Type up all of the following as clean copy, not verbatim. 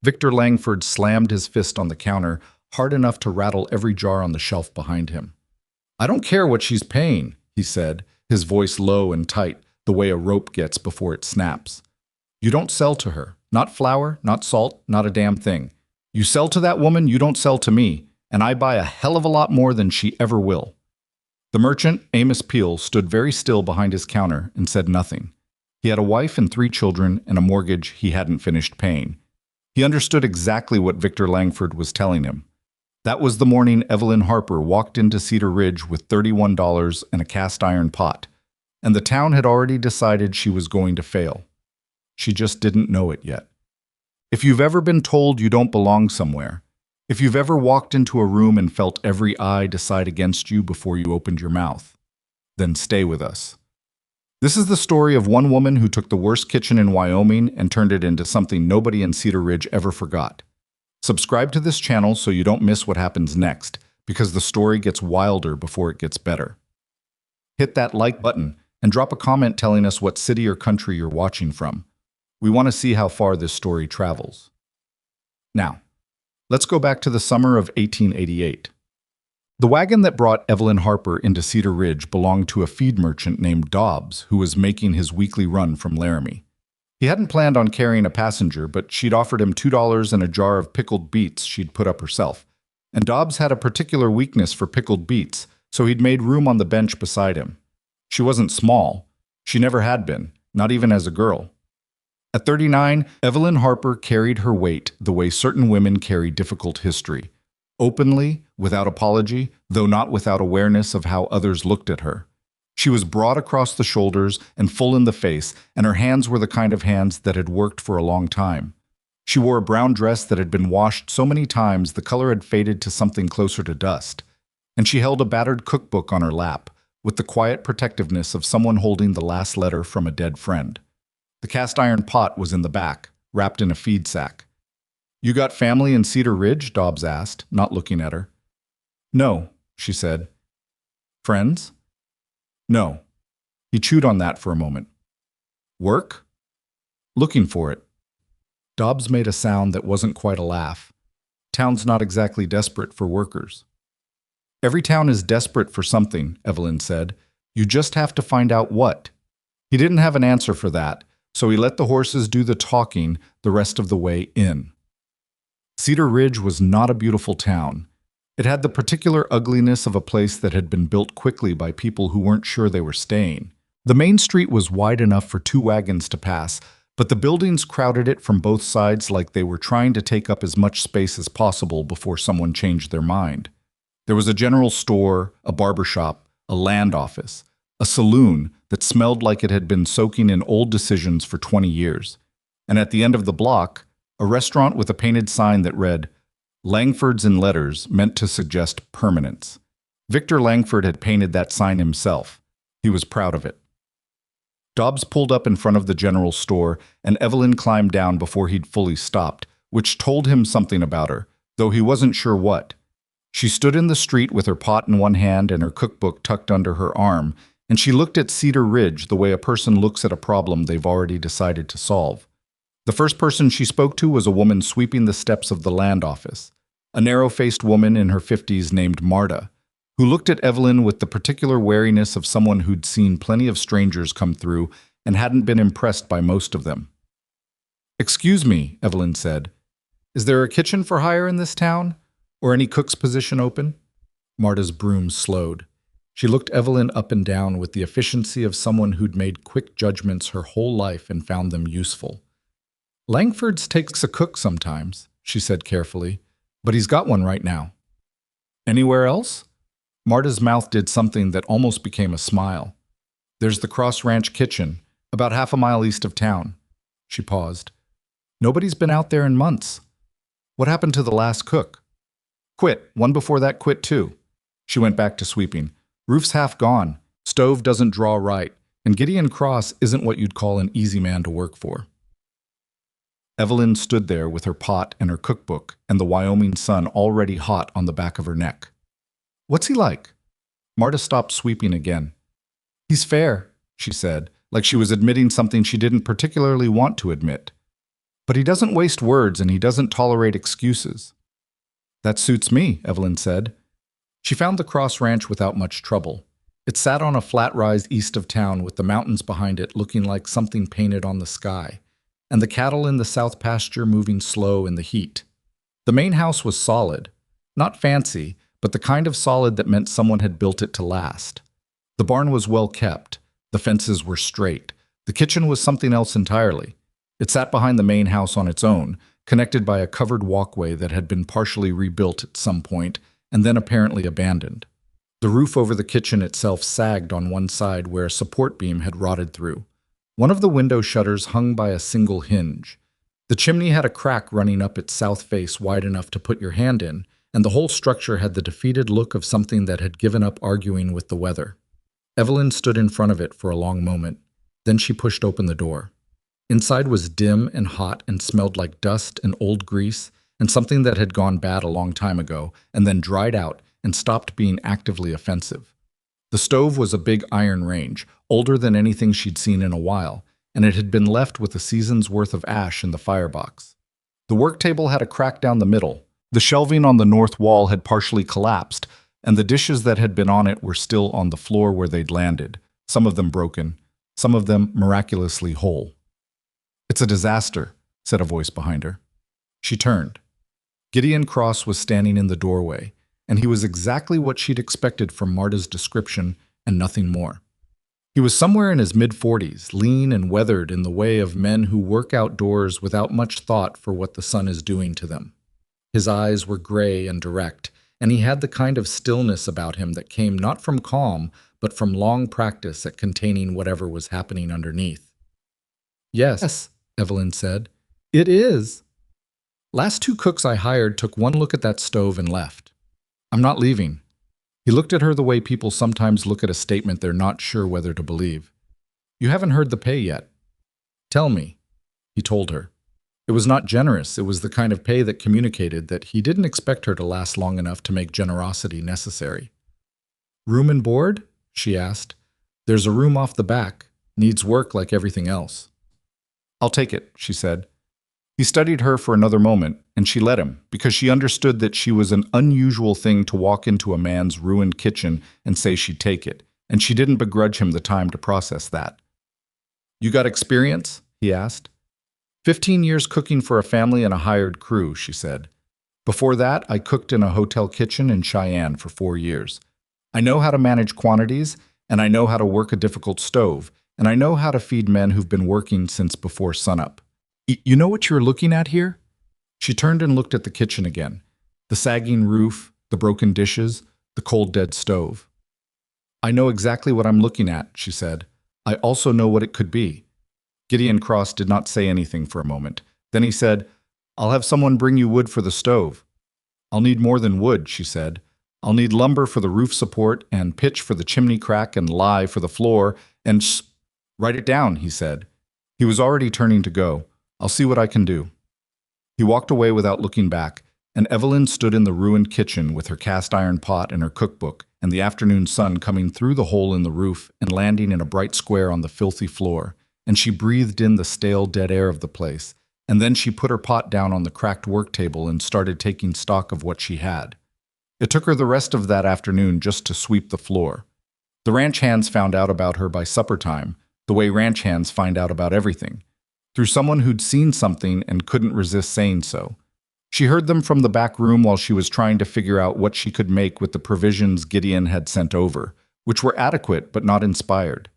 Victor Langford slammed his fist on the counter, hard enough to rattle every jar on the shelf behind him. "I don't care what she's paying," he said, his voice low and tight, the way a rope gets before it snaps. "You don't sell to her. Not flour, not salt, not a damn thing. You sell to that woman, you don't sell to me, and I buy a hell of a lot more than she ever will." The merchant, Amos Peel, stood very still behind his counter and said nothing. He had a wife and 3 children and a mortgage he hadn't finished paying. He understood exactly what Victor Langford was telling him. That was the morning Evelyn Harper walked into Cedar Ridge with $31 and a cast-iron pot, and the town had already decided she was going to fail. She just didn't know it yet. If you've ever been told you don't belong somewhere, if you've ever walked into a room and felt every eye decide against you before you opened your mouth, then stay with us. This is the story of one woman who took the worst kitchen in Wyoming and turned it into something nobody in Cedar Ridge ever forgot. Subscribe to this channel so you don't miss what happens next, because the story gets wilder before it gets better. Hit that like button and drop a comment telling us what city or country you're watching from. We want to see how far this story travels. Now, let's go back to the summer of 1888. The wagon that brought Evelyn Harper into Cedar Ridge belonged to a feed merchant named Dobbs, who was making his weekly run from Laramie. He hadn't planned on carrying a passenger, but she'd offered him $2 and a jar of pickled beets she'd put up herself. And Dobbs had a particular weakness for pickled beets, so he'd made room on the bench beside him. She wasn't small. She never had been, not even as a girl. At 39, Evelyn Harper carried her weight the way certain women carry difficult history. Openly, without apology, though not without awareness of how others looked at her. She was broad across the shoulders and full in the face, and her hands were the kind of hands that had worked for a long time. She wore a brown dress that had been washed so many times the color had faded to something closer to dust. And she held a battered cookbook on her lap, with the quiet protectiveness of someone holding the last letter from a dead friend. The cast-iron pot was in the back, wrapped in a feed sack. "You got family in Cedar Ridge?" Dobbs asked, not looking at her. "No," she said. "Friends?" "No." He chewed on that for a moment. "Work?" "Looking for it." Dobbs made a sound that wasn't quite a laugh. Town's not exactly desperate for workers. "Every town is desperate for something," Evelyn said. "You just have to find out what." He didn't have an answer for that, so he let the horses do the talking the rest of the way in. Cedar Ridge was not a beautiful town. It had the particular ugliness of a place that had been built quickly by people who weren't sure they were staying. The main street was wide enough for 2 wagons to pass, but the buildings crowded it from both sides like they were trying to take up as much space as possible before someone changed their mind. There was a general store, a barber shop, a land office, a saloon that smelled like it had been soaking in old decisions for 20 years. And at the end of the block, a restaurant with a painted sign that read, "Langford's in letters," meant to suggest permanence. Victor Langford had painted that sign himself. He was proud of it. Dobbs pulled up in front of the general store, and Evelyn climbed down before he'd fully stopped, which told him something about her, though he wasn't sure what. She stood in the street with her pot in one hand and her cookbook tucked under her arm, and she looked at Cedar Ridge the way a person looks at a problem they've already decided to solve. The first person she spoke to was a woman sweeping the steps of the land office, a narrow-faced woman in her 50s named Marta, who looked at Evelyn with the particular wariness of someone who'd seen plenty of strangers come through and hadn't been impressed by most of them. "Excuse me," Evelyn said. "Is there a kitchen for hire in this town? Or any cook's position open?" Marta's broom slowed. She looked Evelyn up and down with the efficiency of someone who'd made quick judgments her whole life and found them useful. "Langford's takes a cook sometimes," she said carefully, "but he's got one right now." "Anywhere else?" Marta's mouth did something that almost became a smile. "There's the Cross Ranch Kitchen, about half a mile east of town." She paused. "Nobody's been out there in months. What happened to the last cook?" "Quit. One before that quit too." She went back to sweeping. "Roof's half gone. Stove doesn't draw right. And Gideon Cross isn't what you'd call an easy man to work for." Evelyn stood there with her pot and her cookbook and the Wyoming sun already hot on the back of her neck. "What's he like?" Marta stopped sweeping again. "He's fair," she said, like she was admitting something she didn't particularly want to admit. But he doesn't waste words and he doesn't tolerate excuses. That suits me, Evelyn said. She found the Cross Ranch without much trouble. It sat on a flat rise east of town with the mountains behind it looking like something painted on the sky, and the cattle in the south pasture moving slow in the heat. The main house was solid, not fancy, but the kind of solid that meant someone had built it to last. The barn was well kept. The fences were straight. The kitchen was something else entirely. It sat behind the main house on its own, connected by a covered walkway that had been partially rebuilt at some point and then apparently abandoned. The roof over the kitchen itself sagged on one side where a support beam had rotted through. One of the window shutters hung by a single hinge. The chimney had a crack running up its south face wide enough to put your hand in, and the whole structure had the defeated look of something that had given up arguing with the weather. Evelyn stood in front of it for a long moment. Then she pushed open the door. Inside was dim and hot and smelled like dust and old grease and something that had gone bad a long time ago and then dried out and stopped being actively offensive. The stove was a big iron range, older than anything she'd seen in a while, and it had been left with a season's worth of ash in the firebox. The work table had a crack down the middle. The shelving on the north wall had partially collapsed, and the dishes that had been on it were still on the floor where they'd landed, some of them broken, some of them miraculously whole. "It's a disaster," said a voice behind her. She turned. Gideon Cross was standing in the doorway, and he was exactly what she'd expected from Marta's description and nothing more. He was somewhere in his mid-40s, lean and weathered in the way of men who work outdoors without much thought for what the sun is doing to them. His eyes were gray and direct, and he had the kind of stillness about him that came not from calm, but from long practice at containing whatever was happening underneath. "Yes," Evelyn said. "It is. Last 2 cooks I hired took one look at that stove and left. I'm not leaving." He looked at her the way people sometimes look at a statement they're not sure whether to believe. "You haven't heard the pay yet." "Tell me," he told her. It was not generous. It was the kind of pay that communicated that he didn't expect her to last long enough to make generosity necessary. "Room and board?" she asked. "There's a room off the back. Needs work like everything else." "I'll take it," she said. He studied her for another moment, and she let him, because she understood that she was an unusual thing to walk into a man's ruined kitchen and say she'd take it, and she didn't begrudge him the time to process that. "You got experience?" he asked. 15 years cooking for a family and a hired crew," she said. "Before that, I cooked in a hotel kitchen in Cheyenne for 4 years. I know how to manage quantities, and I know how to work a difficult stove, and I know how to feed men who've been working since before sunup. You know what you're looking at here?" She turned and looked at the kitchen again. The sagging roof, the broken dishes, the cold dead stove. "I know exactly what I'm looking at," she said. "I also know what it could be." Gideon Cross did not say anything for a moment. Then he said, "I'll have someone bring you wood for the stove." "I'll need more than wood," she said. "I'll need lumber for the roof support and pitch for the chimney crack and lye for the floor and Write it down," he said. He was already turning to go. "I'll see what I can do." He walked away without looking back, and Evelyn stood in the ruined kitchen with her cast iron pot and her cookbook, and the afternoon sun coming through the hole in the roof and landing in a bright square on the filthy floor, and she breathed in the stale dead air of the place, and then she put her pot down on the cracked work table and started taking stock of what she had. It took her the rest of that afternoon just to sweep the floor. The ranch hands found out about her by supper time, the way ranch hands find out about everything, through someone who'd seen something and couldn't resist saying so. She heard them from the back room while she was trying to figure out what she could make with the provisions Gideon had sent over, which were adequate but not inspired.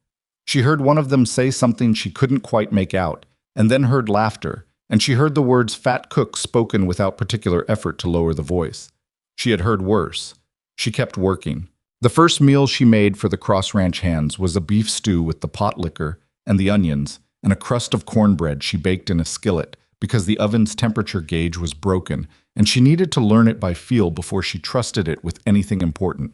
She heard one of them say something she couldn't quite make out, and then heard laughter, and she heard the words "fat cook" spoken without particular effort to lower the voice. She had heard worse. She kept working. The first meal she made for the Cross Ranch hands was a beef stew with the pot liquor and the onions, and a crust of cornbread she baked in a skillet, because the oven's temperature gauge was broken, and she needed to learn it by feel before she trusted it with anything important.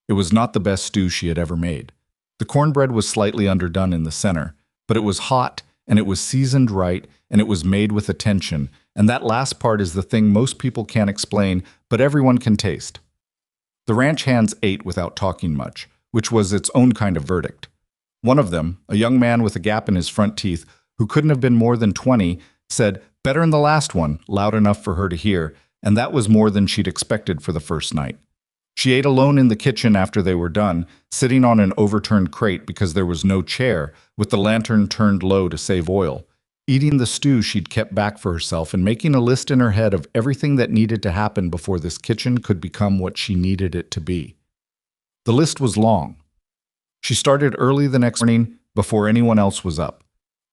It was not the best stew she had ever made. The cornbread was slightly underdone in the center, but it was hot, and it was seasoned right, and it was made with attention, and that last part is the thing most people can't explain, but everyone can taste. The ranch hands ate without talking much, which was its own kind of verdict. One of them, a young man with a gap in his front teeth, who couldn't have been more than 20, said, Better than the last one, loud enough for her to hear, and that was more than she'd expected for the first night. She ate alone in the kitchen after they were done, sitting on an overturned crate because there was no chair, with the lantern turned low to save oil, eating the stew she'd kept back for herself and making a list in her head of everything that needed to happen before this kitchen could become what she needed it to be. The list was long. She started early the next morning before anyone else was up.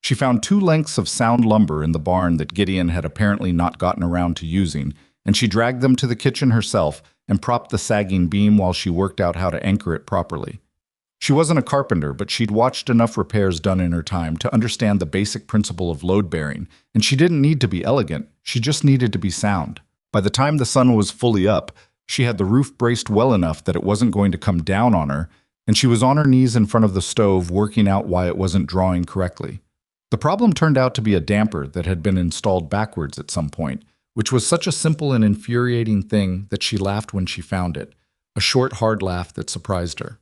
She found 2 lengths of sound lumber in the barn that Gideon had apparently not gotten around to using, and she dragged them to the kitchen herself and propped the sagging beam while she worked out how to anchor it properly. She wasn't a carpenter, but she'd watched enough repairs done in her time to understand the basic principle of load bearing, and she didn't need to be elegant, she just needed to be sound. By the time the sun was fully up, she had the roof braced well enough that it wasn't going to come down on her, and she was on her knees in front of the stove working out why it wasn't drawing correctly. The problem turned out to be a damper that had been installed backwards at some point, which was such a simple and infuriating thing that she laughed when she found it, a short, hard laugh that surprised her.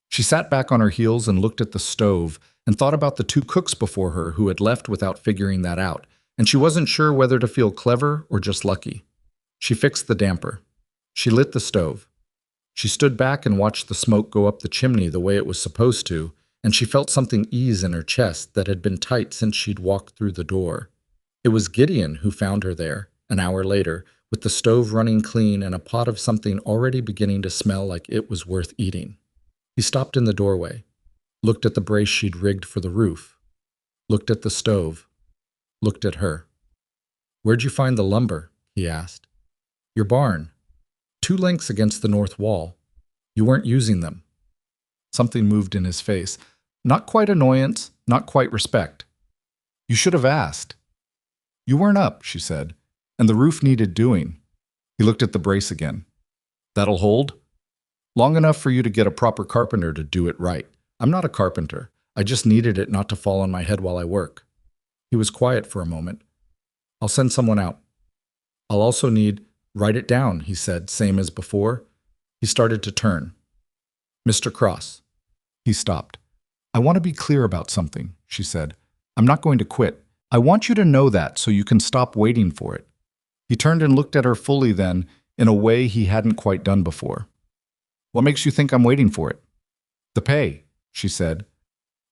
She sat back on her heels and looked at the stove and thought about the 2 cooks before her who had left without figuring that out, and she wasn't sure whether to feel clever or just lucky. She fixed the damper. She lit the stove. She stood back and watched the smoke go up the chimney the way it was supposed to, and she felt something ease in her chest that had been tight since she'd walked through the door. It was Gideon who found her there, an hour later, with the stove running clean and a pot of something already beginning to smell like it was worth eating. He stopped in the doorway, looked at the brace she'd rigged for the roof, looked at the stove, looked at her. "Where'd you find the lumber?" he asked. "Your barn. 2 lengths against the north wall. You weren't using them." Something moved in his face. Not quite annoyance, not quite respect. "You should have asked." "You weren't up," she said, "and the roof needed doing." He looked at the brace again. "That'll hold?" "Long enough for you to get a proper carpenter to do it right. I'm not a carpenter. I just needed it not to fall on my head while I work." He was quiet for a moment. "I'll send someone out. I'll also need—" "Write it down," he said, same as before. He started to turn. "Mr. Cross." He stopped. "I want to be clear about something," she said. "I'm not going to quit. I want you to know that so you can stop waiting for it." He turned and looked at her fully then, in a way he hadn't quite done before. "What makes you think I'm waiting for it?" "The pay," she said.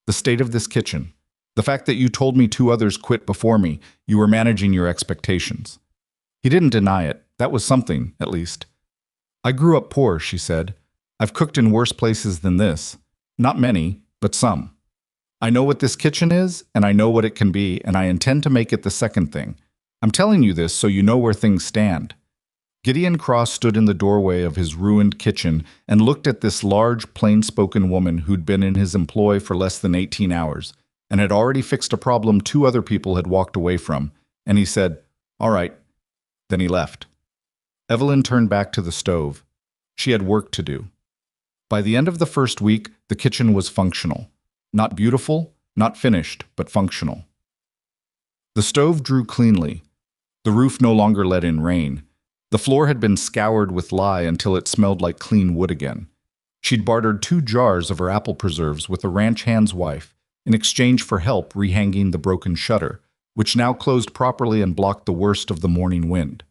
"The state of this kitchen. The fact that you told me 2 others quit before me, you were managing your expectations." He didn't deny it. That was something, at least. "I grew up poor," she said. "I've cooked in worse places than this. Not many, but some. I know what this kitchen is, and I know what it can be, and I intend to make it the second thing. I'm telling you this so you know where things stand." Gideon Cross stood in the doorway of his ruined kitchen and looked at this large, plain-spoken woman who'd been in his employ for less than 18 hours and had already fixed a problem 2 other people had walked away from, and he said, "All right." Then he left. Evelyn turned back to the stove. She had work to do. By the end of the first week, the kitchen was functional. Not beautiful, not finished, but functional. The stove drew cleanly. The roof no longer let in rain. The floor had been scoured with lye until it smelled like clean wood again. She'd bartered 2 jars of her apple preserves with a ranch hand's wife in exchange for help rehanging the broken shutter, which now closed properly and blocked the worst of the morning wind.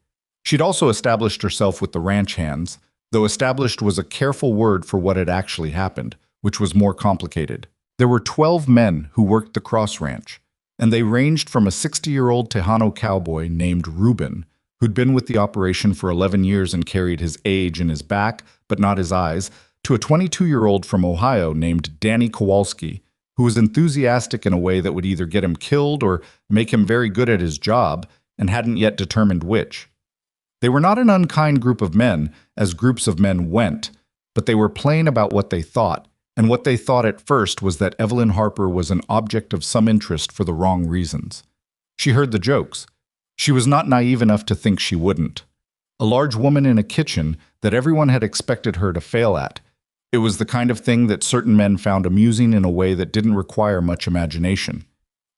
She'd also established herself with the ranch hands, though established was a careful word for what had actually happened, which was more complicated. There were 12 men who worked the Cross Ranch, and they ranged from a 60-year-old Tejano cowboy named Reuben, who'd been with the operation for 11 years and carried his age in his back, but not his eyes, to a 22-year-old from Ohio named Danny Kowalski, who was enthusiastic in a way that would either get him killed or make him very good at his job, and hadn't yet determined which. They were not an unkind group of men, as groups of men went, but they were plain about what they thought, and what they thought at first was that Evelyn Harper was an object of some interest for the wrong reasons. She heard the jokes. She was not naive enough to think she wouldn't. A large woman in a kitchen that everyone had expected her to fail at. It was the kind of thing that certain men found amusing in a way that didn't require much imagination.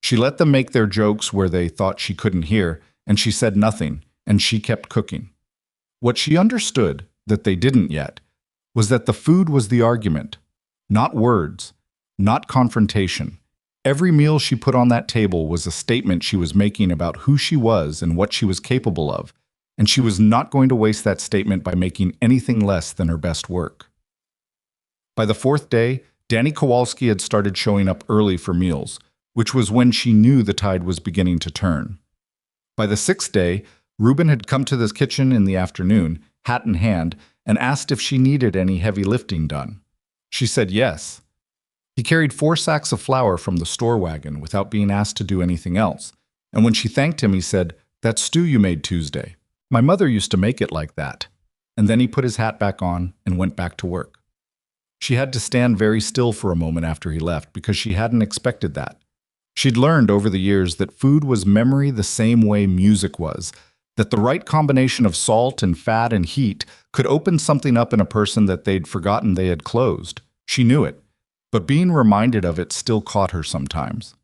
She let them make their jokes where they thought she couldn't hear, and she said nothing, and she kept cooking. What she understood, that they didn't yet, was that the food was the argument, not words, not confrontation. Every meal she put on that table was a statement she was making about who she was and what she was capable of, and she was not going to waste that statement by making anything less than her best work. By the fourth day, Danny Kowalski had started showing up early for meals, which was when she knew the tide was beginning to turn. By the sixth day, Reuben had come to the kitchen in the afternoon, hat in hand, and asked if she needed any heavy lifting done. She said yes. He carried 4 sacks of flour from the store wagon without being asked to do anything else, and when she thanked him, he said, "That stew you made Tuesday. My mother used to make it like that." And then he put his hat back on and went back to work. She had to stand very still for a moment after he left because she hadn't expected that. She'd learned over the years that food was memory the same way music was, that the right combination of salt and fat and heat could open something up in a person that they'd forgotten they had closed. She knew it, but being reminded of it still caught her sometimes.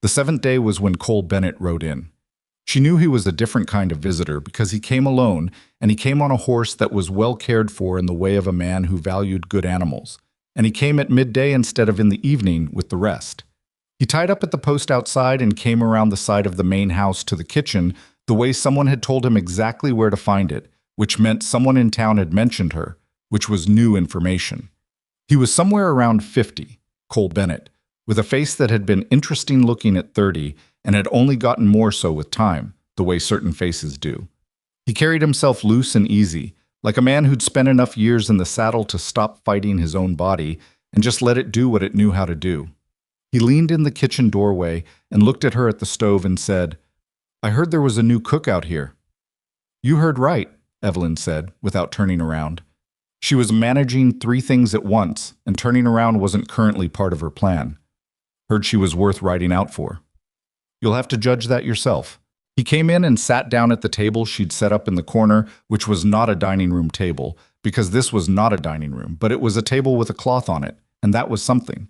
The 7th day was when Cole Bennett rode in. She knew he was a different kind of visitor because he came alone, and he came on a horse that was well cared for in the way of a man who valued good animals, and he came at midday instead of in the evening with the rest. He tied up at the post outside and came around the side of the main house to the kitchen the way someone had told him exactly where to find it, which meant someone in town had mentioned her, which was new information. He was somewhere around 50, Cole Bennett, with a face that had been interesting looking at 30 and had only gotten more so with time, the way certain faces do. He carried himself loose and easy, like a man who'd spent enough years in the saddle to stop fighting his own body and just let it do what it knew how to do. He leaned in the kitchen doorway and looked at her at the stove and said, "I heard there was a new cook out here." "You heard right," Evelyn said, without turning around. She was managing 3 things at once, and turning around wasn't currently part of her plan. "Heard she was worth riding out for." "You'll have to judge that yourself." He came in and sat down at the table she'd set up in the corner, which was not a dining room table, because this was not a dining room, but it was a table with a cloth on it, and that was something.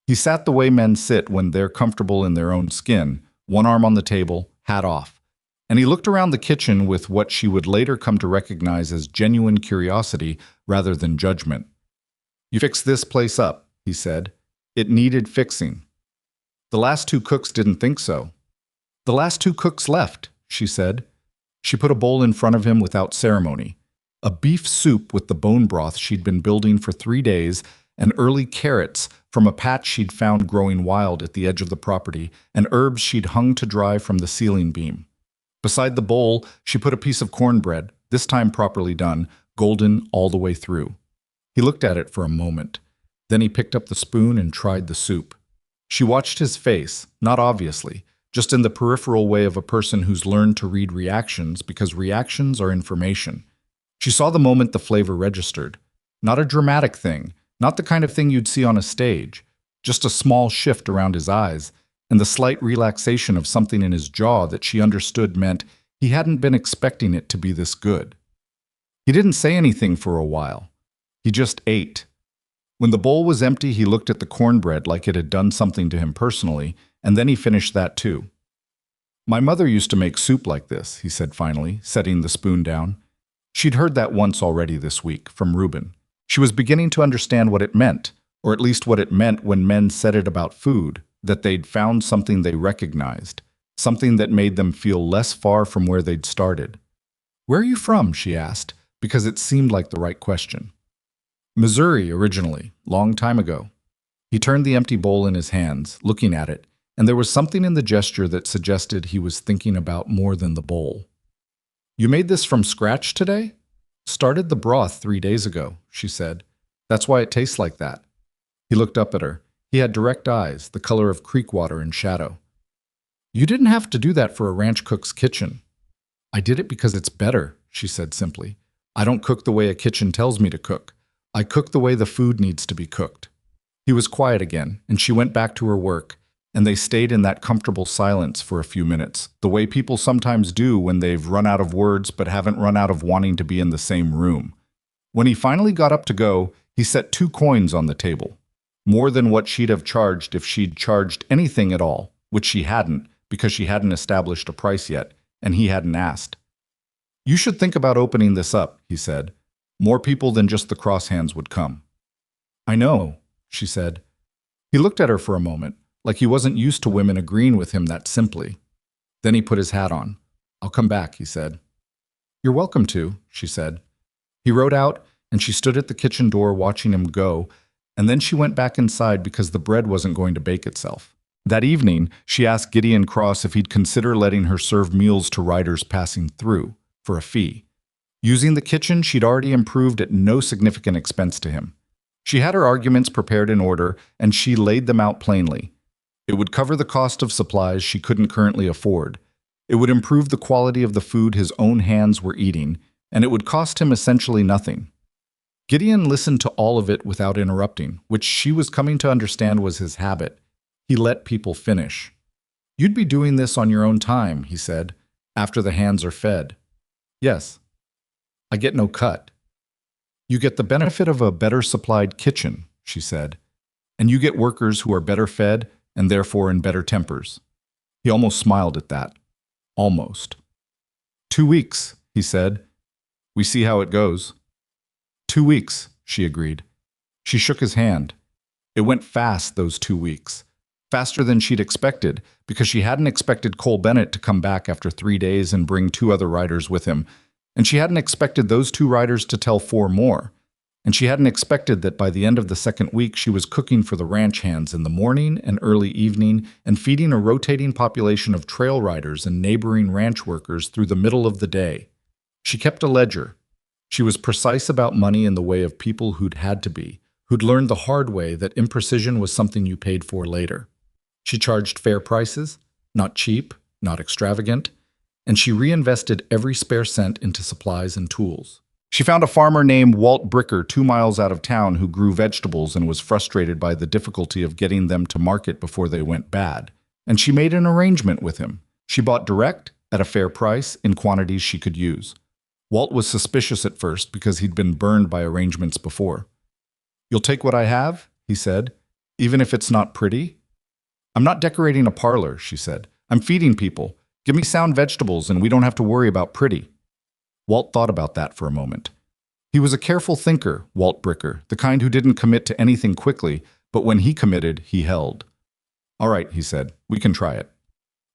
He sat the way men sit when they're comfortable in their own skin, one arm on the table, hat off. And he looked around the kitchen with what she would later come to recognize as genuine curiosity rather than judgment. "You fixed this place up," he said. "It needed fixing." "The last 2 cooks didn't think so." "The last 2 cooks left," she said. She put a bowl in front of him without ceremony. A beef soup with the bone broth she'd been building for 3 days, and early carrots from a patch she'd found growing wild at the edge of the property, and herbs she'd hung to dry from the ceiling beam. Beside the bowl, she put a piece of cornbread, this time properly done, golden all the way through. He looked at it for a moment. Then he picked up the spoon and tried the soup. She watched his face, not obviously, just in the peripheral way of a person who's learned to read reactions because reactions are information. She saw the moment the flavor registered. Not a dramatic thing, not the kind of thing you'd see on a stage, just a small shift around his eyes, and the slight relaxation of something in his jaw that she understood meant he hadn't been expecting it to be this good. He didn't say anything for a while. He just ate. When the bowl was empty, he looked at the cornbread like it had done something to him personally, and then he finished that too. "My mother used to make soup like this," he said finally, setting the spoon down. She'd heard that once already this week, from Reuben. She was beginning to understand what it meant, or at least what it meant when men said it about food, that they'd found something they recognized, something that made them feel less far from where they'd started. "Where are you from?" she asked, because it seemed like the right question. "Missouri, originally, long time ago." He turned the empty bowl in his hands, looking at it, and there was something in the gesture that suggested he was thinking about more than the bowl. "You made this from scratch today?" "Started the broth 3 days ago," she said. "That's why it tastes like that." He looked up at her. He had direct eyes, the color of creek water in shadow. "You didn't have to do that for a ranch cook's kitchen." "I did it because it's better," she said simply. "I don't cook the way a kitchen tells me to cook. I cook the way the food needs to be cooked." He was quiet again, and she went back to her work, and they stayed in that comfortable silence for a few minutes, the way people sometimes do when they've run out of words but haven't run out of wanting to be in the same room. When he finally got up to go, he set 2 coins on the table. More than what she'd have charged if she'd charged anything at all, which she hadn't, because she hadn't established a price yet, and he hadn't asked. "You should think about opening this up," he said. "More people than just the cross hands would come." "I know," she said. He looked at her for a moment, like he wasn't used to women agreeing with him that simply. Then he put his hat on. "I'll come back," he said. "You're welcome to," she said. He rode out, and she stood at the kitchen door watching him go, and then she went back inside because the bread wasn't going to bake itself. That evening, she asked Gideon Cross if he'd consider letting her serve meals to riders passing through, for a fee. Using the kitchen she'd already improved at no significant expense to him. She had her arguments prepared in order, and she laid them out plainly. It would cover the cost of supplies she couldn't currently afford. It would improve the quality of the food his own hands were eating, and it would cost him essentially nothing. Gideon listened to all of it without interrupting, which she was coming to understand was his habit. He let people finish. "You'd be doing this on your own time," he said, "after the hands are fed." "Yes." "I get no cut." "You get the benefit of a better supplied kitchen," she said, "and you get workers who are better fed and therefore in better tempers." He almost smiled at that. Almost. 2 weeks, he said. "We see how it goes." 2 weeks, she agreed. She shook his hand. It went fast, those 2 weeks. Faster than she'd expected, because she hadn't expected Cole Bennett to come back after 3 days and bring 2 other riders with him, and she hadn't expected those 2 riders to tell 4 more. And she hadn't expected that by the end of the second week she was cooking for the ranch hands in the morning and early evening and feeding a rotating population of trail riders and neighboring ranch workers through the middle of the day. She kept a ledger. She was precise about money in the way of people who'd had to be, who'd learned the hard way that imprecision was something you paid for later. She charged fair prices, not cheap, not extravagant, and she reinvested every spare cent into supplies and tools. She found a farmer named Walt Bricker 2 miles out of town who grew vegetables and was frustrated by the difficulty of getting them to market before they went bad, and she made an arrangement with him. She bought direct, at a fair price, in quantities she could use. Walt was suspicious at first because he'd been burned by arrangements before. "You'll take what I have?" he said, "even if it's not pretty?" "I'm not decorating a parlor," she said. "I'm feeding people. Give me sound vegetables and we don't have to worry about pretty." Walt thought about that for a moment. He was a careful thinker, Walt Bricker, the kind who didn't commit to anything quickly, but when he committed, he held. "All right," he said, "we can try it."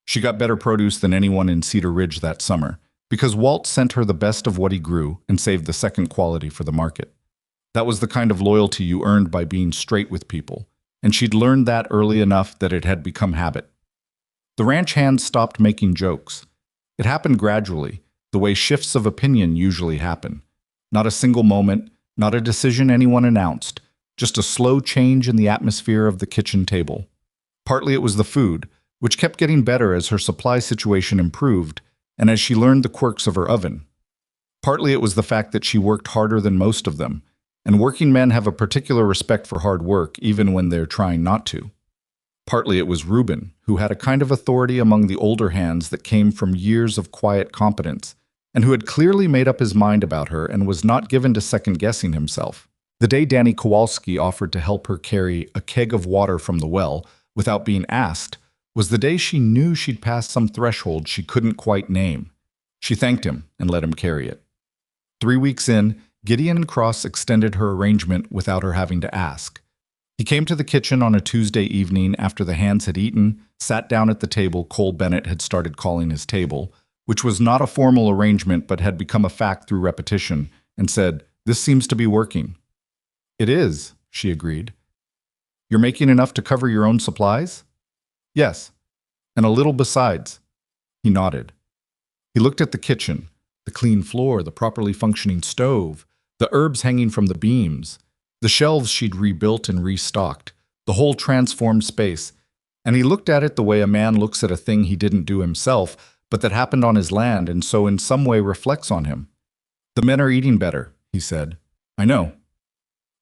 She got better produce than anyone in Cedar Ridge that summer, because Walt sent her the best of what he grew and saved the second quality for the market. That was the kind of loyalty you earned by being straight with people, and she'd learned that early enough that it had become habit. The ranch hands stopped making jokes. It happened gradually, the way shifts of opinion usually happen. Not a single moment, not a decision anyone announced, just a slow change in the atmosphere of the kitchen table. Partly it was the food, which kept getting better as her supply situation improved and as she learned the quirks of her oven. Partly it was the fact that she worked harder than most of them, and working men have a particular respect for hard work even when they're trying not to. Partly it was Reuben, who had a kind of authority among the older hands that came from years of quiet competence, and who had clearly made up his mind about her and was not given to second-guessing himself. The day Danny Kowalski offered to help her carry a keg of water from the well, without being asked, was the day she knew she'd passed some threshold she couldn't quite name. She thanked him and let him carry it. 3 weeks in, Gideon Cross extended her arrangement without her having to ask. He came to the kitchen on a Tuesday evening after the hands had eaten, sat down at the table Cole Bennett had started calling his table, which was not a formal arrangement but had become a fact through repetition, and said, "This seems to be working." "It is," she agreed. "You're making enough to cover your own supplies?" "Yes, and a little besides." He nodded. He looked at the kitchen, the clean floor, the properly functioning stove, the herbs hanging from the beams, the shelves she'd rebuilt and restocked, the whole transformed space, and he looked at it the way a man looks at a thing he didn't do himself, but that happened on his land and so in some way reflects on him. "The men are eating better," he said. "I know."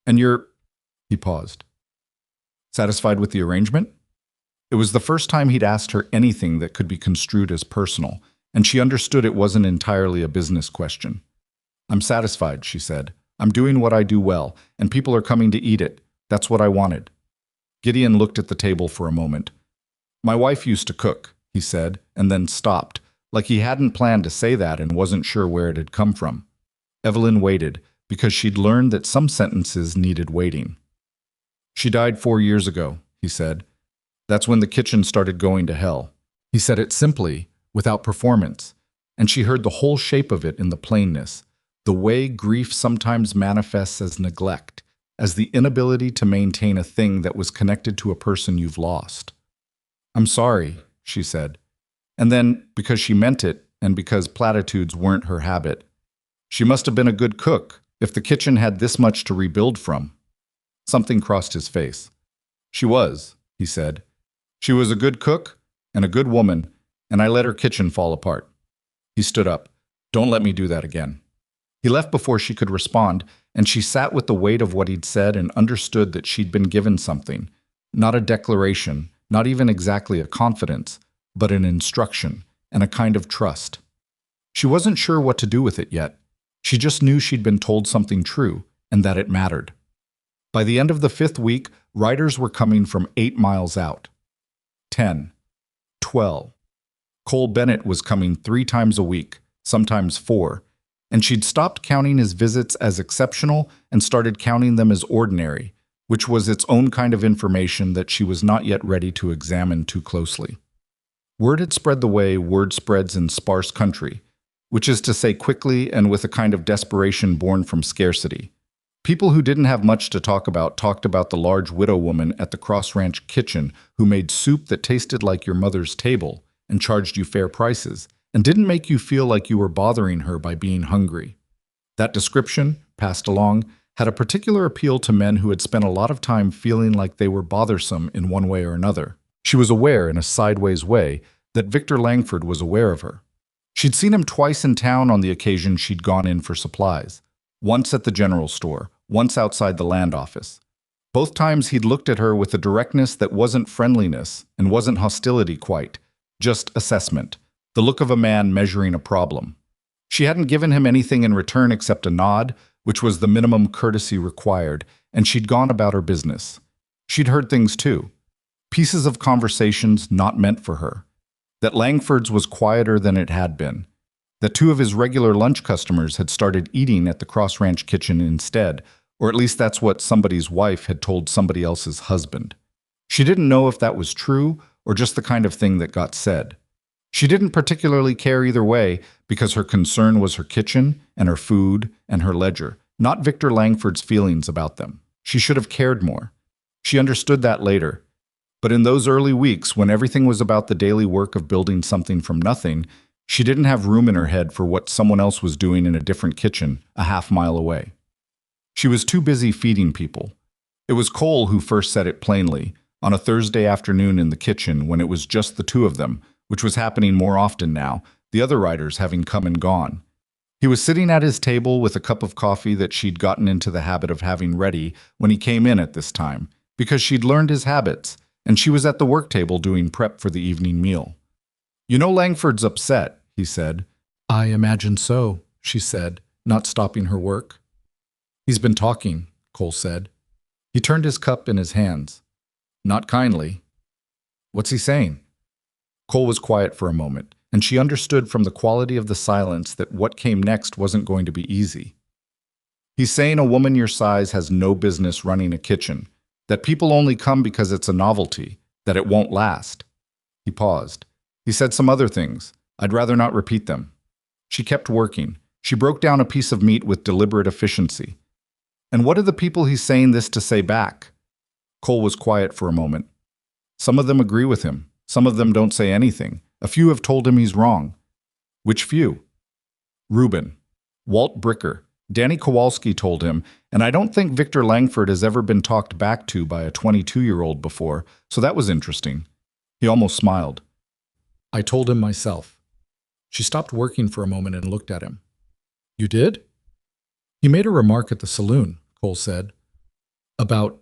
"And you're—" He paused. "Satisfied with the arrangement?" It was the first time he'd asked her anything that could be construed as personal, and she understood it wasn't entirely a business question. "I'm satisfied," she said. "I'm doing what I do well, and people are coming to eat it. That's what I wanted." Gideon looked at the table for a moment. "My wife used to cook," he said, and then stopped, like he hadn't planned to say that and wasn't sure where it had come from. Evelyn waited, because she'd learned that some sentences needed waiting. "She died 4 years ago," he said. That's when the kitchen started going to hell. He said it simply, without performance, and she heard the whole shape of it in the plainness, the way grief sometimes manifests as neglect, as the inability to maintain a thing that was connected to a person you've lost. "I'm sorry," she said. And then, because she meant it, and because platitudes weren't her habit, "She must have been a good cook, if the kitchen had this much to rebuild from." Something crossed his face. "She was," he said. "She was a good cook and a good woman, and I let her kitchen fall apart." He stood up. "Don't let me do that again." He left before she could respond, and she sat with the weight of what he'd said and understood that she'd been given something. Not a declaration, not even exactly a confidence, but an instruction and a kind of trust. She wasn't sure what to do with it yet. She just knew she'd been told something true, and that it mattered. By the end of the 5th week, riders were coming from 8 miles out. 10. 12. Cole Bennett was coming 3 times a week, sometimes 4, and she'd stopped counting his visits as exceptional and started counting them as ordinary, which was its own kind of information that she was not yet ready to examine too closely. Word had spread the way word spreads in sparse country, which is to say quickly and with a kind of desperation born from scarcity. People who didn't have much to talk about talked about the large widow woman at the Cross Ranch kitchen who made soup that tasted like your mother's table and charged you fair prices, and didn't make you feel like you were bothering her by being hungry. That description, passed along, had a particular appeal to men who had spent a lot of time feeling like they were bothersome in one way or another. She was aware, in a sideways way, that Victor Langford was aware of her. She'd seen him twice in town on the occasion she'd gone in for supplies. Once at the general store, once outside the land office. Both times he'd looked at her with a directness that wasn't friendliness and wasn't hostility quite, just assessment, the look of a man measuring a problem. She hadn't given him anything in return except a nod, which was the minimum courtesy required, and she'd gone about her business. She'd heard things too. Pieces of conversations not meant for her. That Langford's was quieter than it had been. That 2 of his regular lunch customers had started eating at the Cross Ranch kitchen instead, or at least that's what somebody's wife had told somebody else's husband. She didn't know if that was true or just the kind of thing that got said. She didn't particularly care either way because her concern was her kitchen and her food and her ledger, not Victor Langford's feelings about them. She should have cared more. She understood that later. But in those early weeks, when everything was about the daily work of building something from nothing, she didn't have room in her head for what someone else was doing in a different kitchen a half-mile away. She was too busy feeding people. It was Cole who first said it plainly, on a Thursday afternoon in the kitchen when it was just the 2 of them, which was happening more often now, the other riders having come and gone. He was sitting at his table with a cup of coffee that she'd gotten into the habit of having ready when he came in at this time, because she'd learned his habits, and she was at the work table doing prep for the evening meal. "You know Langford's upset," he said. "I imagine so," she said, not stopping her work. "He's been talking," Cole said. He turned his cup in his hands. "Not kindly." "What's he saying?" Cole was quiet for a moment, and she understood from the quality of the silence that what came next wasn't going to be easy. "He's saying a woman your size has no business running a kitchen, that people only come because it's a novelty, that it won't last." He paused. He said some other things. I'd rather not repeat them. She kept working. She broke down a piece of meat with deliberate efficiency. "And what are the people he's saying this to say back?" Cole was quiet for a moment. "Some of them agree with him. Some of them don't say anything. A few have told him he's wrong." "Which few?" "Reuben. Walt Bricker. Danny Kowalski told him, and I don't think Victor Langford has ever been talked back to by a 22-year-old before, so that was interesting." He almost smiled. "I told him myself." She stopped working for a moment and looked at him. "You did?" "He made a remark at the saloon," Cole said. About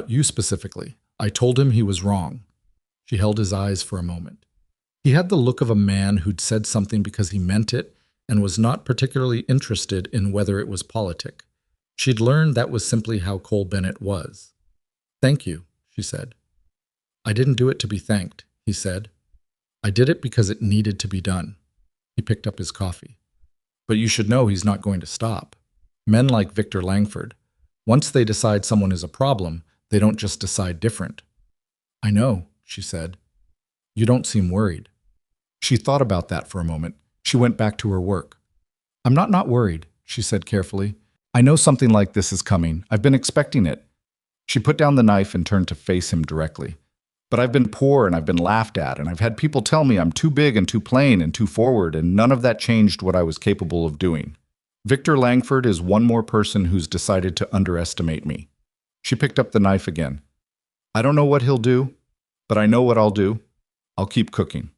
you specifically. I told him he was wrong." She held his eyes for a moment. He had the look of a man who'd said something because he meant it and was not particularly interested in whether it was politic. She'd learned that was simply how Cole Bennett was. "Thank you," she said. "I didn't do it to be thanked," he said. "I did it because it needed to be done." He picked up his coffee. "But you should know he's not going to stop. Men like Victor Langford, once they decide someone is a problem, they don't just decide different." I know, she said. You don't seem worried. She thought about that for a moment. She went back to her work. I'm not worried, she said carefully. I know something like this is coming. I've been expecting it. She put down the knife and turned to face him directly. But I've been poor and I've been laughed at, and I've had people tell me I'm too big and too plain and too forward, and none of that changed what I was capable of doing. Victor Langford is one more person who's decided to underestimate me. She picked up the knife again. I don't know what he'll do, but I know what I'll do. I'll keep cooking.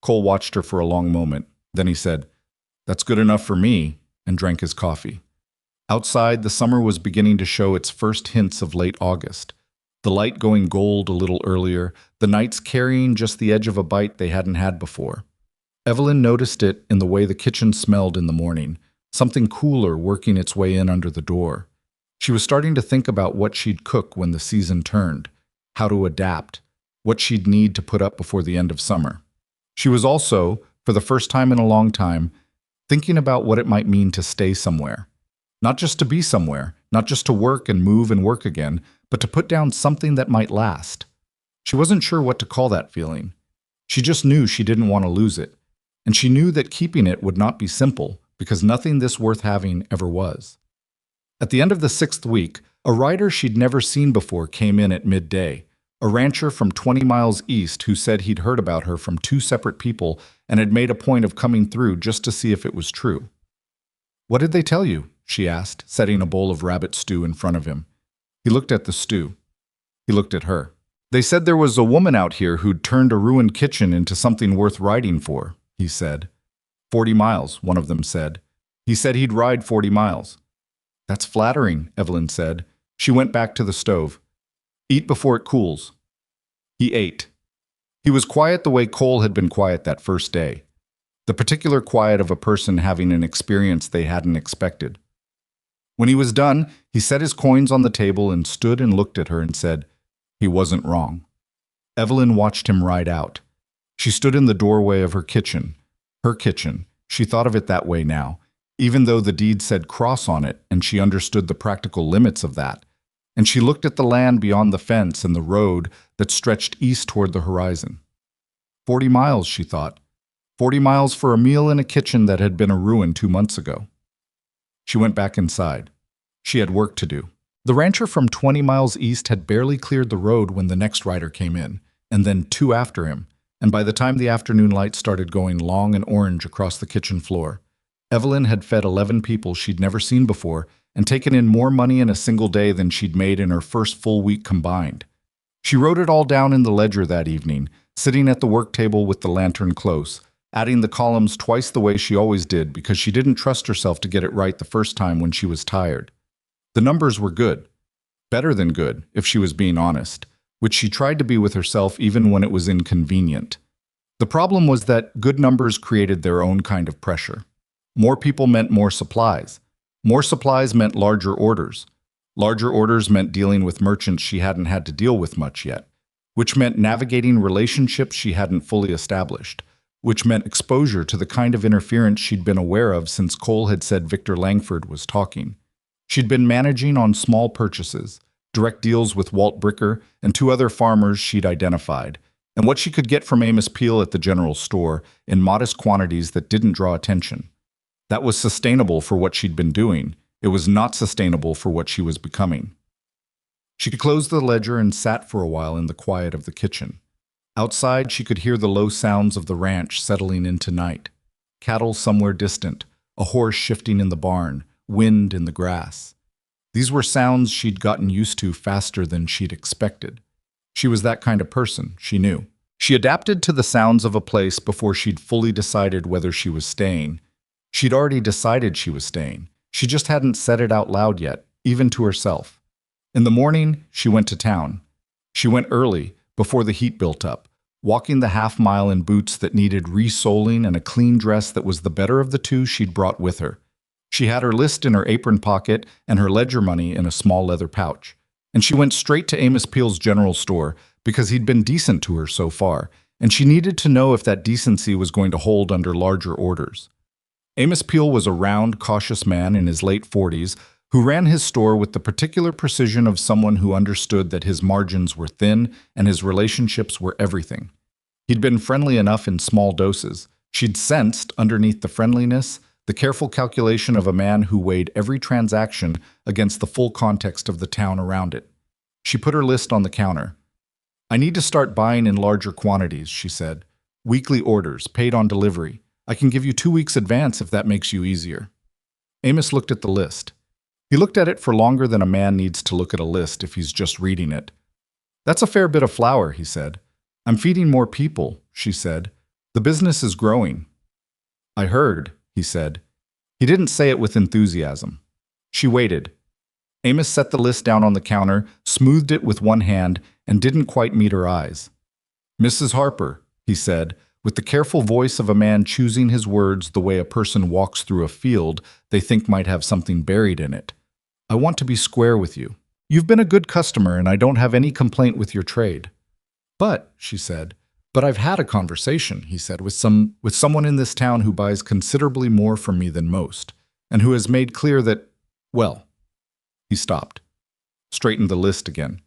Cole watched her for a long moment. Then he said, That's good enough for me, and drank his coffee. Outside, the summer was beginning to show its first hints of late August. The light going gold a little earlier, the nights carrying just the edge of a bite they hadn't had before. Evelyn noticed it in the way the kitchen smelled in the morning, something cooler working its way in under the door. She was starting to think about what she'd cook when the season turned, how to adapt, what she'd need to put up before the end of summer. She was also, for the first time in a long time, thinking about what it might mean to stay somewhere. Not just to be somewhere, not just to work and move and work again, but to put down something that might last. She wasn't sure what to call that feeling. She just knew she didn't want to lose it. And she knew that keeping it would not be simple, because nothing this worth having ever was. At the end of the 6th week, a rider she'd never seen before came in at midday, a rancher from 20 miles east who said he'd heard about her from 2 separate people and had made a point of coming through just to see if it was true. What did they tell you? She asked, setting a bowl of rabbit stew in front of him. He looked at the stew. He looked at her. They said there was a woman out here who'd turned a ruined kitchen into something worth riding for, he said. 40 miles, one of them said. He said he'd ride 40 miles. That's flattering, Evelyn said. She went back to the stove. Eat before it cools. He ate. He was quiet the way Cole had been quiet that first day. The particular quiet of a person having an experience they hadn't expected. When he was done, he set his coins on the table and stood and looked at her and said, He wasn't wrong. Evelyn watched him ride out. She stood in the doorway of her kitchen. Her kitchen. She thought of it that way now, even though the deed said cross on it and she understood the practical limits of that. And she looked at the land beyond the fence and the road that stretched east toward the horizon. 40 miles, she thought. 40 miles for a meal in a kitchen that had been a ruin 2 months ago. She went back inside. She had work to do. The rancher from 20 miles east had barely cleared the road when the next rider came in, and then 2 after him, and by the time the afternoon light started going long and orange across the kitchen floor, Evelyn had fed 11 people she'd never seen before and taken in more money in a single day than she'd made in her first full week combined. She wrote it all down in the ledger that evening, sitting at the work table with the lantern close, adding the columns twice the way she always did because she didn't trust herself to get it right the first time when she was tired. The numbers were good. Better than good, if she was being honest, which she tried to be with herself even when it was inconvenient. The problem was that good numbers created their own kind of pressure. More people meant more supplies. More supplies meant larger orders. Larger orders meant dealing with merchants she hadn't had to deal with much yet, which meant navigating relationships she hadn't fully established, which meant exposure to the kind of interference she'd been aware of since Cole had said Victor Langford was talking. She'd been managing on small purchases, direct deals with Walt Bricker and 2 other farmers she'd identified, and what she could get from Amos Peel at the general store in modest quantities that didn't draw attention. That was sustainable for what she'd been doing. It was not sustainable for what she was becoming. She closed the ledger and sat for a while in the quiet of the kitchen. Outside, she could hear the low sounds of the ranch settling into night. Cattle somewhere distant, a horse shifting in the barn, wind in the grass. These were sounds she'd gotten used to faster than she'd expected. She was that kind of person, she knew. She adapted to the sounds of a place before she'd fully decided whether she was staying. She'd already decided she was staying. She just hadn't said it out loud yet, even to herself. In the morning, she went to town. She went early, before the heat built up, walking the half-mile in boots that needed re-soling and a clean dress that was the better of the 2 she'd brought with her. She had her list in her apron pocket and her ledger money in a small leather pouch. And she went straight to Amos Peel's general store because he'd been decent to her so far, and she needed to know if that decency was going to hold under larger orders. Amos Peel was a round, cautious man in his late 40s who ran his store with the particular precision of someone who understood that his margins were thin and his relationships were everything. He'd been friendly enough in small doses. She'd sensed, underneath the friendliness, the careful calculation of a man who weighed every transaction against the full context of the town around it. She put her list on the counter. "I need to start buying in larger quantities," she said. "Weekly orders, paid on delivery. I can give you 2 weeks advance if that makes you easier." Amos looked at the list. He looked at it for longer than a man needs to look at a list if he's just reading it. "That's a fair bit of flour," he said. "I'm feeding more people," she said. "The business is growing." "I heard," he said. He didn't say it with enthusiasm. She waited. Amos set the list down on the counter, smoothed it with one hand, and didn't quite meet her eyes. "Mrs. Harper," he said, with the careful voice of a man choosing his words the way a person walks through a field they think might have something buried in it. "I want to be square with you. You've been a good customer and I don't have any complaint with your trade." "But," she said, "but I've had a conversation," he said, with someone in this town who buys considerably more from me than most, and who has made clear that, well," he stopped, straightened the list again,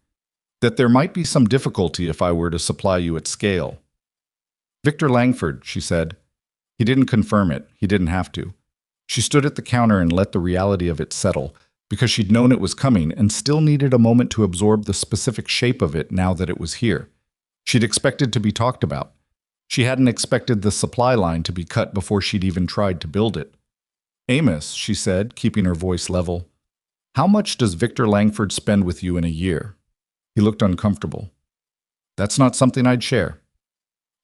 "that there might be some difficulty if I were to supply you at scale." "Victor Langford," she said. He didn't confirm it. He didn't have to. She stood at the counter and let the reality of it settle, because she'd known it was coming and still needed a moment to absorb the specific shape of it now that it was here. She'd expected to be talked about. She hadn't expected the supply line to be cut before she'd even tried to build it. "Amos," she said, keeping her voice level, "how much does Victor Langford spend with you in a year?" He looked uncomfortable. "That's not something I'd share."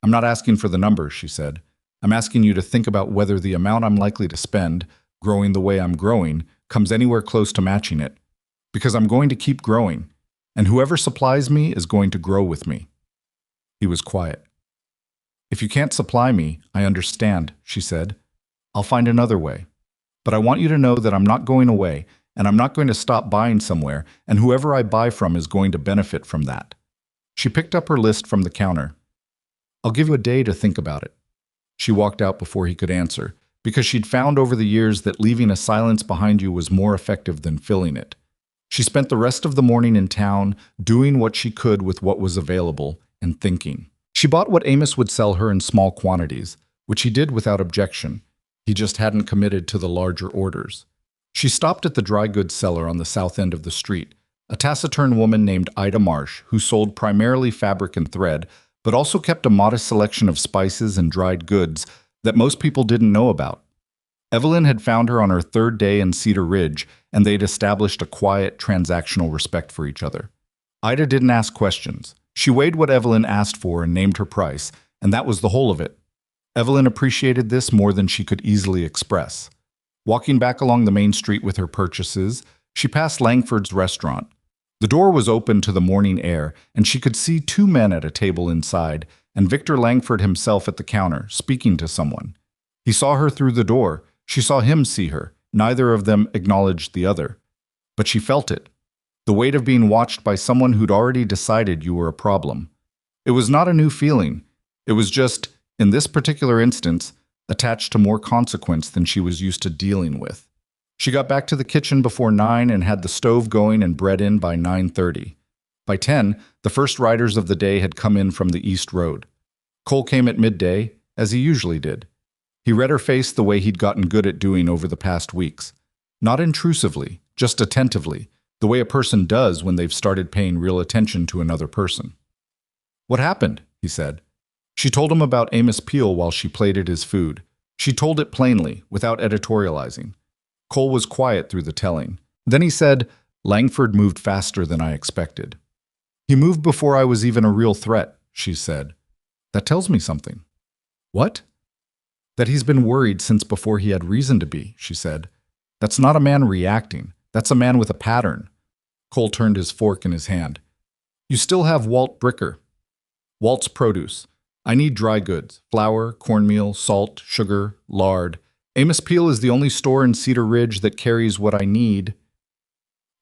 "I'm not asking for the number," she said. "I'm asking you to think about whether the amount I'm likely to spend, growing the way I'm growing, comes anywhere close to matching it. Because I'm going to keep growing, and whoever supplies me is going to grow with me." He was quiet. "If you can't supply me, I understand," she said. "I'll find another way. But I want you to know that I'm not going away, and I'm not going to stop buying somewhere, and whoever I buy from is going to benefit from that." She picked up her list from the counter. "I'll give you a day to think about it." She walked out before he could answer, because she'd found over the years that leaving a silence behind you was more effective than filling it. She spent the rest of the morning in town, doing what she could with what was available, and thinking. She bought what Amos would sell her in small quantities, which he did without objection. He just hadn't committed to the larger orders. She stopped at the dry goods seller on the south end of the street, a taciturn woman named Ida Marsh, who sold primarily fabric and thread, but also kept a modest selection of spices and dried goods that most people didn't know about. Evelyn had found her on her third day in Cedar Ridge, and they'd established a quiet, transactional respect for each other. Ida didn't ask questions. She weighed what Evelyn asked for and named her price, and that was the whole of it. Evelyn appreciated this more than she could easily express. Walking back along the main street with her purchases, she passed Langford's restaurant. The door was open to the morning air, and she could see 2 men at a table inside, and Victor Langford himself at the counter, speaking to someone. He saw her through the door. She saw him see her. Neither of them acknowledged the other. But she felt it. The weight of being watched by someone who'd already decided you were a problem. It was not a new feeling. It was just, in this particular instance, attached to more consequence than she was used to dealing with. She got back to the kitchen before 9 and had the stove going and bread in by 9:30. By 10, the first riders of the day had come in from the East Road. Cole came at midday, as he usually did. He read her face the way he'd gotten good at doing over the past weeks. Not intrusively, just attentively, the way a person does when they've started paying real attention to another person. "What happened?" he said. She told him about Amos Peel while she plated his food. She told it plainly, without editorializing. Cole was quiet through the telling. Then he said, "Langford moved faster than I expected." "He moved before I was even a real threat," she said. "That tells me something." "What?" "That he's been worried since before he had reason to be," she said. "That's not a man reacting. That's a man with a pattern." Cole turned his fork in his hand. "You still have Walt Bricker." "Walt's produce. I need dry goods, flour, cornmeal, salt, sugar, lard. Amos Peel is the only store in Cedar Ridge that carries what I need.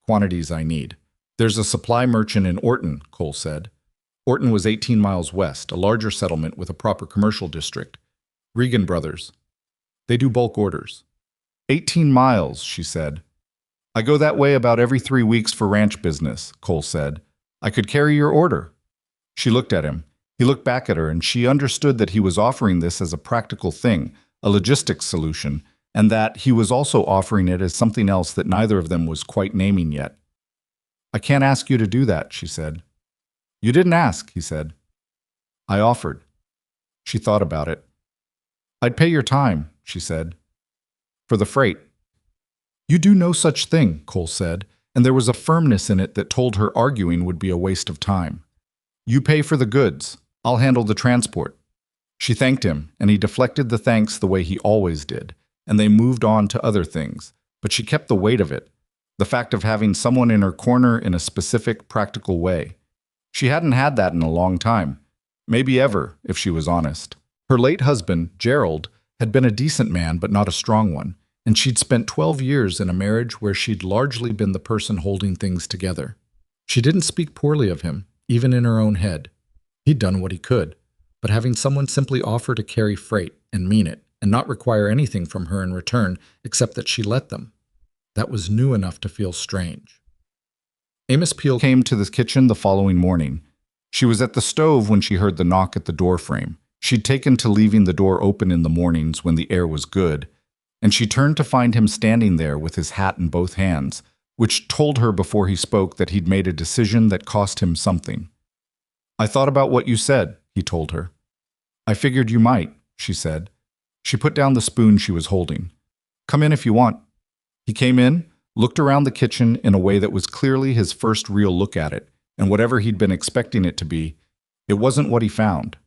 Quantities I need. There's a supply merchant in Orton," Cole said. Orton was 18 miles west, a larger settlement with a proper commercial district. Regan Brothers. They do bulk orders. 18 miles, she said. I go that way about every 3 weeks for ranch business, Cole said. I could carry your order. She looked at him. He looked back at her, and she understood that he was offering this as a practical thing, a logistics solution, and that he was also offering it as something else that neither of them was quite naming yet. I can't ask you to do that, she said. You didn't ask, he said. I offered. She thought about it. I'd pay your time, she said. For the freight. You do no such thing, Cole said, and there was a firmness in it that told her arguing would be a waste of time. You pay for the goods. I'll handle the transport. She thanked him, and he deflected the thanks the way he always did, and they moved on to other things, but she kept the weight of it, the fact of having someone in her corner in a specific, practical way. She hadn't had that in a long time, maybe ever, if she was honest. Her late husband, Gerald, had been a decent man but not a strong one, and she'd spent 12 years in a marriage where she'd largely been the person holding things together. She didn't speak poorly of him, even in her own head. He'd done what he could, but having someone simply offer to carry freight and mean it, and not require anything from her in return except that she let them, that was new enough to feel strange. Amos Peel came to the kitchen the following morning. She was at the stove when she heard the knock at the door frame. She'd taken to leaving the door open in the mornings when the air was good, and she turned to find him standing there with his hat in both hands, which told her before he spoke that he'd made a decision that cost him something. I thought about what you said, he told her. I figured you might, she said. She put down the spoon she was holding. Come in if you want. He came in, looked around the kitchen in a way that was clearly his first real look at it, and whatever he'd been expecting it to be, it wasn't what he found.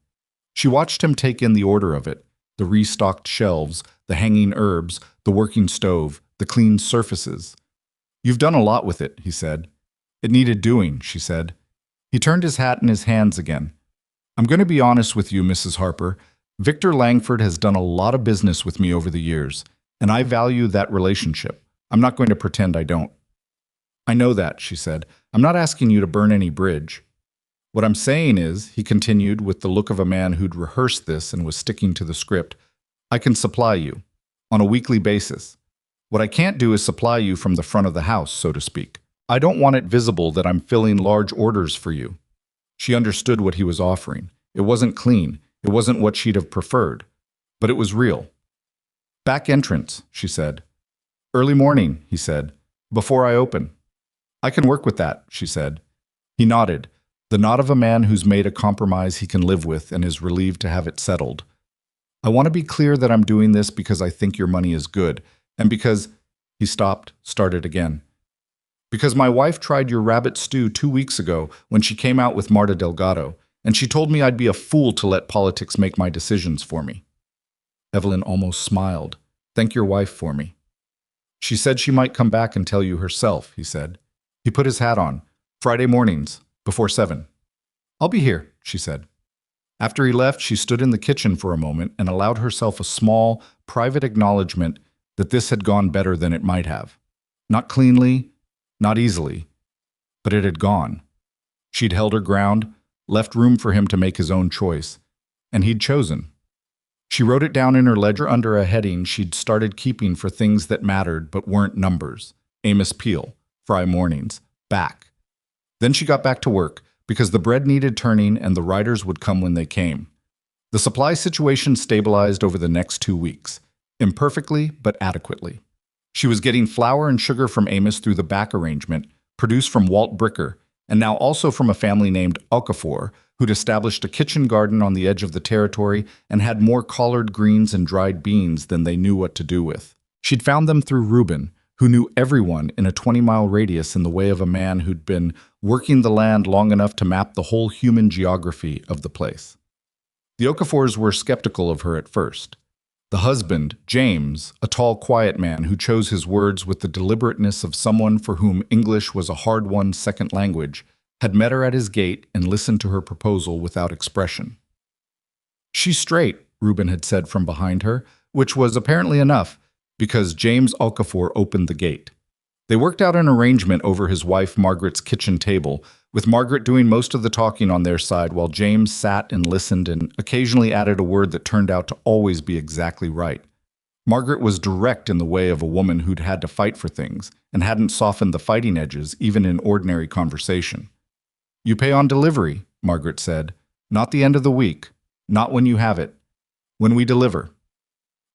She watched him take in the order of it, the restocked shelves, the hanging herbs, the working stove, the clean surfaces. You've done a lot with it, he said. It needed doing, she said. He turned his hat in his hands again. I'm going to be honest with you, Mrs. Harper. Victor Langford has done a lot of business with me over the years, and I value that relationship. I'm not going to pretend I don't. I know that, she said. I'm not asking you to burn any bridge. What I'm saying is, he continued with the look of a man who'd rehearsed this and was sticking to the script, I can supply you, on a weekly basis. What I can't do is supply you from the front of the house, so to speak. I don't want it visible that I'm filling large orders for you. She understood what he was offering. It wasn't clean. It wasn't what she'd have preferred. But it was real. Back entrance, she said. Early morning, he said, before I open. I can work with that, she said. He nodded, the nod of a man who's made a compromise he can live with and is relieved to have it settled. I want to be clear that I'm doing this because I think your money is good, and because… He stopped, started again. Because my wife tried your rabbit stew 2 weeks ago when she came out with Marta Delgado, and she told me I'd be a fool to let politics make my decisions for me. Evelyn almost smiled. Thank your wife for me. She said she might come back and tell you herself, he said. He put his hat on. Friday mornings, before 7. I'll be here, she said. After he left, she stood in the kitchen for a moment and allowed herself a small, private acknowledgement that this had gone better than it might have. Not cleanly, not easily, but it had gone. She'd held her ground, left room for him to make his own choice, and he'd chosen. She wrote it down in her ledger under a heading she'd started keeping for things that mattered but weren't numbers. Amos Peel, Fry mornings, back. Then she got back to work, because the bread needed turning and the riders would come when they came. The supply situation stabilized over the next 2 weeks, imperfectly but adequately. She was getting flour and sugar from Amos through the back arrangement, produced from Walt Bricker, and now also from a family named Okafor, who'd established a kitchen garden on the edge of the territory and had more collard greens and dried beans than they knew what to do with. She'd found them through Reuben, who knew everyone in a 20-mile radius in the way of a man who'd been working the land long enough to map the whole human geography of the place. The Okafors were skeptical of her at first. The husband, James, a tall, quiet man who chose his words with the deliberateness of someone for whom English was a hard-won second language, had met her at his gate and listened to her proposal without expression. She's straight, Reuben had said from behind her, which was apparently enough, because James Okafor opened the gate. They worked out an arrangement over his wife Margaret's kitchen table, with Margaret doing most of the talking on their side while James sat and listened and occasionally added a word that turned out to always be exactly right. Margaret was direct in the way of a woman who'd had to fight for things and hadn't softened the fighting edges even in ordinary conversation. "You pay on delivery," Margaret said. "Not the end of the week. Not when you have it. When we deliver."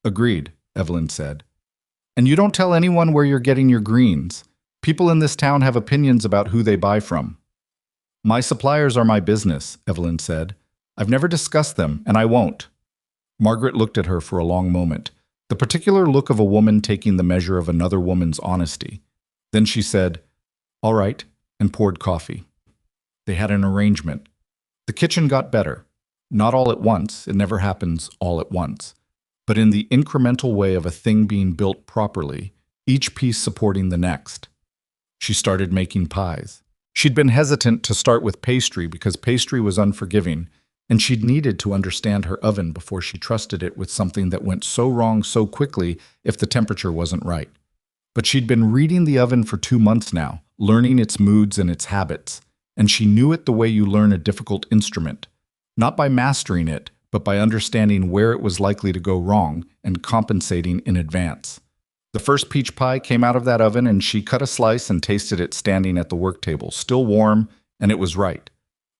"Agreed," Evelyn said. "And you don't tell anyone where you're getting your greens. People in this town have opinions about who they buy from." "My suppliers are my business," Evelyn said. "I've never discussed them, and I won't." Margaret looked at her for a long moment, the particular look of a woman taking the measure of another woman's honesty. Then she said, "All right," and poured coffee. They had an arrangement. The kitchen got better. Not all at once, it never happens all at once, but in the incremental way of a thing being built properly, each piece supporting the next. She started making pies. She'd been hesitant to start with pastry because pastry was unforgiving, and she'd needed to understand her oven before she trusted it with something that went so wrong so quickly if the temperature wasn't right. But she'd been reading the oven for 2 months now, learning its moods and its habits, and she knew it the way you learn a difficult instrument, not by mastering it, but by understanding where it was likely to go wrong and compensating in advance. The first peach pie came out of that oven, and she cut a slice and tasted it standing at the work table, still warm, and it was right.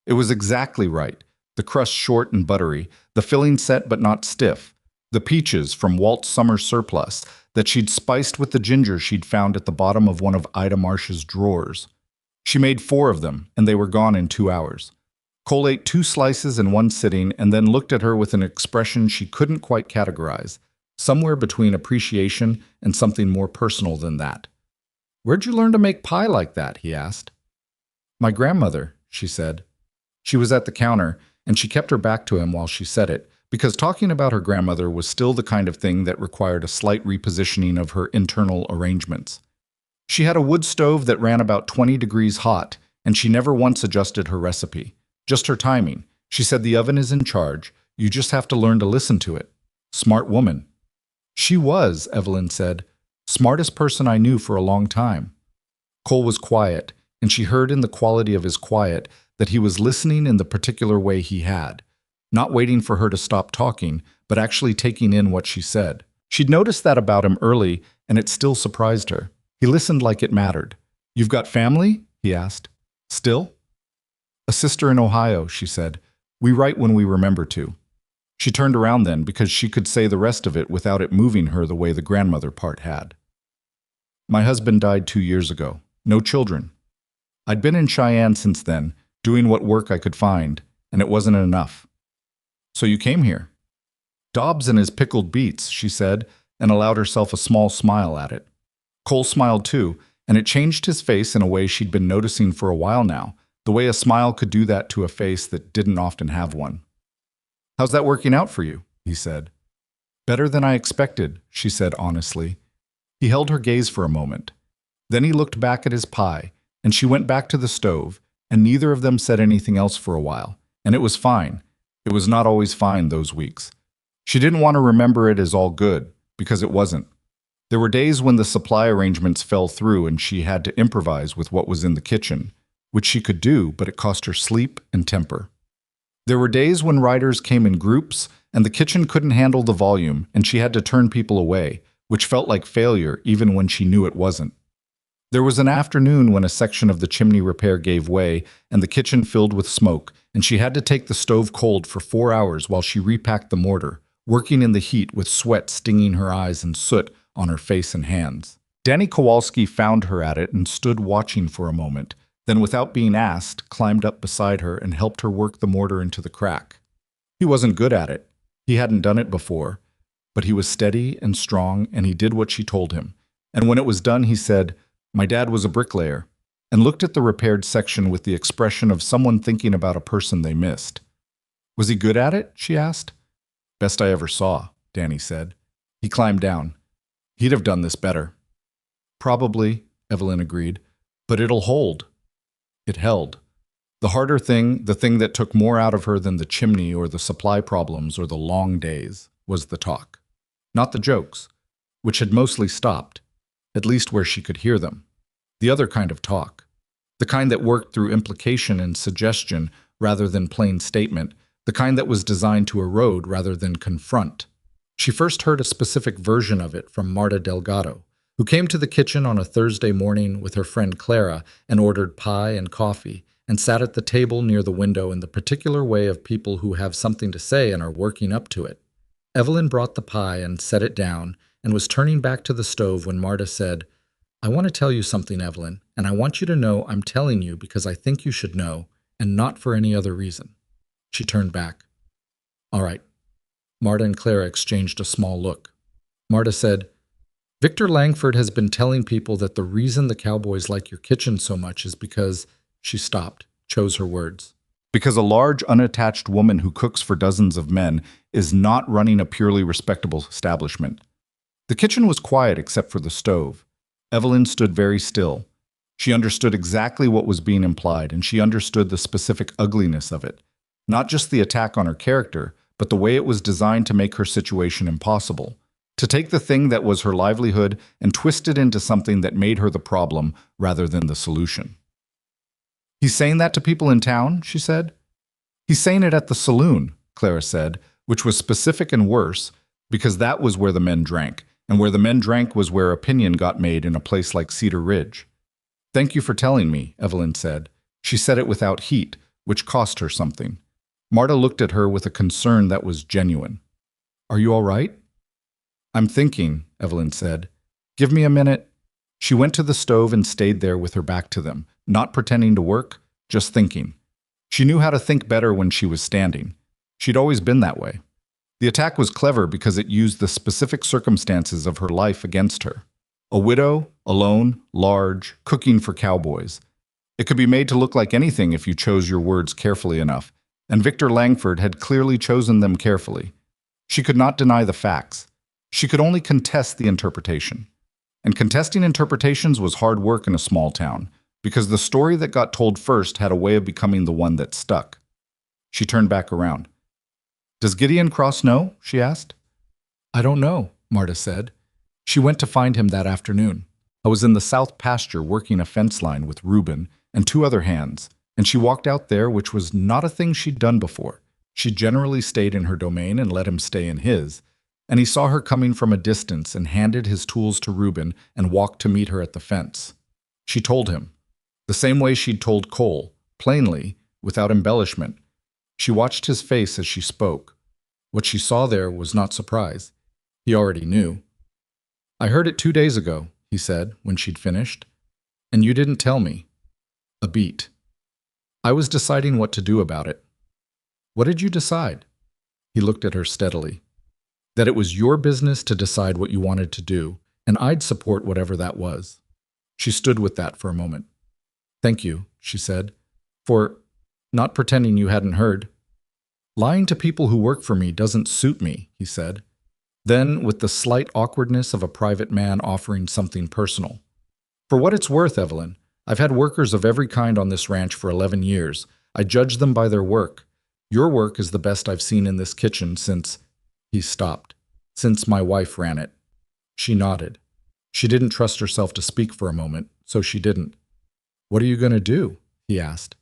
It was exactly right. The crust short and buttery, the filling set but not stiff, the peaches from Walt's summer surplus that she'd spiced with the ginger she'd found at the bottom of one of Ida Marsh's drawers. She made 4 of them, and they were gone in 2 hours. Cole ate 2 slices in one sitting and then looked at her with an expression she couldn't quite categorize, somewhere between appreciation and something more personal than that. "Where'd you learn to make pie like that?" he asked. "My grandmother," she said. She was at the counter, and she kept her back to him while she said it, because talking about her grandmother was still the kind of thing that required a slight repositioning of her internal arrangements. She had a wood stove that ran about 20 degrees hot, and she never once adjusted her recipe. Just her timing. She said the oven is in charge. You just have to learn to listen to it. Smart woman. She was, Evelyn said. Smartest person I knew for a long time. Cole was quiet, and she heard in the quality of his quiet that he was listening in the particular way he had, not waiting for her to stop talking, but actually taking in what she said. She'd noticed that about him early, and it still surprised her. He listened like it mattered. "You've got family?" he asked. "Still?" "A sister in Ohio," she said. "We write when we remember to." She turned around then because she could say the rest of it without it moving her the way the grandmother part had. "My husband died 2 years ago. No children. I'd been in Cheyenne since then, doing what work I could find, and it wasn't enough." "So you came here?" "Dobbs and his pickled beets," she said, and allowed herself a small smile at it. Cole smiled too, and it changed his face in a way she'd been noticing for a while now, the way a smile could do that to a face that didn't often have one. "How's that working out for you?" he said. "Better than I expected," she said honestly. He held her gaze for a moment. Then he looked back at his pie, and she went back to the stove, and neither of them said anything else for a while, and it was fine. It was not always fine those weeks. She didn't want to remember it as all good, because it wasn't. There were days when the supply arrangements fell through and she had to improvise with what was in the kitchen, which she could do, but it cost her sleep and temper. There were days when riders came in groups, and the kitchen couldn't handle the volume, and she had to turn people away, which felt like failure even when she knew it wasn't. There was an afternoon when a section of the chimney repair gave way, and the kitchen filled with smoke, and she had to take the stove cold for 4 hours while she repacked the mortar, working in the heat with sweat stinging her eyes and soot on her face and hands. Danny Kowalski found her at it and stood watching for a moment, then without being asked, climbed up beside her and helped her work the mortar into the crack. He wasn't good at it. He hadn't done it before, but he was steady and strong, and he did what she told him. And when it was done, he said, "My dad was a bricklayer," and looked at the repaired section with the expression of someone thinking about a person they missed. "Was he good at it?" she asked. "Best I ever saw," Danny said. He climbed down. "He'd have done this better." "Probably," Evelyn agreed, "but it'll hold." It held. The harder thing, the thing that took more out of her than the chimney or the supply problems or the long days, was the talk. Not the jokes, which had mostly stopped, at least where she could hear them. The other kind of talk. The kind that worked through implication and suggestion rather than plain statement. The kind that was designed to erode rather than confront. She first heard a specific version of it from Marta Delgado, who came to the kitchen on a Thursday morning with her friend Clara and ordered pie and coffee, and sat at the table near the window in the particular way of people who have something to say and are working up to it. Evelyn brought the pie and set it down and was turning back to the stove when Marta said, "I want to tell you something, Evelyn, and I want you to know I'm telling you because I think you should know, and not for any other reason." She turned back. "All right." Marta and Clara exchanged a small look. Marta said, "Victor Langford has been telling people that the reason the Cowboys like your kitchen so much is because—" She stopped, chose her words. "Because a large, unattached woman who cooks for dozens of men is not running a purely respectable establishment." The kitchen was quiet except for the stove. Evelyn stood very still. She understood exactly what was being implied, and she understood the specific ugliness of it. Not just the attack on her character, but the way it was designed to make her situation impossible. To take the thing that was her livelihood and twist it into something that made her the problem rather than the solution. "He's saying that to people in town?" she said. "He's saying it at the saloon," Clara said, which was specific and worse, because that was where the men drank, and where the men drank was where opinion got made in a place like Cedar Ridge. "Thank you for telling me," Evelyn said. She said it without heat, which cost her something. Marta looked at her with a concern that was genuine. "Are you all right?" "I'm thinking," Evelyn said. "Give me a minute." She went to the stove and stayed there with her back to them, not pretending to work, just thinking. She knew how to think better when she was standing. She'd always been that way. The attack was clever because it used the specific circumstances of her life against her. A widow, alone, large, cooking for Cowboys. It could be made to look like anything if you chose your words carefully enough, and Victor Langford had clearly chosen them carefully. She could not deny the facts. She could only contest the interpretation. And contesting interpretations was hard work in a small town, because the story that got told first had a way of becoming the one that stuck. She turned back around. "Does Gideon Cross know?" she asked. "I don't know," Marta said. She went to find him that afternoon. I was in the south pasture working a fence line with Reuben and two other hands, and she walked out there, which was not a thing she'd done before. She generally stayed in her domain and let him stay in his, and he saw her coming from a distance and handed his tools to Reuben and walked to meet her at the fence. She told him, the same way she'd told Cole, plainly, without embellishment. She watched his face as she spoke. What she saw there was not surprise. He already knew. "I heard it 2 days ago," he said when she'd finished. "And you didn't tell me." A beat. "I was deciding what to do about it." "What did you decide?" He looked at her steadily. "That it was your business to decide what you wanted to do, and I'd support whatever that was." She stood with that for a moment. "Thank you," she said, "for not pretending you hadn't heard." "Lying to people who work for me doesn't suit me," he said. Then, with the slight awkwardness of a private man offering something personal. "For what it's worth, Evelyn, I've had workers of every kind on this ranch for 11 years. I judge them by their work. Your work is the best I've seen in this kitchen since—" He stopped. "Since my wife ran it." She nodded. She didn't trust herself to speak for a moment, so she didn't. "What are you going to do?" he asked.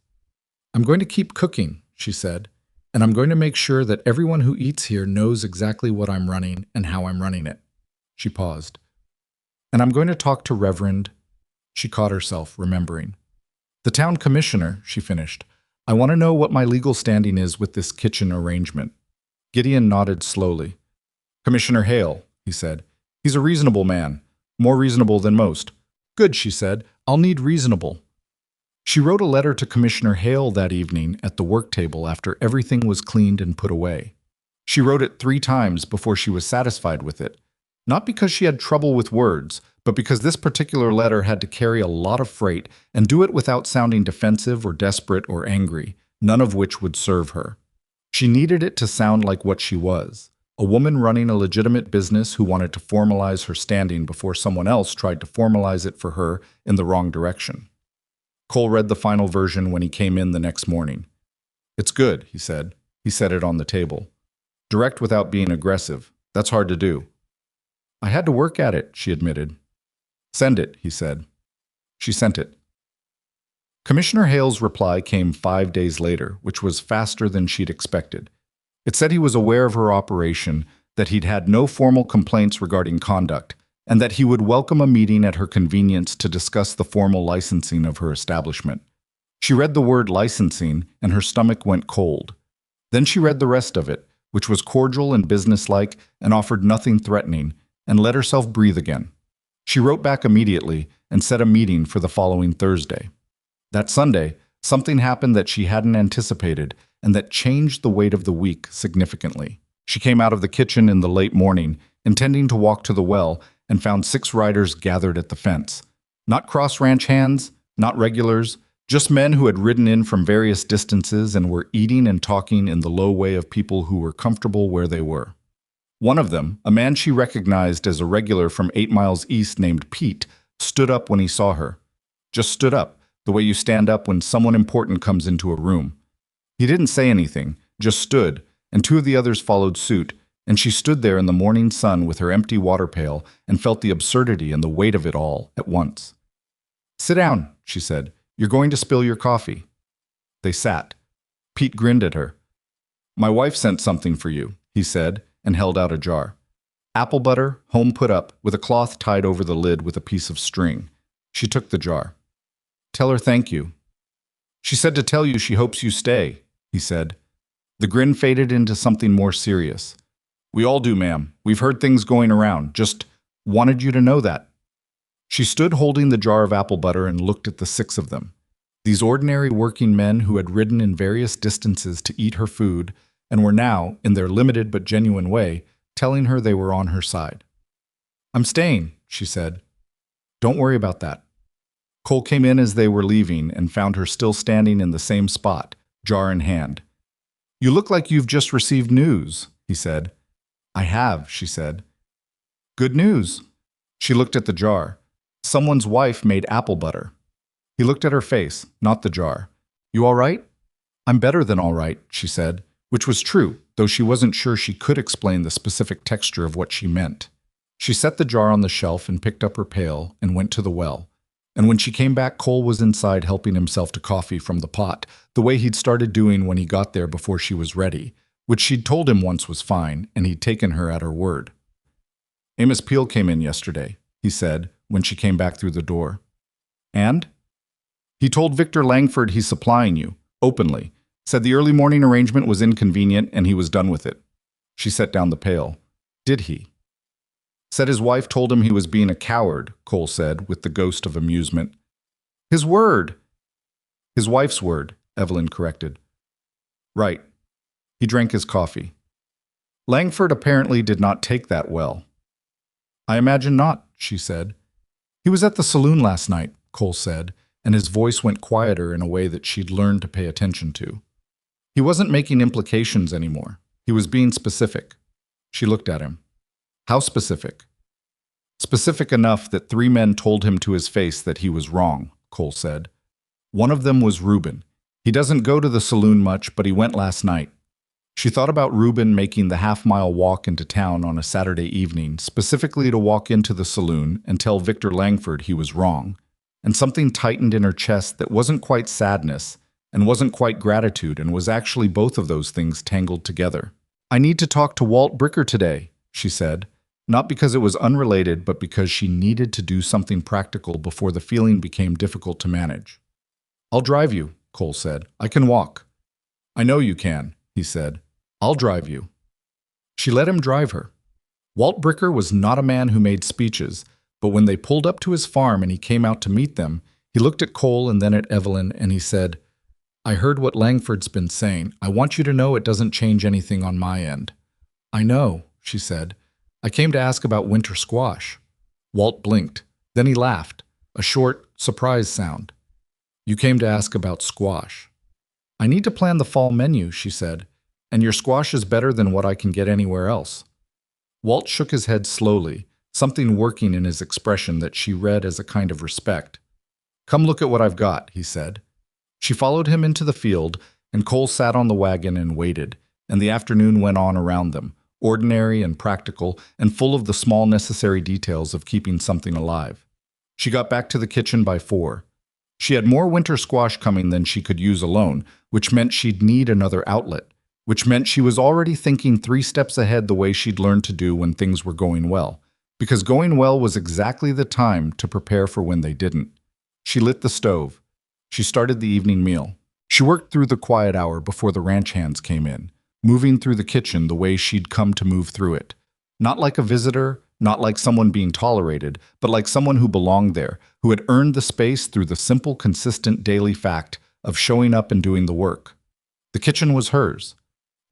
"I'm going to keep cooking," she said, "and I'm going to make sure that everyone who eats here knows exactly what I'm running and how I'm running it." She paused. "And I'm going to talk to Reverend—" She caught herself, remembering. "The town commissioner," she finished. "I want to know what my legal standing is with this kitchen arrangement." Gideon nodded slowly. "Commissioner Hale," he said. "He's a reasonable man. More reasonable than most." "Good," she said. "I'll need reasonable." She wrote a letter to Commissioner Hale that evening at the work table after everything was cleaned and put away. She wrote it 3 times before she was satisfied with it, not because she had trouble with words, but because this particular letter had to carry a lot of freight and do it without sounding defensive or desperate or angry, none of which would serve her. She needed it to sound like what she was, a woman running a legitimate business who wanted to formalize her standing before someone else tried to formalize it for her in the wrong direction. Cole read the final version when he came in the next morning. "It's good," he said. He set it on the table. "Direct without being aggressive. That's hard to do." "I had to work at it," she admitted. "Send it," he said. She sent it. Commissioner Hale's reply came 5 days later, which was faster than she'd expected. It said he was aware of her operation, that he'd had no formal complaints regarding conduct, and that he would welcome a meeting at her convenience to discuss the formal licensing of her establishment. She read the word licensing, and her stomach went cold. Then she read the rest of it, which was cordial and businesslike and offered nothing threatening, and let herself breathe again. She wrote back immediately and set a meeting for the following Thursday. That Sunday, something happened that she hadn't anticipated and that changed the weight of the week significantly. She came out of the kitchen in the late morning, intending to walk to the well, and found 6 riders gathered at the fence. Not cross-ranch hands, not regulars, just men who had ridden in from various distances and were eating and talking in the low way of people who were comfortable where they were. One of them, a man she recognized as a regular from 8 miles east named Pete, stood up when he saw her. Just stood up, the way you stand up when someone important comes into a room. He didn't say anything, just stood, and 2 of the others followed suit, and she stood there in the morning sun with her empty water pail and felt the absurdity and the weight of it all at once. "Sit down," she said. "You're going to spill your coffee." They sat. Pete grinned at her. "My wife sent something for you," he said, and held out a jar. Apple butter, home put up, with a cloth tied over the lid with a piece of string. She took the jar. "Tell her thank you." "She said to tell you she hopes you stay," he said. The grin faded into something more serious. "We all do, ma'am. We've heard things going around. Just wanted you to know that." She stood holding the jar of apple butter and looked at the 6 of them. These ordinary working men who had ridden in various distances to eat her food and were now, in their limited but genuine way, telling her they were on her side. "I'm staying," she said. "Don't worry about that." Cole came in as they were leaving and found her still standing in the same spot, jar in hand. "You look like you've just received news," he said. "I have," she said. "Good news." She looked at the jar. Someone's wife made apple butter. He looked at her face, not the jar. "You all right?" "I'm better than all right," she said, which was true, though she wasn't sure she could explain the specific texture of what she meant. She set the jar on the shelf and picked up her pail and went to the well. And when she came back, Cole was inside helping himself to coffee from the pot, the way he'd started doing when he got there before she was ready, which she'd told him once was fine, and he'd taken her at her word. "Amos Peel came in yesterday," he said, when she came back through the door. "And?" "He told Victor Langford he's supplying you, openly. Said the early morning arrangement was inconvenient and he was done with it." She set down the pail. "Did he?" "Said his wife told him he was being a coward," Cole said, with the ghost of amusement. "His word!" "His wife's word," Evelyn corrected. "Right." He drank his coffee. "Langford apparently did not take that well." "I imagine not," she said. "He was at the saloon last night," Cole said, and his voice went quieter in a way that she'd learned to pay attention to. He wasn't making implications anymore. He was being specific. She looked at him. "How specific?" "Specific enough that 3 men told him to his face that he was wrong," Cole said. "One of them was Reuben. He doesn't go to the saloon much, but he went last night." She thought about Reuben making the half-mile walk into town on a Saturday evening, specifically to walk into the saloon and tell Victor Langford he was wrong, and something tightened in her chest that wasn't quite sadness and wasn't quite gratitude and was actually both of those things tangled together. "I need to talk to Walt Bricker today," she said, not because it was unrelated, but because she needed to do something practical before the feeling became difficult to manage. "I'll drive you," Cole said. "I can walk." "I know you can," he said. "I'll drive you." She let him drive her. Walt Bricker was not a man who made speeches, but when they pulled up to his farm and he came out to meet them, he looked at Cole and then at Evelyn and he said, "I heard what Langford's been saying. I want you to know it doesn't change anything on my end." "I know," she said. "I came to ask about winter squash." Walt blinked. Then he laughed, a short, surprised sound. "You came to ask about squash." "I need to plan the fall menu," she said, "and your squash is better than what I can get anywhere else." Walt shook his head slowly, something working in his expression that she read as a kind of respect. "Come look at what I've got," he said. She followed him into the field, and Cole sat on the wagon and waited, and the afternoon went on around them, ordinary and practical and full of the small necessary details of keeping something alive. She got back to the kitchen by 4. She had more winter squash coming than she could use alone, which meant she'd need another outlet, which meant she was already thinking 3 steps ahead the way she'd learned to do when things were going well, because going well was exactly the time to prepare for when they didn't. She lit the stove. She started the evening meal. She worked through the quiet hour before the ranch hands came in, moving through the kitchen the way she'd come to move through it. Not like a visitor, not like someone being tolerated, but like someone who belonged there, who had earned the space through the simple, consistent daily fact of showing up and doing the work. The kitchen was hers.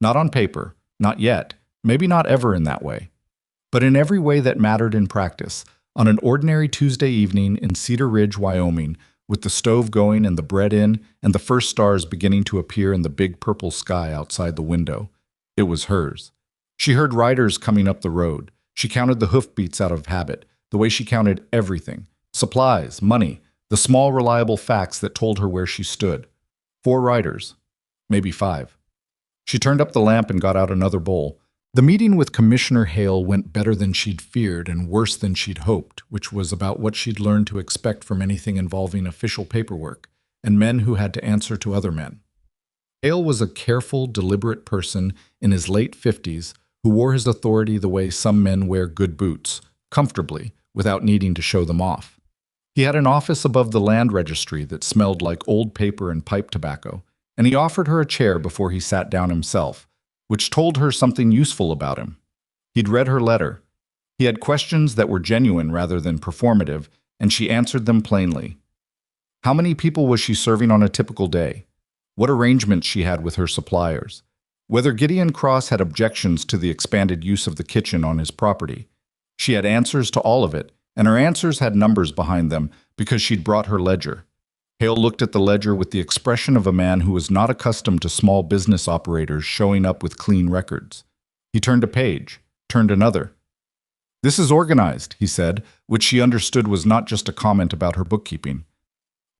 Not on paper, not yet, maybe not ever in that way, but in every way that mattered in practice. On an ordinary Tuesday evening in Cedar Ridge, Wyoming, with the stove going and the bread in and the first stars beginning to appear in the big purple sky outside the window, it was hers. She heard riders coming up the road. She counted the hoofbeats out of habit, the way she counted everything: supplies, money, the small reliable facts that told her where she stood. 4 riders, maybe 5. She turned up the lamp and got out another bowl. The meeting with Commissioner Hale went better than she'd feared and worse than she'd hoped, which was about what she'd learned to expect from anything involving official paperwork and men who had to answer to other men. Hale was a careful, deliberate person in his late 50s who wore his authority the way some men wear good boots, comfortably, without needing to show them off. He had an office above the land registry that smelled like old paper and pipe tobacco, and he offered her a chair before he sat down himself, which told her something useful about him. He'd read her letter. He had questions that were genuine rather than performative, and she answered them plainly. How many people was she serving on a typical day? What arrangements she had with her suppliers? Whether Gideon Cross had objections to the expanded use of the kitchen on his property. She had answers to all of it, and her answers had numbers behind them because she'd brought her ledger. Hale looked at the ledger with the expression of a man who was not accustomed to small business operators showing up with clean records. He turned a page, turned another. This is organized, he said, which she understood was not just a comment about her bookkeeping.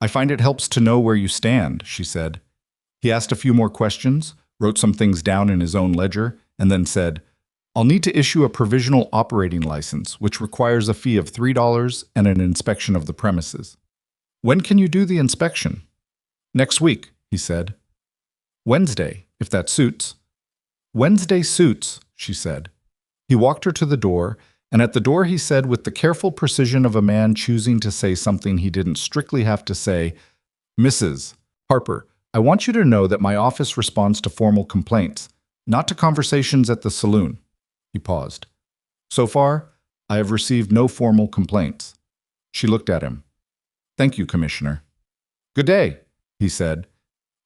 I find it helps to know where you stand, she said. He asked a few more questions, wrote some things down in his own ledger, and then said, I'll need to issue a provisional operating license, which requires a fee of $3 and an inspection of the premises. When can you do the inspection? Next week, he said. Wednesday, if that suits. Wednesday suits, she said. He walked her to the door, and at the door he said with the careful precision of a man choosing to say something he didn't strictly have to say, Mrs. Harper, I want you to know that my office responds to formal complaints, not to conversations at the saloon. He paused. So far, I have received no formal complaints. She looked at him. Thank you, Commissioner. Good day, he said.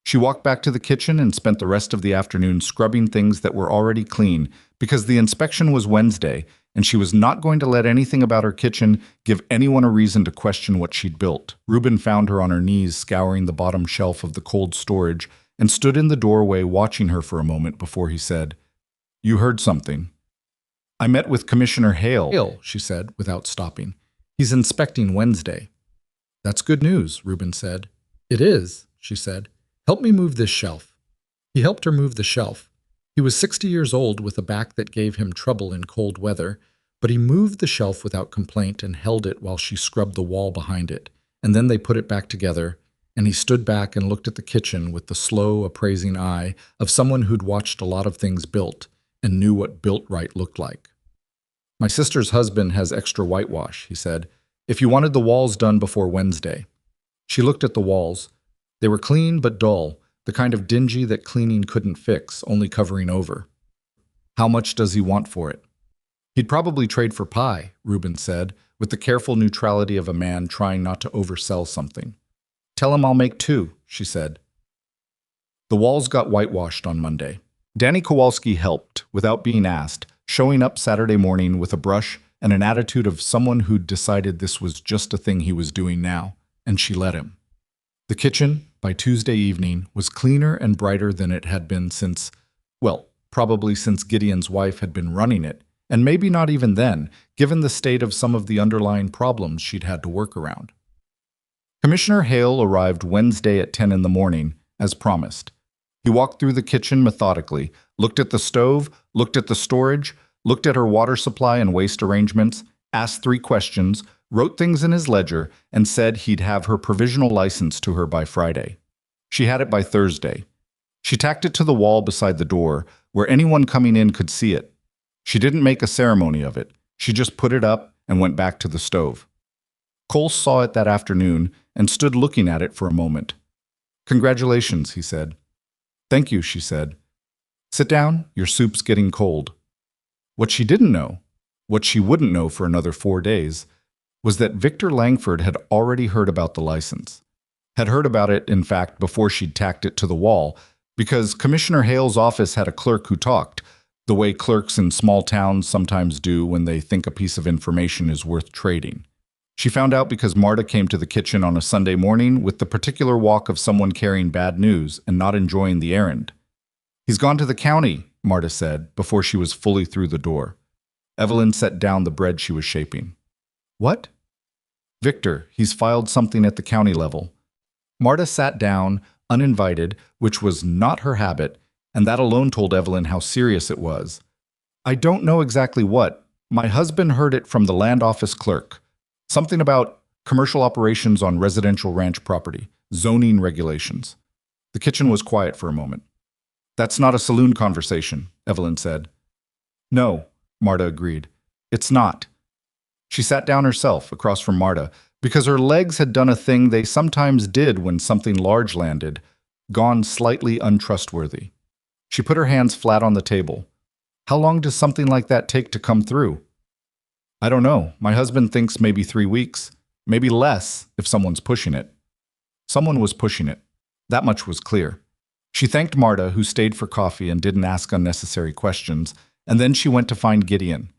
She walked back to the kitchen and spent the rest of the afternoon scrubbing things that were already clean because the inspection was Wednesday and she was not going to let anything about her kitchen give anyone a reason to question what she'd built. Reuben found her on her knees scouring the bottom shelf of the cold storage and stood in the doorway watching her for a moment before he said, You heard something. I met with Commissioner Hale, she said without stopping. He's inspecting Wednesday. That's good news, Reuben said. It is, she said. Help me move this shelf. He helped her move the shelf. He was 60 years old with a back that gave him trouble in cold weather, but he moved the shelf without complaint and held it while she scrubbed the wall behind it, and then they put it back together, and he stood back and looked at the kitchen with the slow, appraising eye of someone who'd watched a lot of things built and knew what built right looked like. My sister's husband has extra whitewash, he said, if you wanted the walls done before Wednesday. She looked at the walls. They were clean but dull, the kind of dingy that cleaning couldn't fix, only covering over. How much does he want for it? He'd probably trade for pie, Reuben said, with the careful neutrality of a man trying not to oversell something. Tell him I'll make 2, she said. The walls got whitewashed on Monday. Danny Kowalski helped, without being asked, showing up Saturday morning with a brush and an attitude of someone who'd decided this was just a thing he was doing now, and she let him. The kitchen, by Tuesday evening, was cleaner and brighter than it had been since, well, probably since Gideon's wife had been running it, and maybe not even then, given the state of some of the underlying problems she'd had to work around. Commissioner Hale arrived Wednesday at 10 in the morning, as promised. He walked through the kitchen methodically, looked at the stove, looked at the storage, looked at her water supply and waste arrangements, asked 3 questions, wrote things in his ledger, and said he'd have her provisional license to her by Friday. She had it by Thursday. She tacked it to the wall beside the door, where anyone coming in could see it. She didn't make a ceremony of it. She just put it up and went back to the stove. Cole saw it that afternoon and stood looking at it for a moment. "Congratulations," he said. "Thank you," she said. "Sit down, your soup's getting cold." What she didn't know, what she wouldn't know for another 4 days, was that Victor Langford had already heard about the license. Had heard about it, in fact, before she'd tacked it to the wall, because Commissioner Hale's office had a clerk who talked, the way clerks in small towns sometimes do when they think a piece of information is worth trading. She found out because Marta came to the kitchen on a Sunday morning with the particular walk of someone carrying bad news and not enjoying the errand. "He's gone to the county," Marta said, before she was fully through the door. Evelyn set down the bread she was shaping. "What?" "Victor, he's filed something at the county level." Marta sat down, uninvited, which was not her habit, and that alone told Evelyn how serious it was. "I don't know exactly what. My husband heard it from the land office clerk. Something about commercial operations on residential ranch property, zoning regulations." The kitchen was quiet for a moment. "That's not a saloon conversation," Evelyn said. "No," Marta agreed. "It's not." She sat down herself, across from Marta, because her legs had done a thing they sometimes did when something large landed, gone slightly untrustworthy. She put her hands flat on the table. "How long does something like that take to come through?" "I don't know. My husband thinks maybe 3 weeks. Maybe less, if someone's pushing it." Someone was pushing it. That much was clear. She thanked Marta, who stayed for coffee and didn't ask unnecessary questions, and then she went to find Gideon.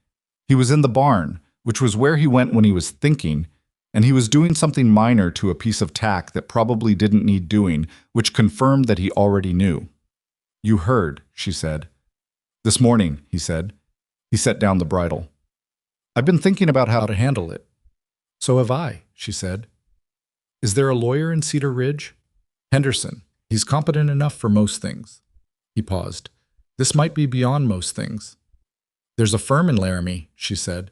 He was in the barn, which was where he went when he was thinking, and he was doing something minor to a piece of tack that probably didn't need doing, which confirmed that he already knew. "You heard," she said. "This morning," he said. He set down the bridle. "I've been thinking about how to handle it." "So have I," she said. "Is there a lawyer in Cedar Ridge?" "Henderson. He's competent enough for most things." He paused. "This might be beyond most things." "There's a firm in Laramie," she said.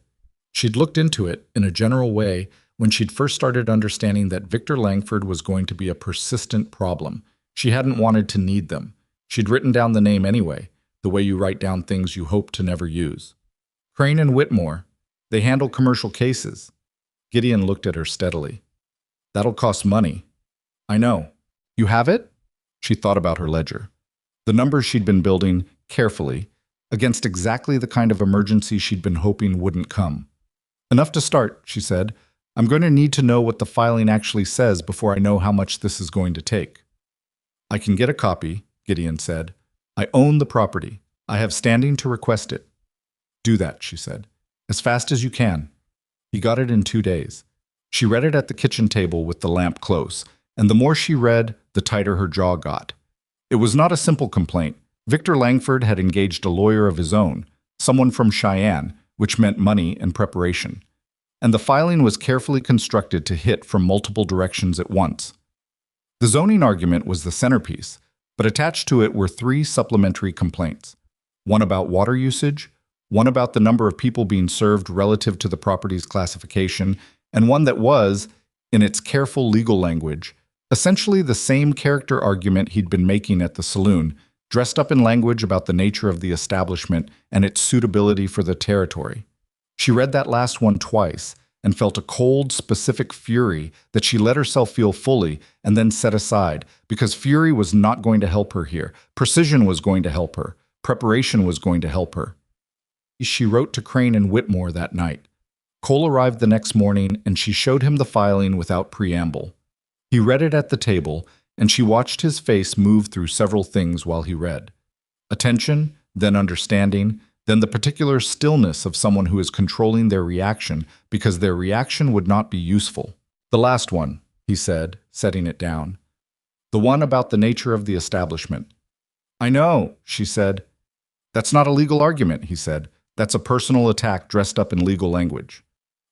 She'd looked into it, in a general way, when she'd first started understanding that Victor Langford was going to be a persistent problem. She hadn't wanted to need them. She'd written down the name anyway, the way you write down things you hope to never use. "Crane and Whitmore. They handle commercial cases." Gideon looked at her steadily. "That'll cost money." "I know. You have it?" She thought about her ledger. The numbers she'd been building, carefully, against exactly the kind of emergency she'd been hoping wouldn't come. "Enough to start," she said. "I'm going to need to know what the filing actually says before I know how much this is going to take." "I can get a copy," Gideon said. "I own the property. I have standing to request it." "Do that," she said. "As fast as you can." He got it in 2 days. She read it at the kitchen table with the lamp close, and the more she read, the tighter her jaw got. It was not a simple complaint. Victor Langford had engaged a lawyer of his own, someone from Cheyenne, which meant money and preparation. And the filing was carefully constructed to hit from multiple directions at once. The zoning argument was the centerpiece, but attached to it were 3 supplementary complaints. One about water usage, one about the number of people being served relative to the property's classification, and one that was, in its careful legal language, essentially the same character argument he'd been making at the saloon, dressed up in language about the nature of the establishment and its suitability for the territory. She read that last one twice and felt a cold, specific fury that she let herself feel fully and then set aside, because fury was not going to help her here. Precision was going to help her. Preparation was going to help her. She wrote to Crane and Whitmore that night. Cole arrived the next morning, and she showed him the filing without preamble. He read it at the table, and she watched his face move through several things while he read. Attention, then understanding, then the particular stillness of someone who is controlling their reaction because their reaction would not be useful. "The last one," he said, setting it down. "The one about the nature of the establishment." "I know," she said. "That's not a legal argument," he said. "That's a personal attack dressed up in legal language."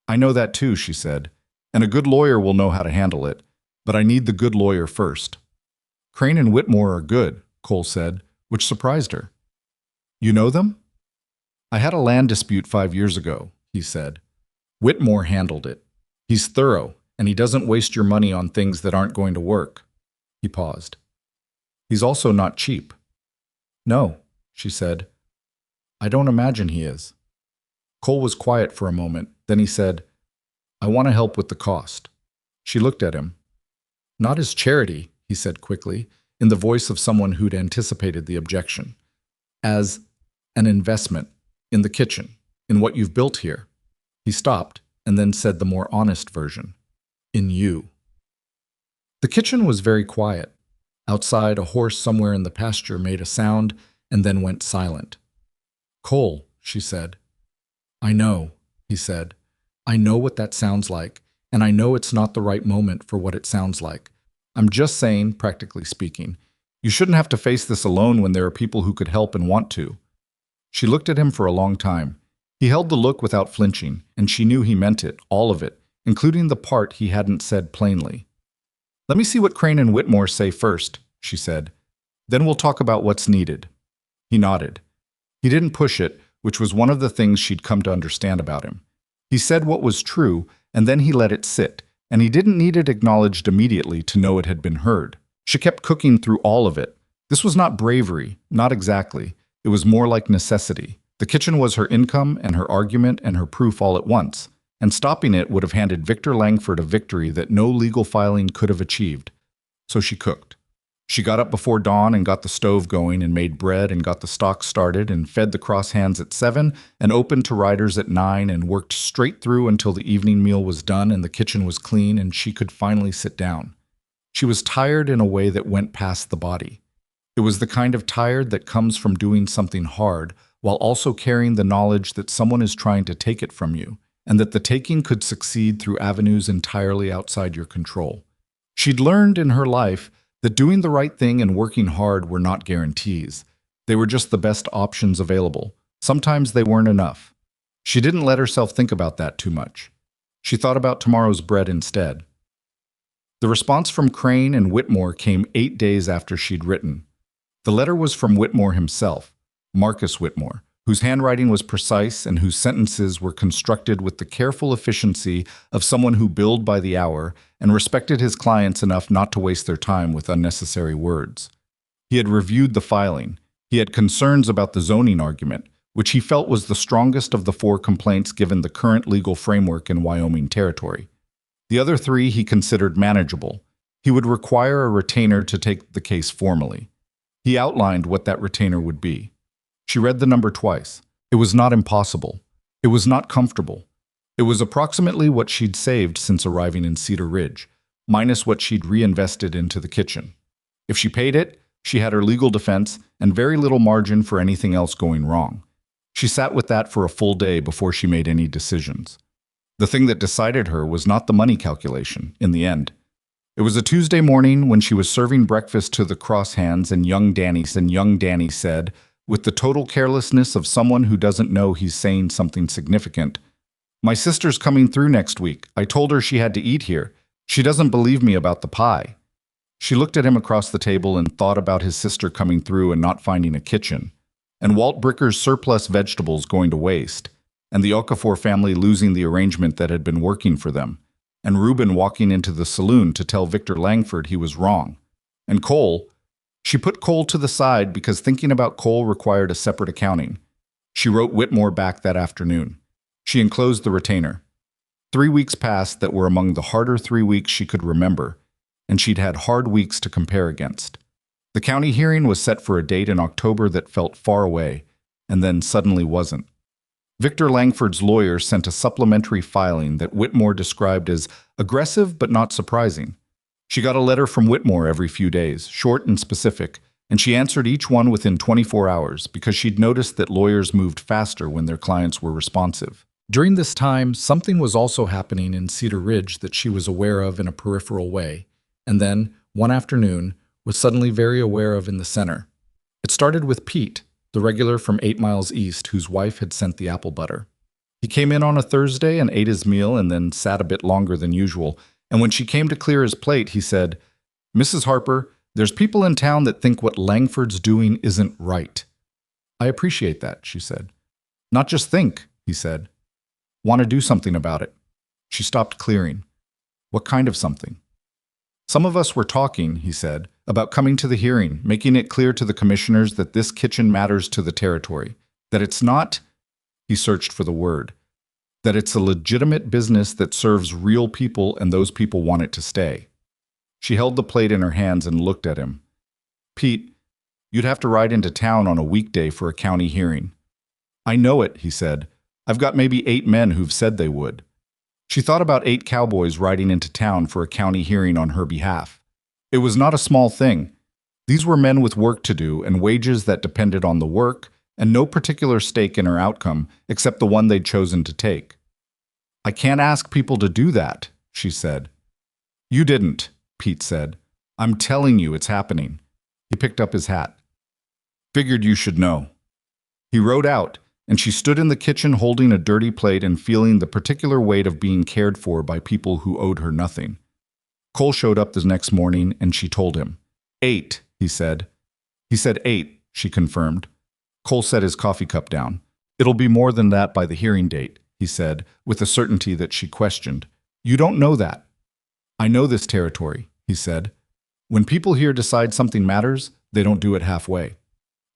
"I know that too," she said, "and a good lawyer will know how to handle it, but I need the good lawyer first." "Crane and Whitmore are good," Cole said, which surprised her. "You know them?" "I had a land dispute 5 years ago," he said. "Whitmore handled it. He's thorough, and he doesn't waste your money on things that aren't going to work." He paused. "He's also not cheap." No, she said. I don't imagine he is. Cole was quiet for a moment. Then he said, I want to help with the cost. She looked at him. Not as charity, he said quickly, in the voice of someone who'd anticipated the objection. As an investment in the kitchen, in what you've built here. He stopped and then said the more honest version. In you. The kitchen was very quiet. Outside, a horse somewhere in the pasture made a sound and then went silent. Cole, she said. I know, he said. I know what that sounds like, and I know it's not the right moment for what it sounds like. I'm just saying, practically speaking, you shouldn't have to face this alone when there are people who could help and want to. She looked at him for a long time. He held the look without flinching, and she knew he meant it, all of it, including the part he hadn't said plainly. Let me see what Crane and Whitmore say first, she said. Then we'll talk about what's needed. He nodded. He didn't push it, which was one of the things she'd come to understand about him. He said what was true, and then he let it sit, and he didn't need it acknowledged immediately to know it had been heard. She kept cooking through all of it. This was not bravery, not exactly. It was more like necessity. The kitchen was her income and her argument and her proof all at once, and stopping it would have handed Victor Langford a victory that no legal filing could have achieved. So she cooked. She got up before dawn and got the stove going and made bread and got the stock started and fed the cross hands at 7 and opened to riders at 9 and worked straight through until the evening meal was done and the kitchen was clean and she could finally sit down. She was tired in a way that went past the body. It was the kind of tired that comes from doing something hard while also carrying the knowledge that someone is trying to take it from you and that the taking could succeed through avenues entirely outside your control. She'd learned in her life that doing the right thing and working hard were not guarantees. They were just the best options available. Sometimes they weren't enough. She didn't let herself think about that too much. She thought about tomorrow's bread instead. The response from Crane and Whitmore came 8 days after she'd written. The letter was from Whitmore himself, Marcus Whitmore, whose handwriting was precise and whose sentences were constructed with the careful efficiency of someone who billed by the hour and respected his clients enough not to waste their time with unnecessary words. He had reviewed the filing. He had concerns about the zoning argument, which he felt was the strongest of the 4 complaints given the current legal framework in Wyoming territory. The other 3 he considered manageable. He would require a retainer to take the case formally. He outlined what that retainer would be. She read the number twice. It was not impossible. It was not comfortable. It was approximately what she'd saved since arriving in Cedar Ridge, minus what she'd reinvested into the kitchen. If she paid it, she had her legal defense and very little margin for anything else going wrong. She sat with that for a full day before she made any decisions. The thing that decided her was not the money calculation, in the end. It was a Tuesday morning when she was serving breakfast to the cross hands and young Danny said, with the total carelessness of someone who doesn't know he's saying something significant, "My sister's coming through next week. I told her she had to eat here. She doesn't believe me about the pie." She looked at him across the table and thought about his sister coming through and not finding a kitchen, and Walt Bricker's surplus vegetables going to waste, and the Okafor family losing the arrangement that had been working for them, and Reuben walking into the saloon to tell Victor Langford he was wrong, and Cole. She put Cole to the side because thinking about Cole required a separate accounting. She wrote Whitmore back that afternoon. She enclosed the retainer. 3 weeks passed that were among the harder 3 weeks she could remember, and she'd had hard weeks to compare against. The county hearing was set for a date in October that felt far away, and then suddenly wasn't. Victor Langford's lawyer sent a supplementary filing that Whitmore described as aggressive but not surprising. She got a letter from Whitmore every few days, short and specific, and she answered each one within 24 hours because she'd noticed that lawyers moved faster when their clients were responsive. During this time, something was also happening in Cedar Ridge that she was aware of in a peripheral way, and then, one afternoon, was suddenly very aware of in the center. It started with Pete, the regular from 8 miles east whose wife had sent the apple butter. He came in on a Thursday and ate his meal and then sat a bit longer than usual, and when she came to clear his plate, he said, "Mrs. Harper, there's people in town that think what Langford's doing isn't right." "I appreciate that," she said. "Not just think," he said. "Want to do something about it." She stopped clearing. "What kind of something?" "Some of us were talking," he said, about coming to the hearing, making it clear to the commissioners that this kitchen matters to the territory, that it's not, he searched for the word, that it's a legitimate business that serves real people and those people want it to stay. She held the plate in her hands and looked at him. Pete, you'd have to ride into town on a weekday for a county hearing. I know it, he said. I've got maybe 8 men who've said they would. She thought about 8 cowboys riding into town for a county hearing on her behalf. It was not a small thing. These were men with work to do and wages that depended on the work and no particular stake in her outcome except the one they'd chosen to take. I can't ask people to do that, she said. You didn't, Pete said. I'm telling you it's happening. He picked up his hat. Figured you should know. He rode out, and she stood in the kitchen holding a dirty plate and feeling the particular weight of being cared for by people who owed her nothing. Cole showed up the next morning, and she told him. 8, he said. He said 8, she confirmed. Cole set his coffee cup down. It'll be more than that by the hearing date, he said, with a certainty that she questioned. You don't know that. I know this territory, he said. When people here decide something matters, they don't do it halfway.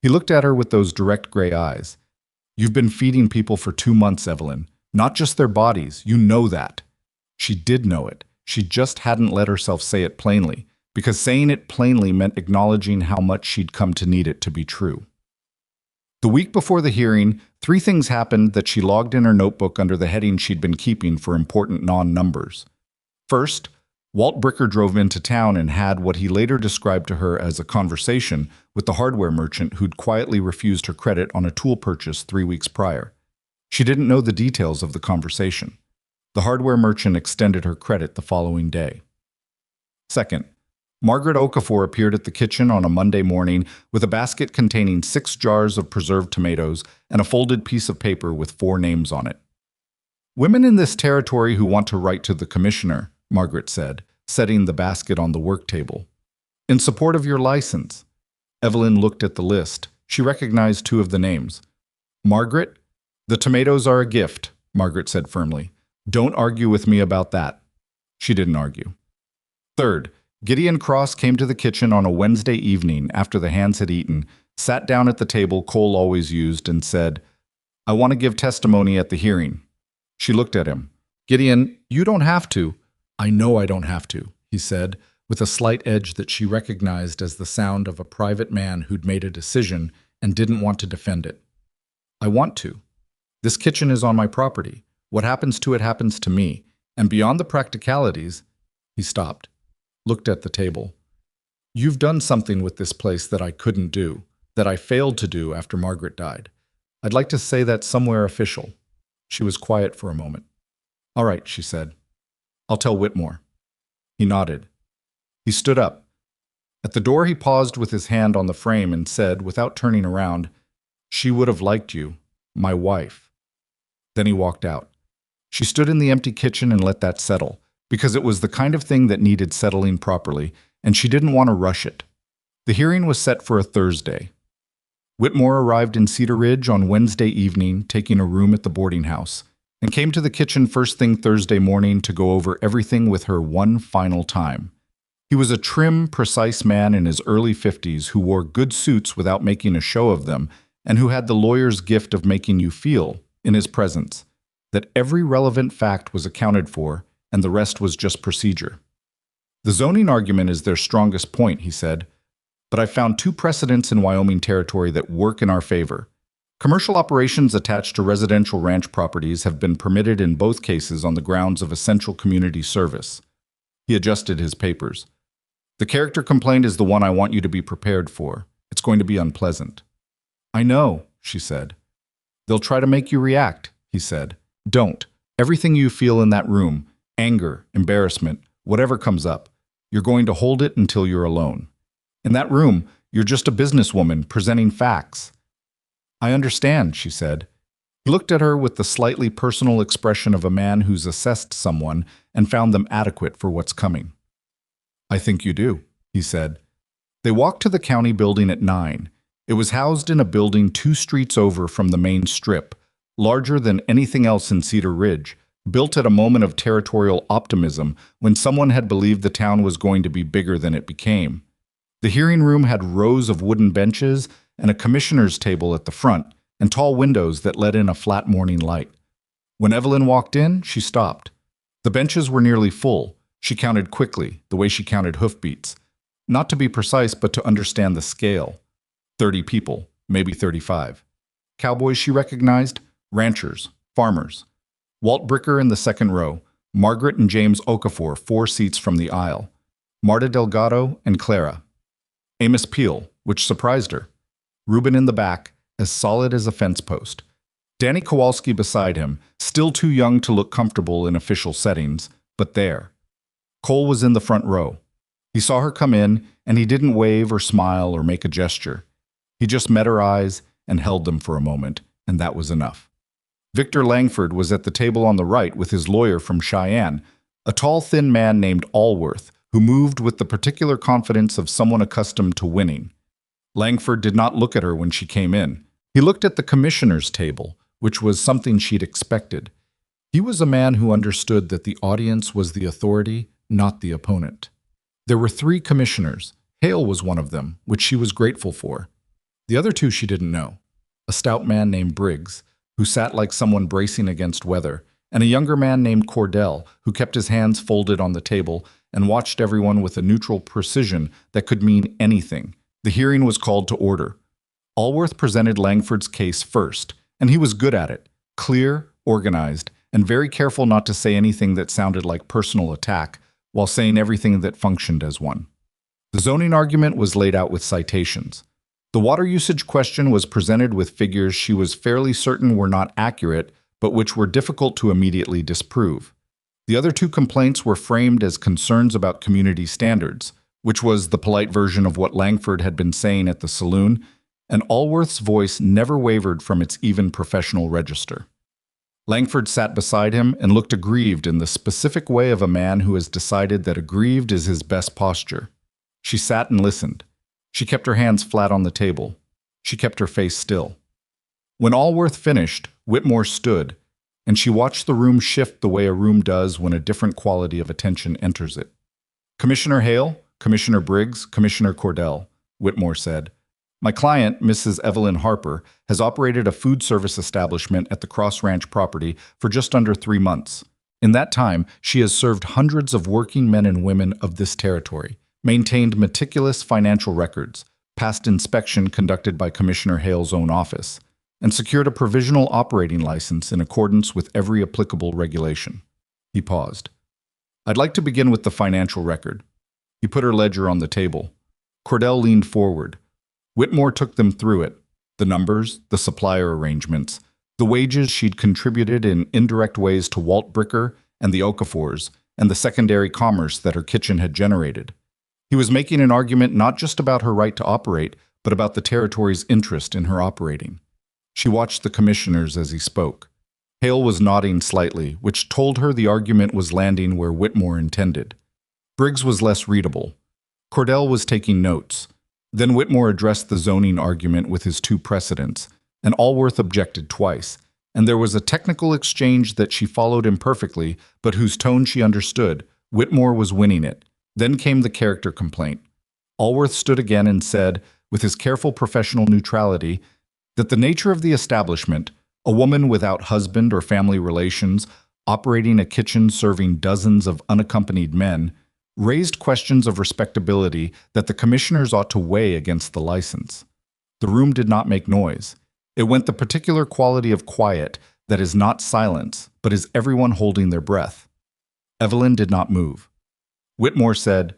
He looked at her with those direct gray eyes. You've been feeding people for 2 months, Evelyn. Not just their bodies. You know that. She did know it. She just hadn't let herself say it plainly, because saying it plainly meant acknowledging how much she'd come to need it to be true. The week before the hearing, 3 things happened that she logged in her notebook under the heading she'd been keeping for important non-numbers. First, Walt Bricker drove into town and had what he later described to her as a conversation with the hardware merchant who'd quietly refused her credit on a tool purchase 3 weeks prior. She didn't know the details of the conversation. The hardware merchant extended her credit the following day. Second, Margaret Okafor appeared at the kitchen on a Monday morning with a basket containing 6 jars of preserved tomatoes and a folded piece of paper with 4 names on it. Women in this territory who want to write to the commissioner, Margaret said, setting the basket on the work table. In support of your license. Evelyn looked at the list. She recognized 2 of the names. Margaret? The tomatoes are a gift, Margaret said firmly. Don't argue with me about that. She didn't argue. Third, Gideon Cross came to the kitchen on a Wednesday evening after the hands had eaten, sat down at the table Cole always used, and said, I want to give testimony at the hearing. She looked at him. Gideon, you don't have to. I know I don't have to, he said, with a slight edge that she recognized as the sound of a private man who'd made a decision and didn't want to defend it. I want to. This kitchen is on my property. What happens to it happens to me. And beyond the practicalities, he stopped, looked at the table. You've done something with this place that I couldn't do, that I failed to do after Margaret died. I'd like to say that somewhere official. She was quiet for a moment. All right, she said. I'll tell Whitmore. He nodded. He stood up. At the door he paused with his hand on the frame and said, without turning around, She would have liked you, my wife. Then he walked out. She stood in the empty kitchen and let that settle, because it was the kind of thing that needed settling properly, and she didn't want to rush it. The hearing was set for a Thursday. Whitmore arrived in Cedar Ridge on Wednesday evening, taking a room at the boarding house, and came to the kitchen first thing Thursday morning to go over everything with her one final time. He was a trim, precise man in his early 50s who wore good suits without making a show of them, and who had the lawyer's gift of making you feel, in his presence, that every relevant fact was accounted for and the rest was just procedure. The zoning argument is their strongest point, he said, but I found 2 precedents in Wyoming territory that work in our favor. Commercial operations attached to residential ranch properties have been permitted in both cases on the grounds of essential community service. He adjusted his papers. The character complaint is the one I want you to be prepared for. It's going to be unpleasant. I know, she said. They'll try to make you react, he said. Don't. Everything you feel in that room, anger, embarrassment, whatever comes up, you're going to hold it until you're alone. In that room, you're just a businesswoman presenting facts. I understand, she said. He looked at her with the slightly personal expression of a man who's assessed someone and found them adequate for what's coming. I think you do, he said. They walked to the county building at 9. It was housed in a building 2 streets over from the main strip, larger than anything else in Cedar Ridge, built at a moment of territorial optimism when someone had believed the town was going to be bigger than it became. The hearing room had rows of wooden benches and a commissioner's table at the front, and tall windows that let in a flat morning light. When Evelyn walked in, she stopped. The benches were nearly full. She counted quickly, the way she counted hoofbeats. Not to be precise, but to understand the scale. 30 people, maybe 35. Cowboys she recognized, ranchers, farmers. Walt Bricker in the second row, Margaret and James Okafor 4 seats from the aisle, Marta Delgado and Clara. Amos Peel, which surprised her. Reuben in the back, as solid as a fence post. Danny Kowalski beside him, still too young to look comfortable in official settings, but there. Cole was in the front row. He saw her come in, and he didn't wave or smile or make a gesture. He just met her eyes and held them for a moment, and that was enough. Victor Langford was at the table on the right with his lawyer from Cheyenne, a tall, thin man named Allworth, who moved with the particular confidence of someone accustomed to winning. Langford did not look at her when she came in. He looked at the commissioner's table, which was something she'd expected. He was a man who understood that the audience was the authority, not the opponent. There were 3 commissioners. Hale was one of them, which she was grateful for. The other 2 she didn't know. A stout man named Briggs, who sat like someone bracing against weather, and a younger man named Cordell, who kept his hands folded on the table and watched everyone with a neutral precision that could mean anything. The hearing was called to order. Allworth presented Langford's case first, and he was good at it, clear, organized, and very careful not to say anything that sounded like personal attack, while saying everything that functioned as one. The zoning argument was laid out with citations. The water usage question was presented with figures she was fairly certain were not accurate, but which were difficult to immediately disprove. The other 2 complaints were framed as concerns about community standards, which was the polite version of what Langford had been saying at the saloon, and Allworth's voice never wavered from its even professional register. Langford sat beside him and looked aggrieved in the specific way of a man who has decided that aggrieved is his best posture. She sat and listened. She kept her hands flat on the table. She kept her face still. When Allworth finished, Whitmore stood, and she watched the room shift the way a room does when a different quality of attention enters it. "Commissioner Hale, Commissioner Briggs, Commissioner Cordell," Whitmore said. "My client, Mrs. Evelyn Harper, has operated a food service establishment at the Cross Ranch property for just under 3 months. In that time, she has served hundreds of working men and women of this territory, maintained meticulous financial records, passed inspection conducted by Commissioner Hale's own office, and secured a provisional operating license in accordance with every applicable regulation." He paused. "I'd like to begin with the financial record." He put her ledger on the table. Cordell leaned forward. Whitmore took them through it, the numbers, the supplier arrangements, the wages she'd contributed in indirect ways to Walt Bricker and the Okafors, and the secondary commerce that her kitchen had generated. He was making an argument not just about her right to operate, but about the territory's interest in her operating. She watched the commissioners as he spoke. Hale was nodding slightly, which told her the argument was landing where Whitmore intended. Briggs was less readable. Cordell was taking notes. Then Whitmore addressed the zoning argument with his 2 precedents, and Allworth objected twice, and there was a technical exchange that she followed imperfectly, but whose tone she understood. Whitmore was winning it. Then came the character complaint. Allworth stood again and said, with his careful professional neutrality, that the nature of the establishment, a woman without husband or family relations, operating a kitchen serving dozens of unaccompanied men, raised questions of respectability that the commissioners ought to weigh against the license. The room did not make noise. It went the particular quality of quiet that is not silence, but is everyone holding their breath. Evelyn did not move. Whitmore said,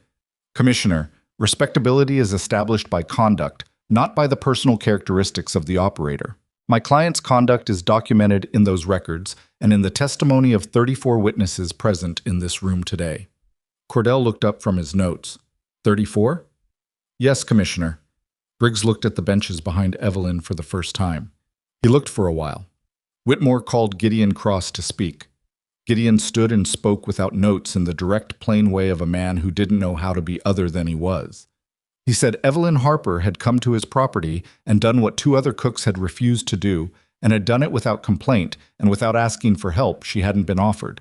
"Commissioner, respectability is established by conduct, not by the personal characteristics of the operator. My client's conduct is documented in those records and in the testimony of 34 witnesses present in this room today." Cordell looked up from his notes. 34? "Yes, Commissioner." Briggs looked at the benches behind Evelyn for the first time. He looked for a while. Whitmore called Gideon Cross to speak. Gideon stood and spoke without notes in the direct, plain way of a man who didn't know how to be other than he was. He said Evelyn Harper had come to his property and done what 2 other cooks had refused to do, and had done it without complaint and without asking for help she hadn't been offered.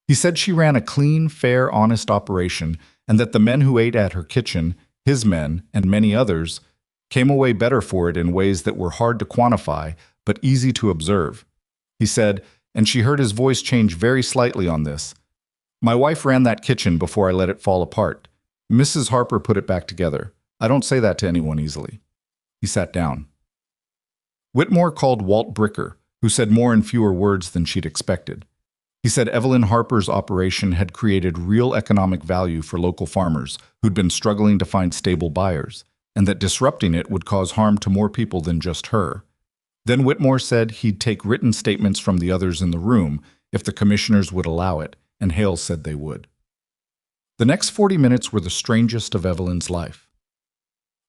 He said she ran a clean, fair, honest operation, and that the men who ate at her kitchen, his men, and many others, came away better for it in ways that were hard to quantify but easy to observe. He said, and she heard his voice change very slightly on this, "My wife ran that kitchen before I let it fall apart. Mrs. Harper put it back together. I don't say that to anyone easily." He sat down. Whitmore called Walt Bricker, who said more in fewer words than she'd expected. He said Evelyn Harper's operation had created real economic value for local farmers who'd been struggling to find stable buyers, and that disrupting it would cause harm to more people than just her. Then Whitmore said he'd take written statements from the others in the room if the commissioners would allow it, and Hale said they would. The next 40 minutes were the strangest of Evelyn's life.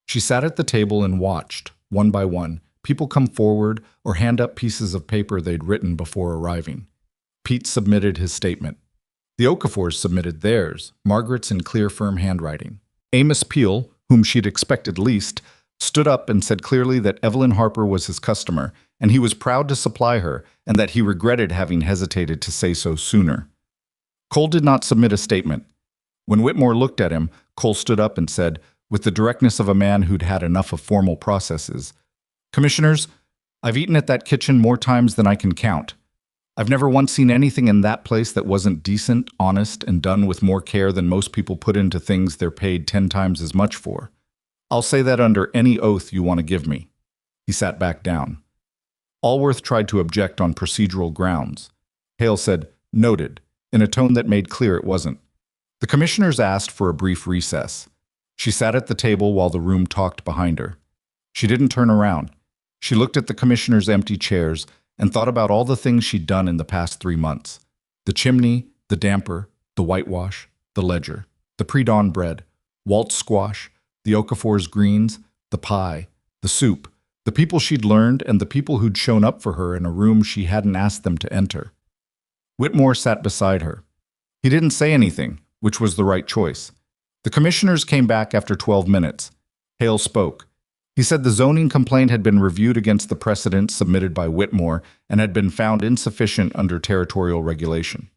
She sat at the table and watched, one by one, people come forward or hand up pieces of paper they'd written before arriving. Pete submitted his statement. The Okafors submitted theirs, Margaret's in clear, firm handwriting. Amos Peel, whom she'd expected least, stood up and said clearly that Evelyn Harper was his customer, and he was proud to supply her, and that he regretted having hesitated to say so sooner. Cole did not submit a statement. When Whitmore looked at him, Cole stood up and said, with the directness of a man who'd had enough of formal processes, "Commissioners, I've eaten at that kitchen more times than I can count. I've never once seen anything in that place that wasn't decent, honest, and done with more care than most people put into things they're paid 10 times as much for. I'll say that under any oath you want to give me." He sat back down. Allworth tried to object on procedural grounds. Hale said, "Noted," in a tone that made clear it wasn't. The commissioners asked for a brief recess. She sat at the table while the room talked behind her. She didn't turn around. She looked at the commissioners' empty chairs and thought about all the things she'd done in the past 3 months. The chimney, the damper, the whitewash, the ledger, the pre-dawn bread, Walt's squash, the Okafor's greens, the pie, the soup, the people she'd learned and the people who'd shown up for her in a room she hadn't asked them to enter. Whitmore sat beside her. He didn't say anything, which was the right choice. The commissioners came back after 12 minutes. Hale spoke. He said the zoning complaint had been reviewed against the precedent submitted by Whitmore and had been found insufficient under territorial regulation.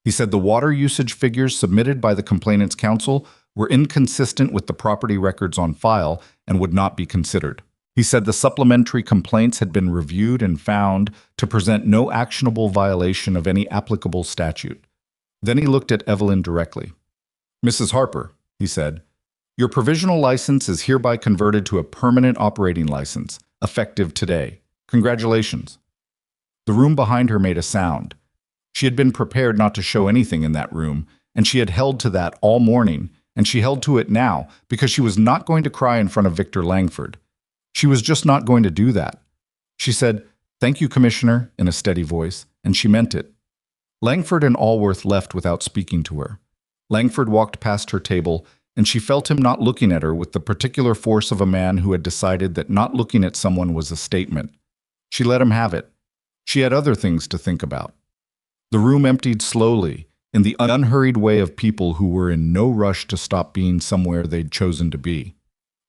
He said the water usage figures submitted by the complainant's counsel were inconsistent with the property records on file and would not be considered. He said the supplementary complaints had been reviewed and found to present no actionable violation of any applicable statute. Then he looked at Evelyn directly. "Mrs. Harper," he said, "your provisional license is hereby converted to a permanent operating license, effective today. Congratulations." The room behind her made a sound. She had been prepared not to show anything in that room, and she had held to that all morning, and she held to it now because she was not going to cry in front of Victor Langford. She was just not going to do that. She said, "Thank you, Commissioner," in a steady voice, and she meant it. Langford and Allworth left without speaking to her. Langford walked past her table, and she felt him not looking at her with the particular force of a man who had decided that not looking at someone was a statement. She let him have it. She had other things to think about. The room emptied slowly, in the unhurried way of people who were in no rush to stop being somewhere they'd chosen to be.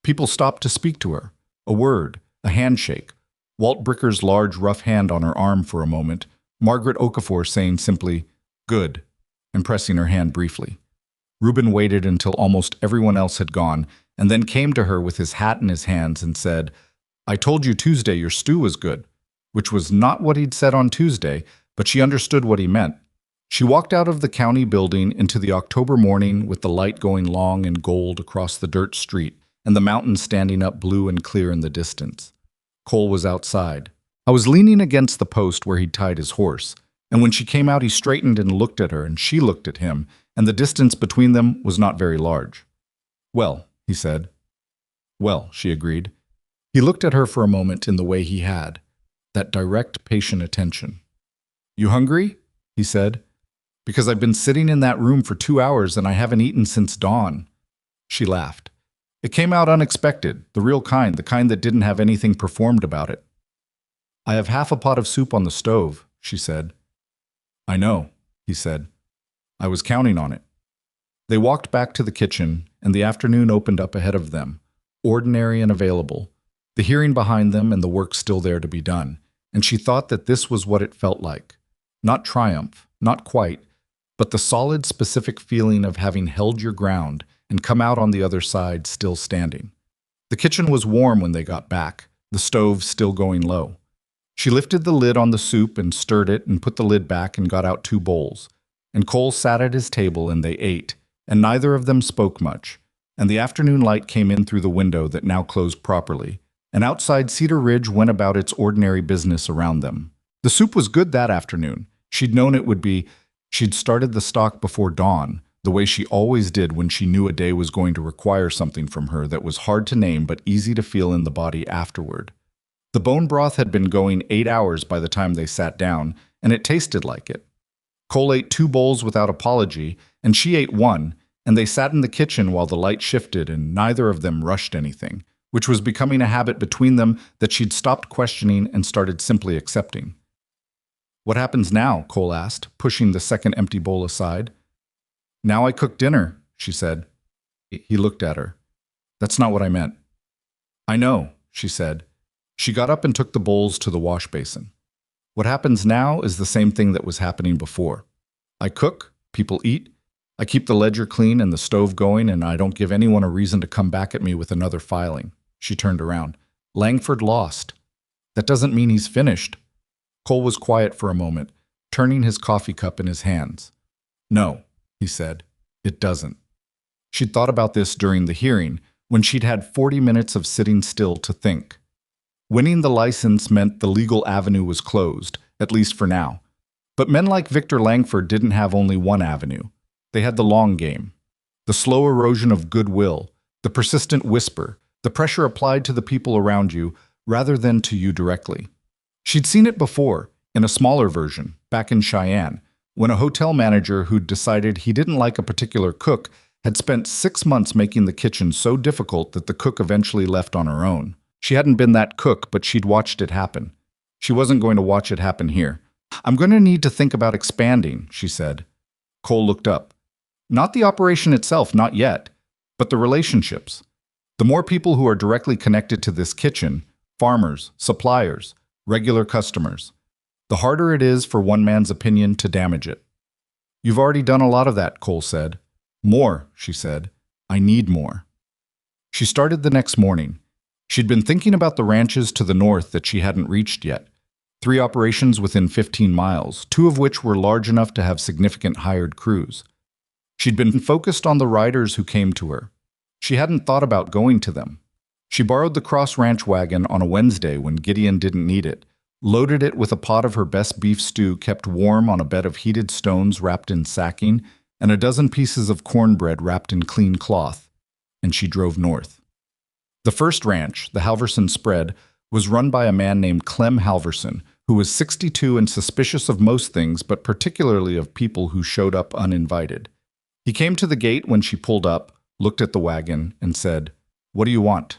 People stopped to speak to her. A word, a handshake, Walt Bricker's large, rough hand on her arm for a moment, Margaret Okafor saying simply, "Good," and pressing her hand briefly. Reuben waited until almost everyone else had gone, and then came to her with his hat in his hands and said, "I told you Tuesday your stew was good," which was not what he'd said on Tuesday, but she understood what he meant. She walked out of the county building into the October morning with the light going long and gold across the dirt street and the mountains standing up blue and clear in the distance. Cole was outside. I was leaning against the post where he'd tied his horse, and when she came out he straightened and looked at her, and she looked at him, and the distance between them was not very large. "Well," he said. "Well," she agreed. He looked at her for a moment in the way he had, that direct, patient attention. "You hungry?" he said. "Because I've been sitting in that room for 2 hours and I haven't eaten since dawn." She laughed. It came out unexpected, the real kind, the kind that didn't have anything performed about it. "I have half a pot of soup on the stove," she said. "I know," he said. "I was counting on it." They walked back to the kitchen, and the afternoon opened up ahead of them, ordinary and available, the hearing behind them and the work still there to be done, and she thought that this was what it felt like. Not triumph, not quite, but the solid, specific feeling of having held your ground and come out on the other side still standing. The kitchen was warm when they got back, the stove still going low. She lifted the lid on the soup and stirred it and put the lid back and got out 2 bowls. And Cole sat at his table and they ate, and neither of them spoke much. And the afternoon light came in through the window that now closed properly, and outside Cedar Ridge went about its ordinary business around them. The soup was good that afternoon. She'd known it would be. She'd started the stock before dawn, the way she always did when she knew a day was going to require something from her that was hard to name but easy to feel in the body afterward. The bone broth had been going 8 hours by the time they sat down, and it tasted like it. Cole ate 2 bowls without apology, and she ate 1, and they sat in the kitchen while the light shifted and neither of them rushed anything, which was becoming a habit between them that she'd stopped questioning and started simply accepting. "What happens now?" Cole asked, pushing the second empty bowl aside. "Now I cook dinner," she said. He looked at her. "That's not what I meant." "I know," she said. She got up and took the bowls to the wash basin. "What happens now is the same thing that was happening before. I cook, people eat, I keep the ledger clean and the stove going, and I don't give anyone a reason to come back at me with another filing." She turned around. "Langford lost. That doesn't mean he's finished." Cole was quiet for a moment, turning his coffee cup in his hands. "No," he said, "it doesn't." She'd thought about this during the hearing, when she'd had 40 minutes of sitting still to think. Winning the license meant the legal avenue was closed, at least for now. But men like Victor Langford didn't have only one avenue. They had the long game. The slow erosion of goodwill, the persistent whisper, the pressure applied to the people around you rather than to you directly. She'd seen it before, in a smaller version, back in Cheyenne, when a hotel manager who'd decided he didn't like a particular cook had spent 6 months making the kitchen so difficult that the cook eventually left on her own. She hadn't been that cook, but she'd watched it happen. She wasn't going to watch it happen here. "I'm going to need to think about expanding," she said. Cole looked up. "Not the operation itself, not yet, but the relationships. The more people who are directly connected to this kitchen, farmers, suppliers, regular customers, the harder it is for one man's opinion to damage it." "You've already done a lot of that," Cole said. "More," she said. "I need more." She started the next morning. She'd been thinking about the ranches to the north that she hadn't reached yet. 3 operations within 15 miles, 2 of which were large enough to have significant hired crews. She'd been focused on the riders who came to her. She hadn't thought about going to them. She borrowed the Cross Ranch wagon on a Wednesday when Gideon didn't need it, loaded it with a pot of her best beef stew kept warm on a bed of heated stones wrapped in sacking, and a dozen pieces of cornbread wrapped in clean cloth, and she drove north. The first ranch, the Halverson Spread, was run by a man named Clem Halverson, who was 62 and suspicious of most things, but particularly of people who showed up uninvited. He came to the gate when she pulled up, looked at the wagon, and said, "What do you want?"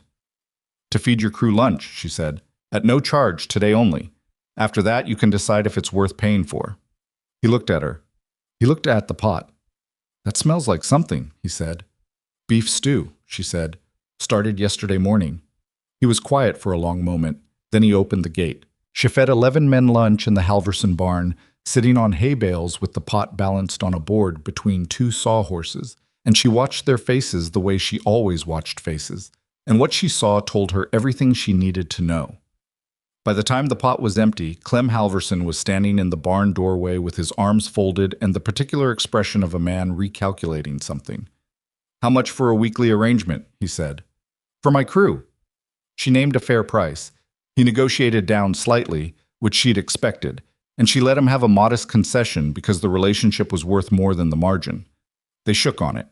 "To feed your crew lunch," she said, "at no charge, today only. After that, you can decide if it's worth paying for." He looked at her. He looked at the pot. "That smells like something," he said. "Beef stew," she said. "Started yesterday morning." He was quiet for a long moment. Then he opened the gate. She fed 11 men lunch in the Halverson barn, sitting on hay bales with the pot balanced on a board between 2 sawhorses, and she watched their faces the way she always watched faces, and what she saw told her everything she needed to know. By the time the pot was empty, Clem Halverson was standing in the barn doorway with his arms folded and the particular expression of a man recalculating something. "How much for a weekly arrangement?" he said. "For my crew." She named a fair price. He negotiated down slightly, which she'd expected, and she let him have a modest concession because the relationship was worth more than the margin. They shook on it.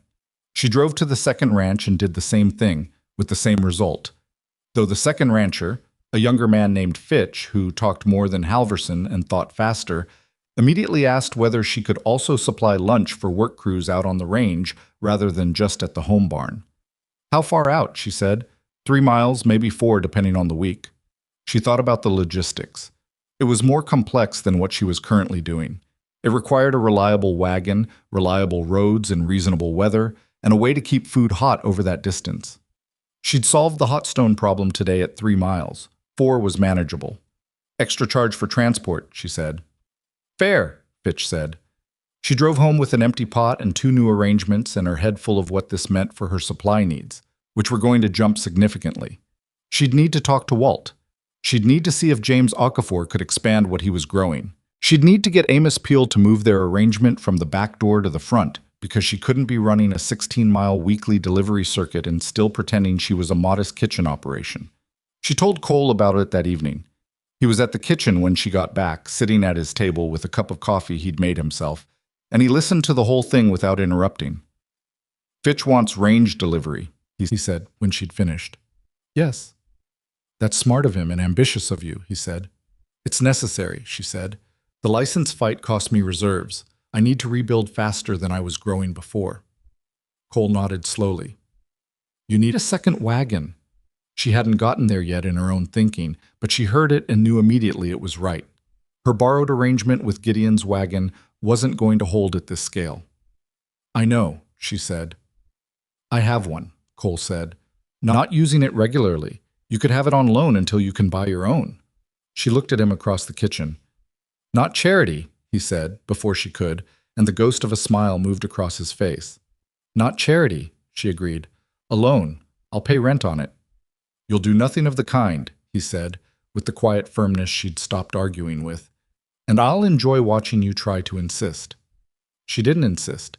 She drove to the second ranch and did the same thing, with the same result. Though the second rancher, a younger man named Fitch, who talked more than Halverson and thought faster, immediately asked whether she could also supply lunch for work crews out on the range rather than just at the home barn. "How far out?" she said. 3 miles, maybe 4, depending on the week. She thought about the logistics. It was more complex than what she was currently doing. It required a reliable wagon, reliable roads in reasonable weather, and a way to keep food hot over that distance. She'd solved the hot stone problem today at 3 miles. 4 was manageable. "Extra charge for transport," she said. "Fair," Fitch said. She drove home with an empty pot and 2 new arrangements and her head full of what this meant for her supply needs, which were going to jump significantly. She'd need to talk to Walt. She'd need to see if James Okafor could expand what he was growing. She'd need to get Amos Peel to move their arrangement from the back door to the front, because she couldn't be running a 16-mile weekly delivery circuit and still pretending she was a modest kitchen operation. She told Cole about it that evening. He was at the kitchen when she got back, sitting at his table with a cup of coffee he'd made himself, and he listened to the whole thing without interrupting. "Fitch wants range delivery," he said when she'd finished. "Yes." "That's smart of him and ambitious of you," he said. "It's necessary," she said. "The license fight cost me reserves. I need to rebuild faster than I was growing before." Cole nodded slowly. "You need a second wagon." She hadn't gotten there yet in her own thinking, but she heard it and knew immediately it was right. Her borrowed arrangement with Gideon's wagon wasn't going to hold at this scale. "I know," she said. "I have one," Cole said. "Not using it regularly. You could have it on loan until you can buy your own." She looked at him across the kitchen. "Not charity," he said, before she could, and the ghost of a smile moved across his face. "Not charity," she agreed. "A loan. I'll pay rent on it." "You'll do nothing of the kind," he said, with the quiet firmness she'd stopped arguing with. "And I'll enjoy watching you try to insist." She didn't insist.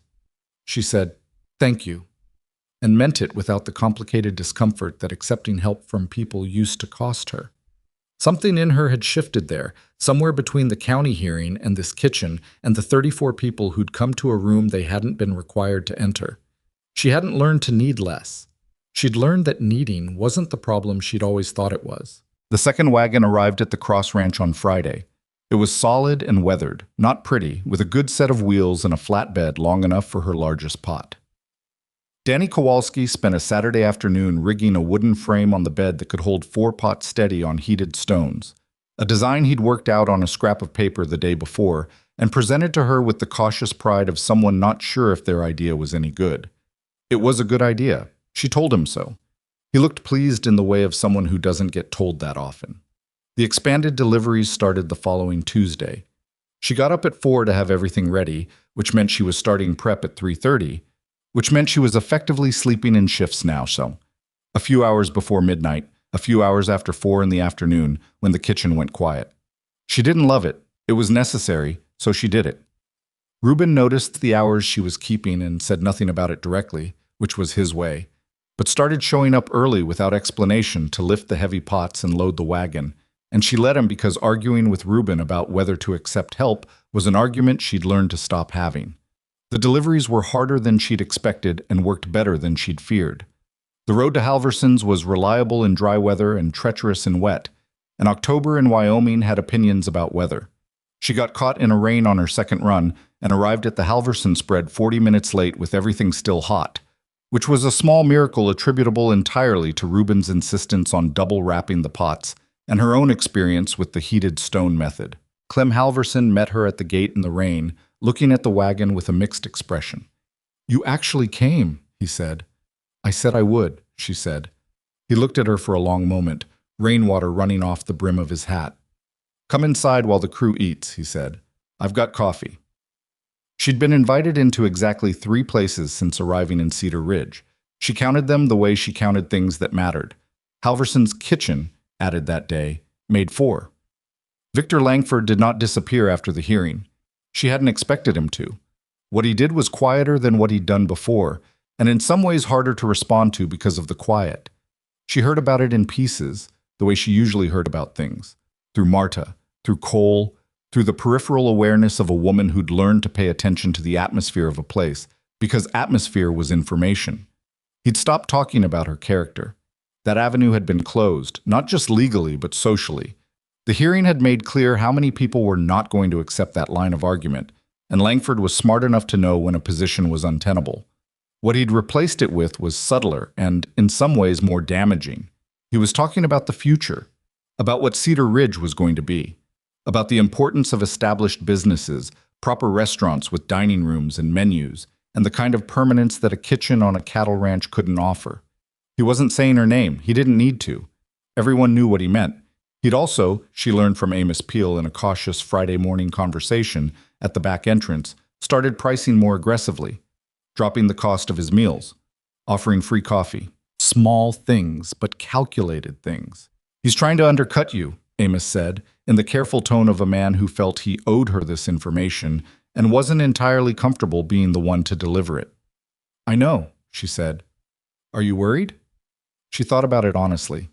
She said, "Thank you," and meant it without the complicated discomfort that accepting help from people used to cost her. Something in her had shifted there, somewhere between the county hearing and this kitchen and the 34 people who'd come to a room they hadn't been required to enter. She hadn't learned to need less. She'd learned that needing wasn't the problem she'd always thought it was. The second wagon arrived at the Cross Ranch on Friday. It was solid and weathered, not pretty, with a good set of wheels and a flatbed long enough for her largest pot. Danny Kowalski spent a Saturday afternoon rigging a wooden frame on the bed that could hold 4 pots steady on heated stones, a design he'd worked out on a scrap of paper the day before and presented to her with the cautious pride of someone not sure if their idea was any good. It was a good idea. She told him so. He looked pleased in the way of someone who doesn't get told that often. The expanded deliveries started the following Tuesday. She got up at 4 to have everything ready, which meant she was starting prep at 3:30, which meant she was effectively sleeping in shifts now, so a few hours before midnight, a few hours after 4 in the afternoon, when the kitchen went quiet. She didn't love it. It was necessary, so she did it. Reuben noticed the hours she was keeping and said nothing about it directly, which was his way, but started showing up early without explanation to lift the heavy pots and load the wagon, and she let him because arguing with Reuben about whether to accept help was an argument she'd learned to stop having. The deliveries were harder than she'd expected and worked better than she'd feared. The road to Halverson's was reliable in dry weather and treacherous in wet, and October in Wyoming had opinions about weather. She got caught in a rain on her second run and arrived at the Halverson spread 40 minutes late with everything still hot, which was a small miracle attributable entirely to Reuben's insistence on double wrapping the pots and her own experience with the heated stone method. Clem Halverson met her at the gate in the rain, looking at the wagon with a mixed expression. "You actually came," he said. "I said I would," she said. He looked at her for a long moment, rainwater running off the brim of his hat. "Come inside while the crew eats," he said. "I've got coffee." She'd been invited into exactly 3 places since arriving in Cedar Ridge. She counted them the way she counted things that mattered. Halverson's kitchen, added that day, made 4. Victor Langford did not disappear after the hearing. She hadn't expected him to. What he did was quieter than what he'd done before, and in some ways harder to respond to because of the quiet. She heard about it in pieces, the way she usually heard about things, through Marta, through Cole, through the peripheral awareness of a woman who'd learned to pay attention to the atmosphere of a place, because atmosphere was information. He'd stopped talking about her character. That avenue had been closed, not just legally, but socially. The hearing had made clear how many people were not going to accept that line of argument, and Langford was smart enough to know when a position was untenable. What he'd replaced it with was subtler and, in some ways, more damaging. He was talking about the future, about what Cedar Ridge was going to be, about the importance of established businesses, proper restaurants with dining rooms and menus, and the kind of permanence that a kitchen on a cattle ranch couldn't offer. He wasn't saying her name. He didn't need to. Everyone knew what he meant. He'd also, she learned from Amos Peel in a cautious Friday morning conversation at the back entrance, started pricing more aggressively, dropping the cost of his meals, offering free coffee. Small things, but calculated things. He's trying to undercut you, Amos said, in the careful tone of a man who felt he owed her this information and wasn't entirely comfortable being the one to deliver it. I know, she said. Are you worried? She thought about it honestly.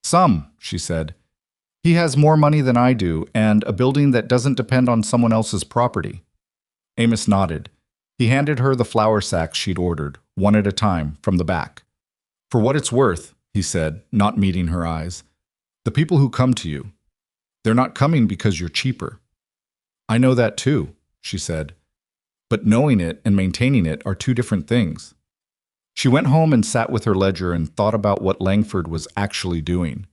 Some, she said. He has more money than I do and a building that doesn't depend on someone else's property. Amos nodded. He handed her the flour sacks she'd ordered, one at a time, from the back. For what it's worth, he said, not meeting her eyes, the people who come to you, they're not coming because you're cheaper. I know that too, she said. But knowing it and maintaining it are two different things. She went home and sat with her ledger and thought about what Langford was actually doing.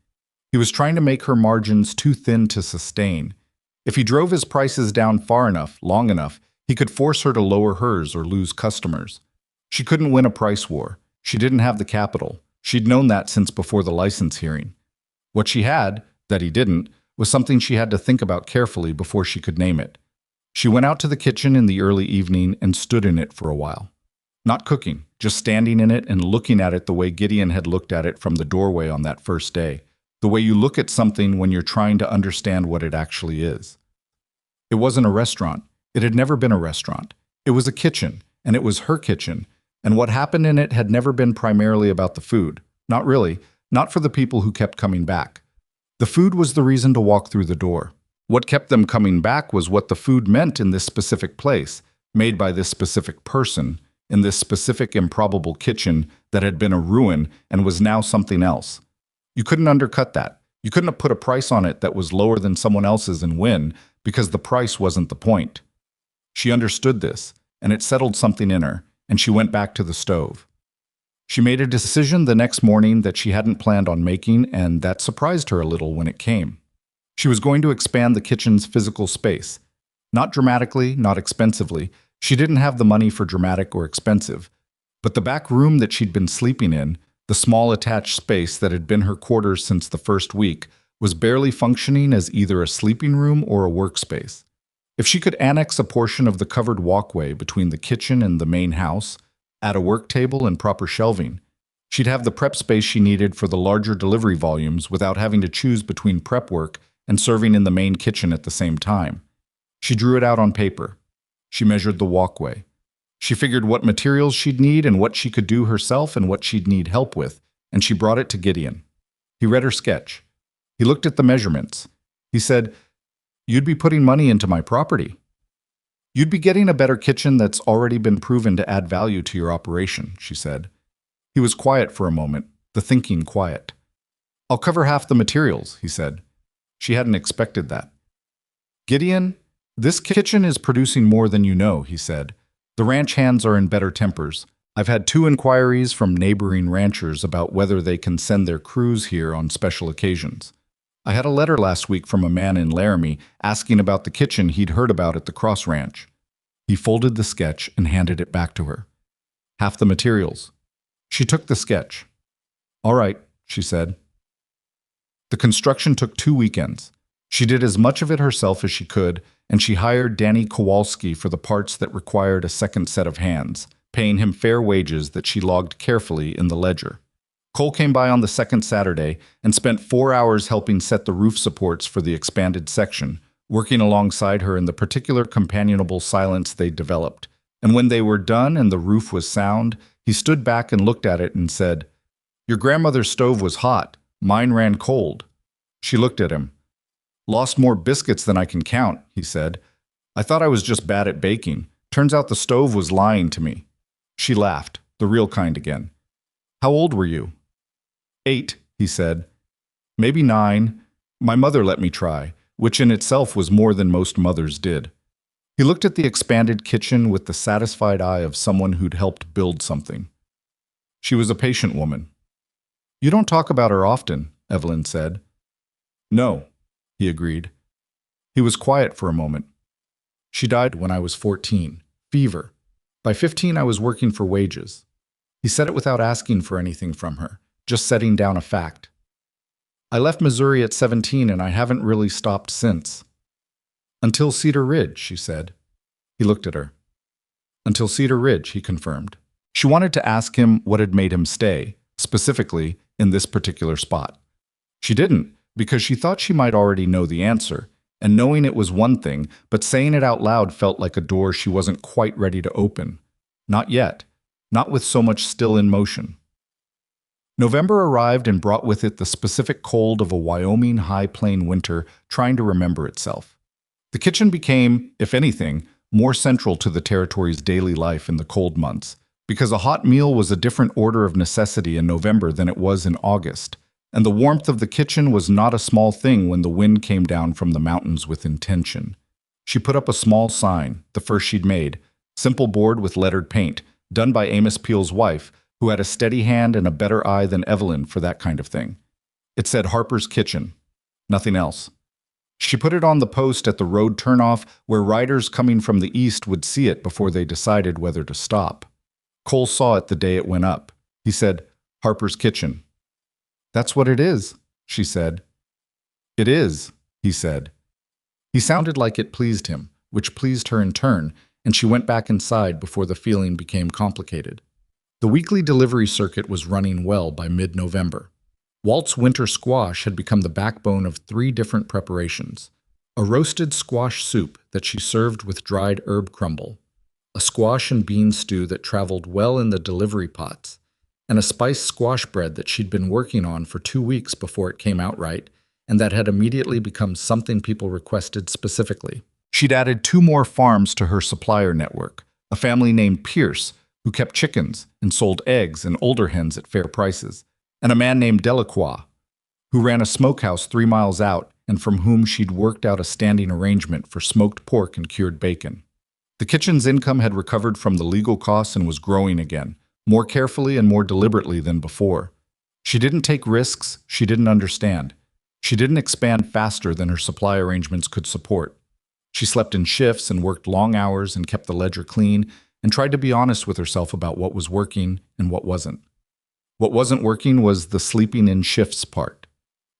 He was trying to make her margins too thin to sustain. If he drove his prices down far enough, long enough, he could force her to lower hers or lose customers. She couldn't win a price war. She didn't have the capital. She'd known that since before the license hearing. What she had, that he didn't, was something she had to think about carefully before she could name it. She went out to the kitchen in the early evening and stood in it for a while. Not cooking, just standing in it and looking at it the way Gideon had looked at it from the doorway on that first day, the way you look at something when you're trying to understand what it actually is. It wasn't a restaurant. It had never been a restaurant. It was a kitchen, and it was her kitchen, and what happened in it had never been primarily about the food. Not really, not for the people who kept coming back. The food was the reason to walk through the door. What kept them coming back was what the food meant in this specific place, made by this specific person, in this specific improbable kitchen that had been a ruin and was now something else. You couldn't undercut that. You couldn't have put a price on it that was lower than someone else's and win, because the price wasn't the point. She understood this, and it settled something in her, and she went back to the stove. She made a decision the next morning that she hadn't planned on making, and that surprised her a little when it came. She was going to expand the kitchen's physical space. Not dramatically, not expensively. She didn't have the money for dramatic or expensive. But the back room that she'd been sleeping in, the small attached space that had been her quarters since the first week, was barely functioning as either a sleeping room or a workspace. If she could annex a portion of the covered walkway between the kitchen and the main house, add a work table and proper shelving, she'd have the prep space she needed for the larger delivery volumes without having to choose between prep work and serving in the main kitchen at the same time. She drew it out on paper. She measured the walkway. She figured what materials she'd need and what she could do herself and what she'd need help with, and she brought it to Gideon. He read her sketch. He looked at the measurements. He said, "You'd be putting money into my property. You'd be getting a better kitchen that's already been proven to add value to your operation," she said. He was quiet for a moment, the thinking quiet. "I'll cover half the materials," he said. She hadn't expected that. "Gideon, this kitchen is producing more than you know," he said. "The ranch hands are in better tempers. I've had 2 inquiries from neighboring ranchers about whether they can send their crews here on special occasions. I had a letter last week from a man in Laramie asking about the kitchen he'd heard about at the Cross Ranch." He folded the sketch and handed it back to her. "Half the materials." She took the sketch. "All right," she said. The construction took 2 weekends. She did as much of it herself as she could, and she hired Danny Kowalski for the parts that required a second set of hands, paying him fair wages that she logged carefully in the ledger. Cole came by on the second Saturday and spent 4 hours helping set the roof supports for the expanded section, working alongside her in the particular companionable silence they'd developed. And when they were done and the roof was sound, he stood back and looked at it and said, "Your grandmother's stove was hot. Mine ran cold." She looked at him. "Lost more biscuits than I can count," he said. "I thought I was just bad at baking. Turns out the stove was lying to me." She laughed, the real kind again. "How old were you?" 8, he said. "Maybe 9. My mother let me try, which in itself was more than most mothers did." He looked at the expanded kitchen with the satisfied eye of someone who'd helped build something. She was a patient woman. "You don't talk about her often," Evelyn said. "No," he agreed. He was quiet for a moment. "She died when I was 14. Fever. By 15, I was working for wages." He said it without asking for anything from her, just setting down a fact. "I left Missouri at 17 and I haven't really stopped since." "Until Cedar Ridge," she said. He looked at her. Until Cedar Ridge, he confirmed. She wanted to ask him what had made him stay, specifically in this particular spot. She didn't, because she thought she might already know the answer, and knowing it was one thing, but saying it out loud felt like a door she wasn't quite ready to open. Not yet. Not with so much still in motion. November arrived and brought with it the specific cold of a Wyoming high plain winter trying to remember itself. The kitchen became, if anything, more central to the territory's daily life in the cold months, because a hot meal was a different order of necessity in November than it was in August, and the warmth of the kitchen was not a small thing when the wind came down from the mountains with intention. She put up a small sign, the first she'd made, simple board with lettered paint, done by Amos Peel's wife, who had a steady hand and a better eye than Evelyn for that kind of thing. It said Harper's Kitchen. Nothing else. She put it on the post at the road turnoff where riders coming from the east would see it before they decided whether to stop. Cole saw it the day it went up. He said, Harper's Kitchen. That's what it is, she said. It is, he said. He sounded like it pleased him, which pleased her in turn, and she went back inside before the feeling became complicated. The weekly delivery circuit was running well by mid-November. Walt's winter squash had become the backbone of 3 different preparations. A roasted squash soup that she served with dried herb crumble, a squash and bean stew that traveled well in the delivery pots, and a spiced squash bread that she'd been working on for 2 weeks before it came out right, and that had immediately become something people requested specifically. She'd added 2 more farms to her supplier network, a family named Pierce, who kept chickens and sold eggs and older hens at fair prices, and a man named Delacroix, who ran a smokehouse 3 miles out and from whom she'd worked out a standing arrangement for smoked pork and cured bacon. The kitchen's income had recovered from the legal costs and was growing again, more carefully and more deliberately than before. She didn't take risks she didn't understand. She didn't expand faster than her supply arrangements could support. She slept in shifts and worked long hours and kept the ledger clean and tried to be honest with herself about what was working and what wasn't. What wasn't working was the sleeping in shifts part.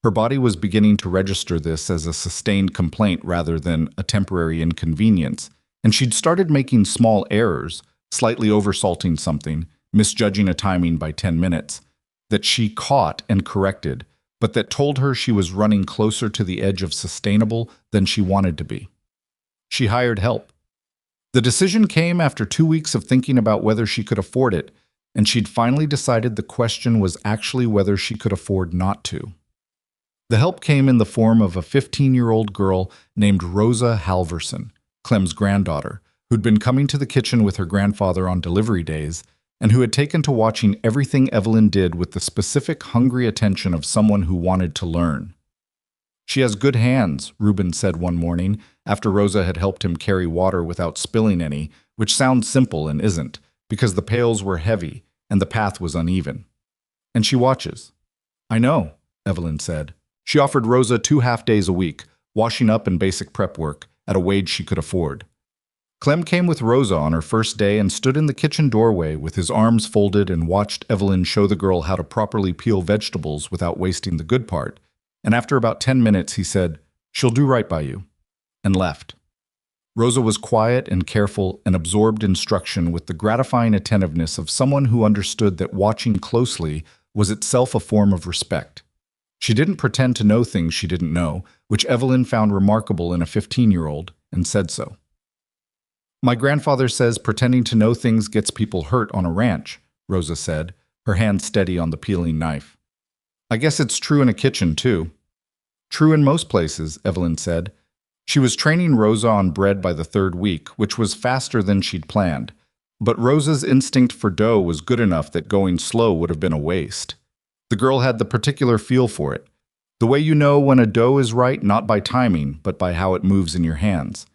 Her body was beginning to register this as a sustained complaint rather than a temporary inconvenience, and she'd started making small errors, slightly oversalting something, misjudging a timing by 10 minutes, that she caught and corrected, but that told her she was running closer to the edge of sustainable than she wanted to be. She hired help. The decision came after 2 weeks of thinking about whether she could afford it, and she'd finally decided the question was actually whether she could afford not to. The help came in the form of a 15-year-old girl named Rosa Halverson, Clem's granddaughter, who'd been coming to the kitchen with her grandfather on delivery days, and who had taken to watching everything Evelyn did with the specific hungry attention of someone who wanted to learn. She has good hands, Reuben said one morning, after Rosa had helped him carry water without spilling any, which sounds simple and isn't, because the pails were heavy and the path was uneven. And she watches. I know, Evelyn said. She offered Rosa 2 half-days a week, washing up and basic prep work, at a wage she could afford. Clem came with Rosa on her first day and stood in the kitchen doorway with his arms folded and watched Evelyn show the girl how to properly peel vegetables without wasting the good part, and after about 10 minutes he said, "She'll do right by you," and left. Rosa was quiet and careful and absorbed instruction with the gratifying attentiveness of someone who understood that watching closely was itself a form of respect. She didn't pretend to know things she didn't know, which Evelyn found remarkable in a 15-year-old, and said so. "My grandfather says pretending to know things gets people hurt on a ranch," Rosa said, her hand steady on the peeling knife. "I guess it's true in a kitchen, too." "True in most places," Evelyn said. She was training Rosa on bread by the 3rd week, which was faster than she'd planned. But Rosa's instinct for dough was good enough that going slow would have been a waste. The girl had the particular feel for it. The way you know when a dough is right, not by timing, but by how it moves in your hands.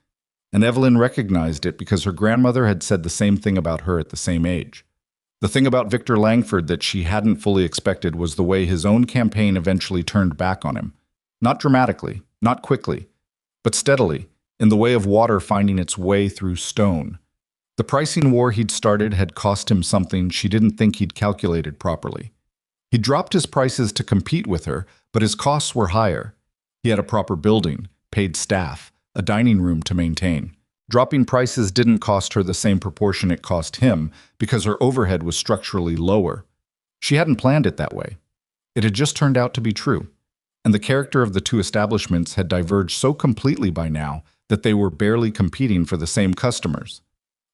And Evelyn recognized it because her grandmother had said the same thing about her at the same age. The thing about Victor Langford that she hadn't fully expected was the way his own campaign eventually turned back on him. Not dramatically, not quickly, but steadily, in the way of water finding its way through stone. The pricing war he'd started had cost him something she didn't think he'd calculated properly. He dropped his prices to compete with her, but his costs were higher. He had a proper building, paid staff, a dining room to maintain. Dropping prices didn't cost her the same proportion it cost him because her overhead was structurally lower. She hadn't planned it that way. It had just turned out to be true. And the character of the two establishments had diverged so completely by now that they were barely competing for the same customers.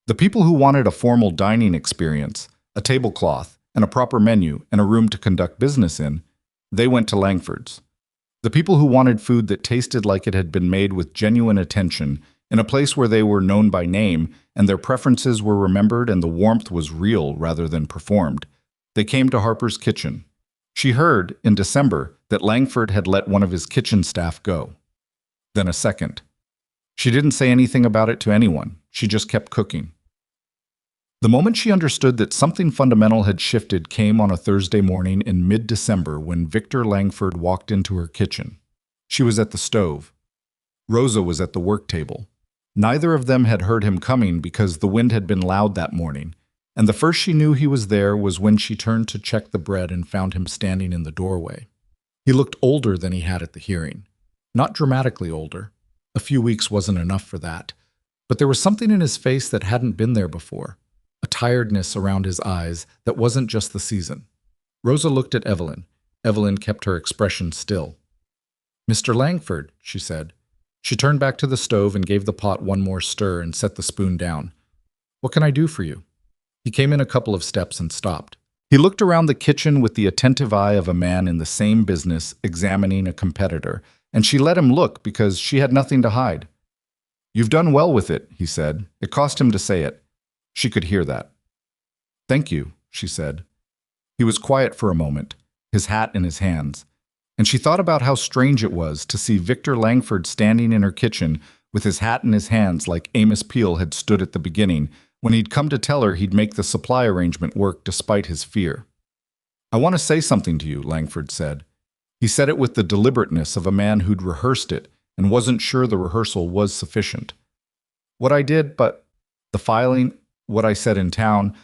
The people who wanted a formal dining experience, a tablecloth, and a proper menu, and a room to conduct business in, they went to Langford's. The people who wanted food that tasted like it had been made with genuine attention, in a place where they were known by name and their preferences were remembered and the warmth was real rather than performed, they came to Harper's Kitchen. She heard, in December, that Langford had let one of his kitchen staff go. Then a second. She didn't say anything about it to anyone. She just kept cooking. The moment she understood that something fundamental had shifted came on a Thursday morning in mid-December when Victor Langford walked into her kitchen. She was at the stove. Rosa was at the work table. Neither of them had heard him coming because the wind had been loud that morning, and the first she knew he was there was when she turned to check the bread and found him standing in the doorway. He looked older than he had at the hearing. Not dramatically older. A few weeks wasn't enough for that. But there was something in his face that hadn't been there before. A tiredness around his eyes that wasn't just the season. Rosa looked at Evelyn. Evelyn kept her expression still. "Mr. Langford," she said. She turned back to the stove and gave the pot one more stir and set the spoon down. "What can I do for you?" He came in a couple of steps and stopped. He looked around the kitchen with the attentive eye of a man in the same business examining a competitor, and she let him look because she had nothing to hide. "You've done well with it," he said. It cost him to say it. She could hear that. "Thank you," she said. He was quiet for a moment, his hat in his hands, and she thought about how strange it was to see Victor Langford standing in her kitchen with his hat in his hands like Amos Peel had stood at the beginning when he'd come to tell her he'd make the supply arrangement work despite his fear. "I want to say something to you," Langford said. He said it with the deliberateness of a man who'd rehearsed it and wasn't sure the rehearsal was sufficient. "What I did, but the filing, what I said in town,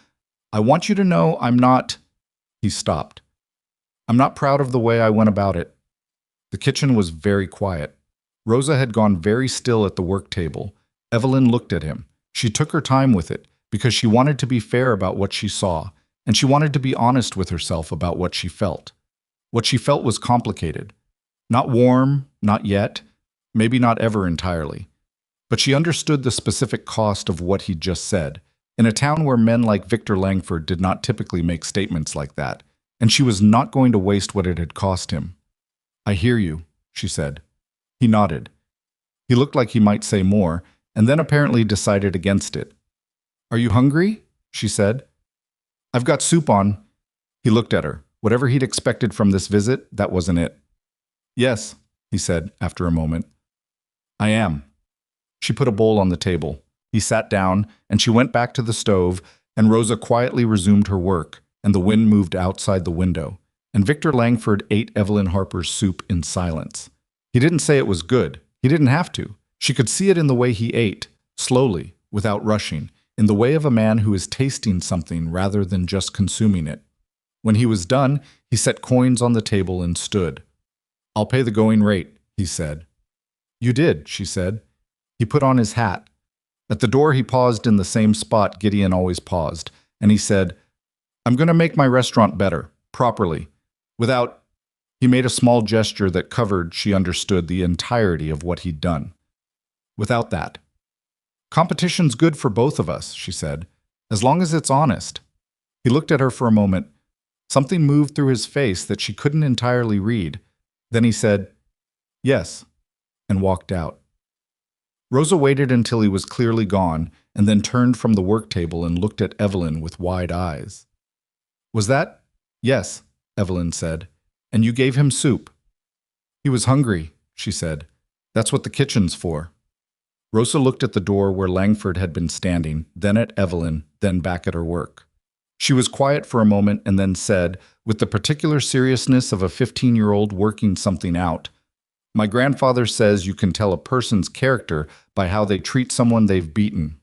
I want you to know I'm not—" He stopped. "I'm not proud of the way I went about it." The kitchen was very quiet. Rosa had gone very still at the work table. Evelyn looked at him. She took her time with it because she wanted to be fair about what she saw, and she wanted to be honest with herself about what she felt. What she felt was complicated. Not warm, not yet, maybe not ever entirely. But she understood the specific cost of what he'd just said, in a town where men like Victor Langford did not typically make statements like that, and she was not going to waste what it had cost him. "I hear you," she said. He nodded. He looked like he might say more, and then apparently decided against it. "Are you hungry?" she said. "I've got soup on." He looked at her. Whatever he'd expected from this visit, that wasn't it. "Yes," he said after a moment. "I am." She put a bowl on the table. He sat down, and she went back to the stove, and Rosa quietly resumed her work, and the wind moved outside the window, and Victor Langford ate Evelyn Harper's soup in silence. He didn't say it was good. He didn't have to. She could see it in the way he ate, slowly, without rushing, in the way of a man who is tasting something rather than just consuming it. When he was done, he set coins on the table and stood. "I'll pay the going rate," he said. "You did," she said. He put on his hat. At the door he paused in the same spot Gideon always paused, and he said, "I'm going to make my restaurant better, properly, without—" He made a small gesture that covered, she understood, the entirety of what he'd done. "Without that. Competition's good for both of us," she said, "as long as it's honest." He looked at her for a moment. Something moved through his face that she couldn't entirely read. Then he said, "Yes," and walked out. Rosa waited until he was clearly gone, and then turned from the work table and looked at Evelyn with wide eyes. "Was that—" "Yes," Evelyn said. "And you gave him soup." "He was hungry," she said. "That's what the kitchen's for." Rosa looked at the door where Langford had been standing, then at Evelyn, then back at her work. She was quiet for a moment and then said, with the particular seriousness of a 15-year-old working something out, "My grandfather says you can tell a person's character by how they treat someone they've beaten."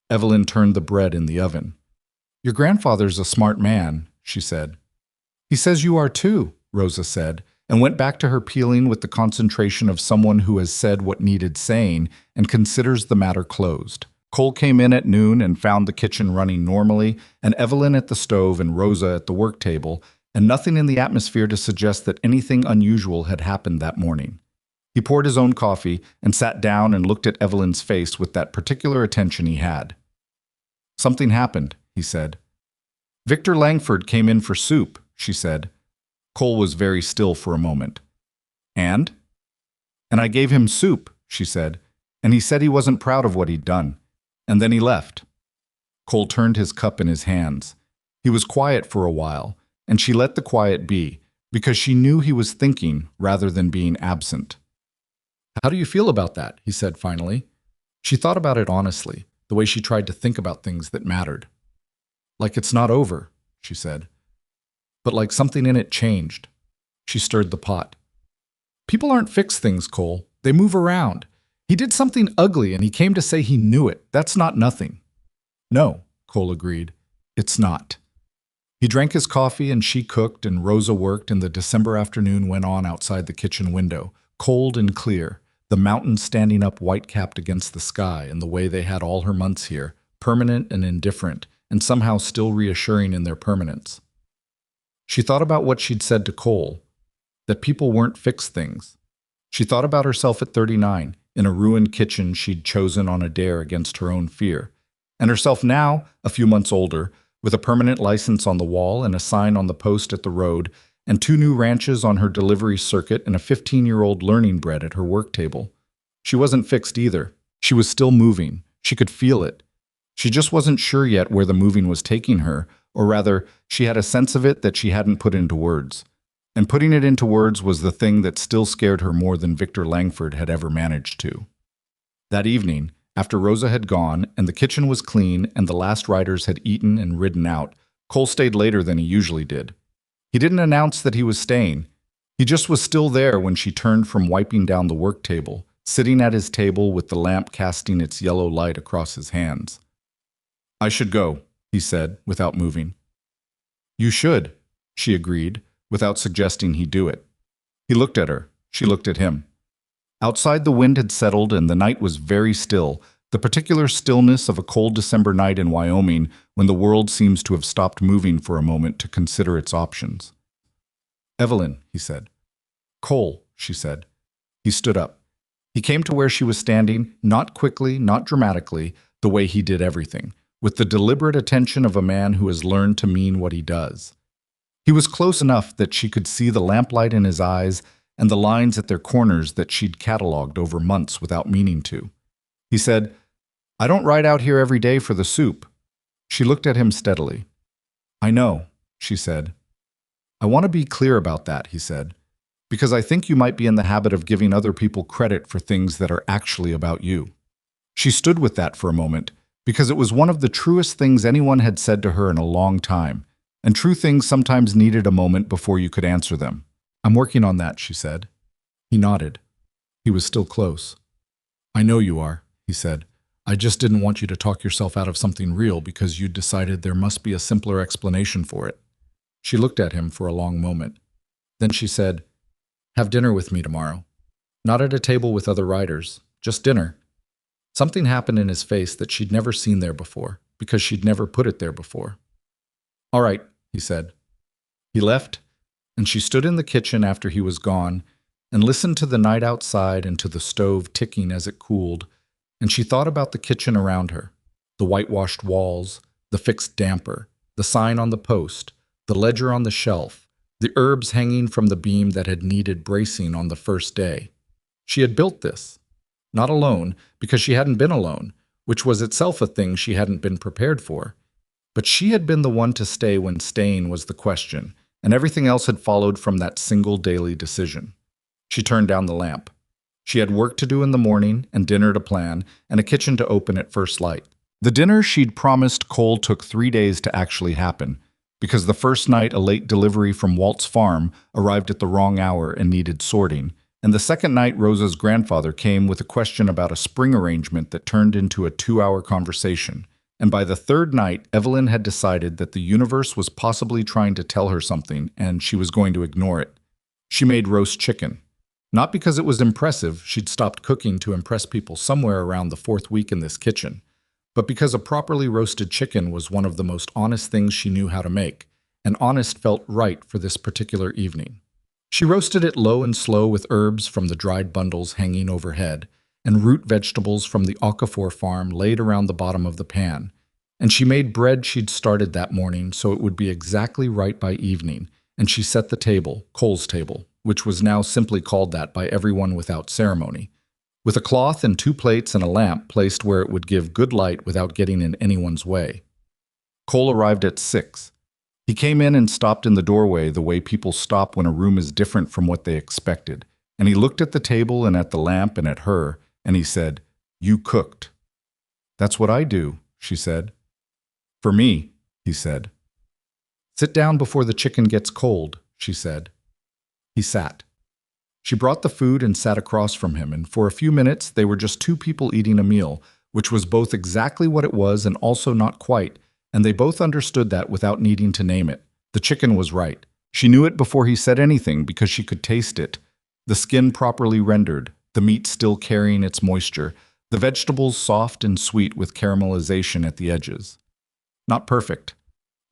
Evelyn turned the bread in the oven. "Your grandfather's a smart man," she said. "He says you are too," Rosa said, and went back to her peeling with the concentration of someone who has said what needed saying and considers the matter closed. Cole came in at noon and found the kitchen running normally, and Evelyn at the stove and Rosa at the work table, and nothing in the atmosphere to suggest that anything unusual had happened that morning. He poured his own coffee and sat down and looked at Evelyn's face with that particular attention he had. "Something happened," he said. "Victor Langford came in for soup," she said. Cole was very still for a moment. "And?" "And I gave him soup," she said, "and he said he wasn't proud of what he'd done. And then he left." Cole turned his cup in his hands. He was quiet for a while, and she let the quiet be, because she knew he was thinking rather than being absent. "How do you feel about that?" he said finally. She thought about it honestly, the way she tried to think about things that mattered. "Like it's not over," she said. "But like something in it changed." She stirred the pot. "People aren't fixed things, Cole. They move around. He did something ugly and he came to say he knew it. That's not nothing." "No," Cole agreed. "It's not." He drank his coffee and she cooked and Rosa worked and the December afternoon went on outside the kitchen window, cold and clear, the mountains standing up white-capped against the sky in the way they had all her months here, permanent and indifferent, and somehow still reassuring in their permanence. She thought about what she'd said to Cole, that people weren't fixed things. She thought about herself at 39, in a ruined kitchen she'd chosen on a dare against her own fear, and herself now, a few months older, with a permanent license on the wall and a sign on the post at the road, and 2 new ranches on her delivery circuit and a 15-year-old learning bread at her work table. She wasn't fixed either. She was still moving. She could feel it. She just wasn't sure yet where the moving was taking her, or rather, she had a sense of it that she hadn't put into words. And putting it into words was the thing that still scared her more than Victor Langford had ever managed to. That evening, after Rosa had gone and the kitchen was clean and the last riders had eaten and ridden out, Cole stayed later than he usually did. He didn't announce that he was staying. He just was still there when she turned from wiping down the work table, sitting at his table with the lamp casting its yellow light across his hands. "I should go," he said, without moving. "You should," she agreed, without suggesting he do it. He looked at her. She looked at him. Outside the wind had settled and the night was very still, the particular stillness of a cold December night in Wyoming when the world seems to have stopped moving for a moment to consider its options. "Evelyn," he said. "Cole," she said. He stood up. He came to where she was standing, not quickly, not dramatically, the way he did everything, with the deliberate attention of a man who has learned to mean what he does. He was close enough that she could see the lamplight in his eyes and the lines at their corners that she'd catalogued over months without meaning to. He said, "I don't ride out here every day for the soup." She looked at him steadily. "I know," she said. "I want to be clear about that," he said, "because I think you might be in the habit of giving other people credit for things that are actually about you." She stood with that for a moment, because it was one of the truest things anyone had said to her in a long time, and true things sometimes needed a moment before you could answer them. "I'm working on that," she said. He nodded. He was still close. "I know you are," he said. "I just didn't want you to talk yourself out of something real because you'd decided there must be a simpler explanation for it." She looked at him for a long moment. Then she said, "Have dinner with me tomorrow. Not at a table with other riders, just dinner." Something happened in his face that she'd never seen there before, because she'd never put it there before. "All right," he said. He left, and she stood in the kitchen after he was gone and listened to the night outside and to the stove ticking as it cooled, and she thought about the kitchen around her, the whitewashed walls, the fixed damper, the sign on the post, the ledger on the shelf, the herbs hanging from the beam that had needed bracing on the first day. She had built this, not alone, because she hadn't been alone, which was itself a thing she hadn't been prepared for. But she had been the one to stay when staying was the question, and everything else had followed from that single daily decision. She turned down the lamp. She had work to do in the morning, and dinner to plan, and a kitchen to open at first light. The dinner she'd promised Cole took 3 days to actually happen, because the first night a late delivery from Walt's farm arrived at the wrong hour and needed sorting, and the second night Rosa's grandfather came with a question about a spring arrangement that turned into a 2-hour conversation. And by the third night, Evelyn had decided that the universe was possibly trying to tell her something, and she was going to ignore it. She made roast chicken. Not because it was impressive, she'd stopped cooking to impress people somewhere around the 4th week in this kitchen, but because a properly roasted chicken was one of the most honest things she knew how to make, and honest felt right for this particular evening. She roasted it low and slow with herbs from the dried bundles hanging overhead, and root vegetables from the Okafor farm laid around the bottom of the pan, and she made bread she'd started that morning so it would be exactly right by evening, and she set the table, Cole's table, which was now simply called that by everyone without ceremony, with a cloth and 2 plates and a lamp placed where it would give good light without getting in anyone's way. Cole arrived at 6. He came in and stopped in the doorway the way people stop when a room is different from what they expected, and he looked at the table and at the lamp and at her, and he said, "You cooked." "That's what I do," she said. "For me," he said. "Sit down before the chicken gets cold," she said. He sat. She brought the food and sat across from him, and for a few minutes they were just 2 people eating a meal, which was both exactly what it was and also not quite, and they both understood that without needing to name it. The chicken was right. She knew it before he said anything because she could taste it. The skin properly rendered, the meat still carrying its moisture, the vegetables soft and sweet with caramelization at the edges. Not perfect.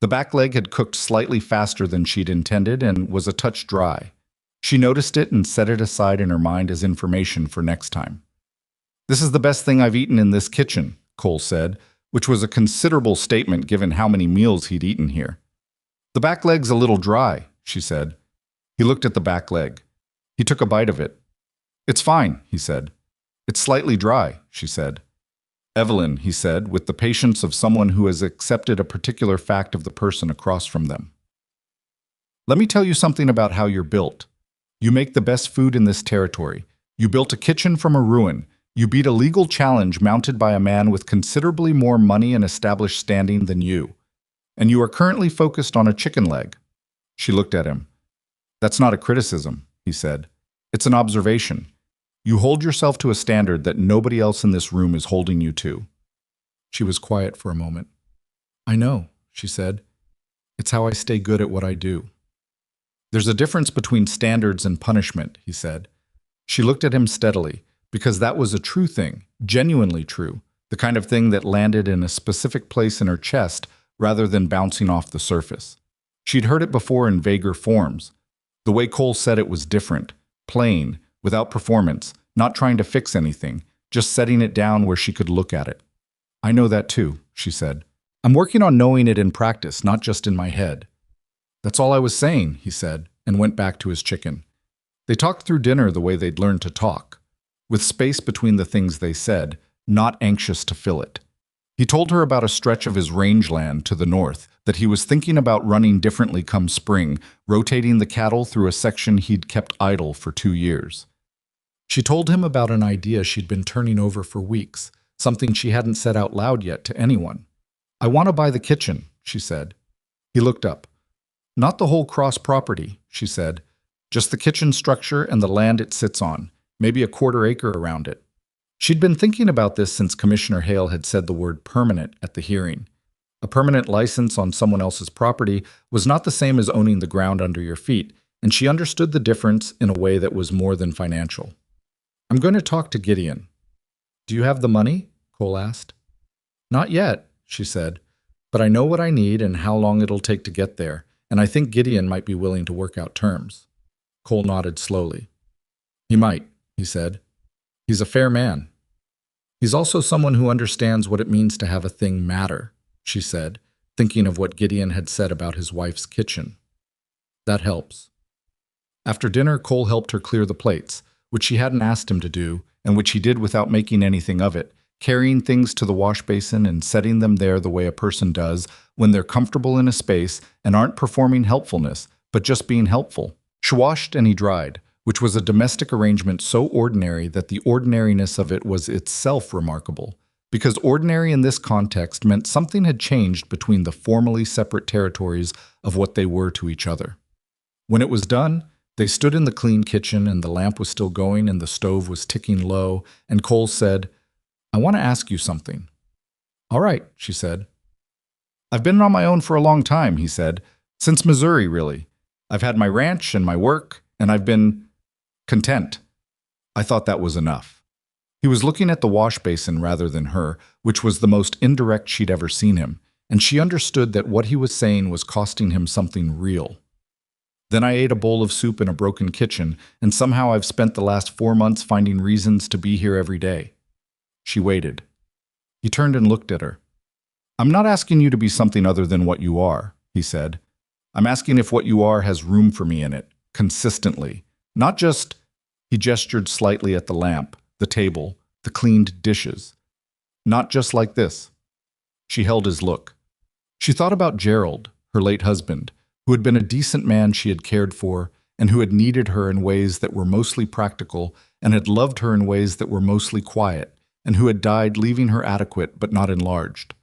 The back leg had cooked slightly faster than she'd intended and was a touch dry. She noticed it and set it aside in her mind as information for next time. "This is the best thing I've eaten in this kitchen," Cole said, which was a considerable statement given how many meals he'd eaten here. "The back leg's a little dry," she said. He looked at the back leg. He took a bite of it. "It's fine," he said. "It's slightly dry," she said. "Evelyn," he said, with the patience of someone who has accepted a particular fact of the person across from them. "Let me tell you something about how you're built. You make the best food in this territory. You built a kitchen from a ruin. You beat a legal challenge mounted by a man with considerably more money and established standing than you. And you are currently focused on a chicken leg." She looked at him. "That's not a criticism," he said. "It's an observation. You hold yourself to a standard that nobody else in this room is holding you to." She was quiet for a moment. "I know," she said. "It's how I stay good at what I do." "There's a difference between standards and punishment," he said. She looked at him steadily, because that was a true thing, genuinely true, the kind of thing that landed in a specific place in her chest rather than bouncing off the surface. She'd heard it before in vaguer forms. The way Cole said it was different, plain, without performance, not trying to fix anything, just setting it down where she could look at it. "I know that too," she said. "I'm working on knowing it in practice, not just in my head." "That's all I was saying," he said, and went back to his chicken. They talked through dinner the way they'd learned to talk, with space between the things they said, not anxious to fill it. He told her about a stretch of his rangeland to the north that he was thinking about running differently come spring, rotating the cattle through a section he'd kept idle for 2 years. She told him about an idea she'd been turning over for weeks, something she hadn't said out loud yet to anyone. "I want to buy the kitchen," she said. He looked up. "Not the whole cross property," she said. "Just the kitchen structure and the land it sits on, maybe a 1/4 acre around it." She'd been thinking about this since Commissioner Hale had said the word permanent at the hearing. A permanent license on someone else's property was not the same as owning the ground under your feet, and she understood the difference in a way that was more than financial. "I'm going to talk to Gideon." "Do you have the money?" Cole asked. "Not yet," she said, "but I know what I need and how long it'll take to get there, and I think Gideon might be willing to work out terms." Cole nodded slowly. "He might," he said. "He's a fair man." "He's also someone who understands what it means to have a thing matter," she said, thinking of what Gideon had said about his wife's kitchen. "That helps." After dinner, Cole helped her clear the plates, which she hadn't asked him to do, and which he did without making anything of it, carrying things to the wash basin and setting them there the way a person does when they're comfortable in a space and aren't performing helpfulness, but just being helpful. She washed and he dried, which was a domestic arrangement so ordinary that the ordinariness of it was itself remarkable, because ordinary in this context meant something had changed between the formally separate territories of what they were to each other. When it was done, they stood in the clean kitchen and the lamp was still going and the stove was ticking low, and Cole said, "I want to ask you something." "All right," she said. "I've been on my own for a long time," he said, "since Missouri, really. I've had my ranch and my work, and I've been content." I thought that was enough. He was looking at the wash basin rather than her, which was the most indirect she'd ever seen him, and she understood that what he was saying was costing him something real. Then I ate a bowl of soup in a broken kitchen, and somehow I've spent the last 4 months finding reasons to be here every day. She waited. He turned and looked at her. I'm not asking you to be something other than what you are, he said. I'm asking if what you are has room for me in it, consistently. Not just, he gestured slightly at the lamp, the table, the cleaned dishes. Not just like this. She held his look. She thought about Gerald, her late husband, who had been a decent man she had cared for, and who had needed her in ways that were mostly practical, and had loved her in ways that were mostly quiet, and who had died leaving her adequate but not enlarged.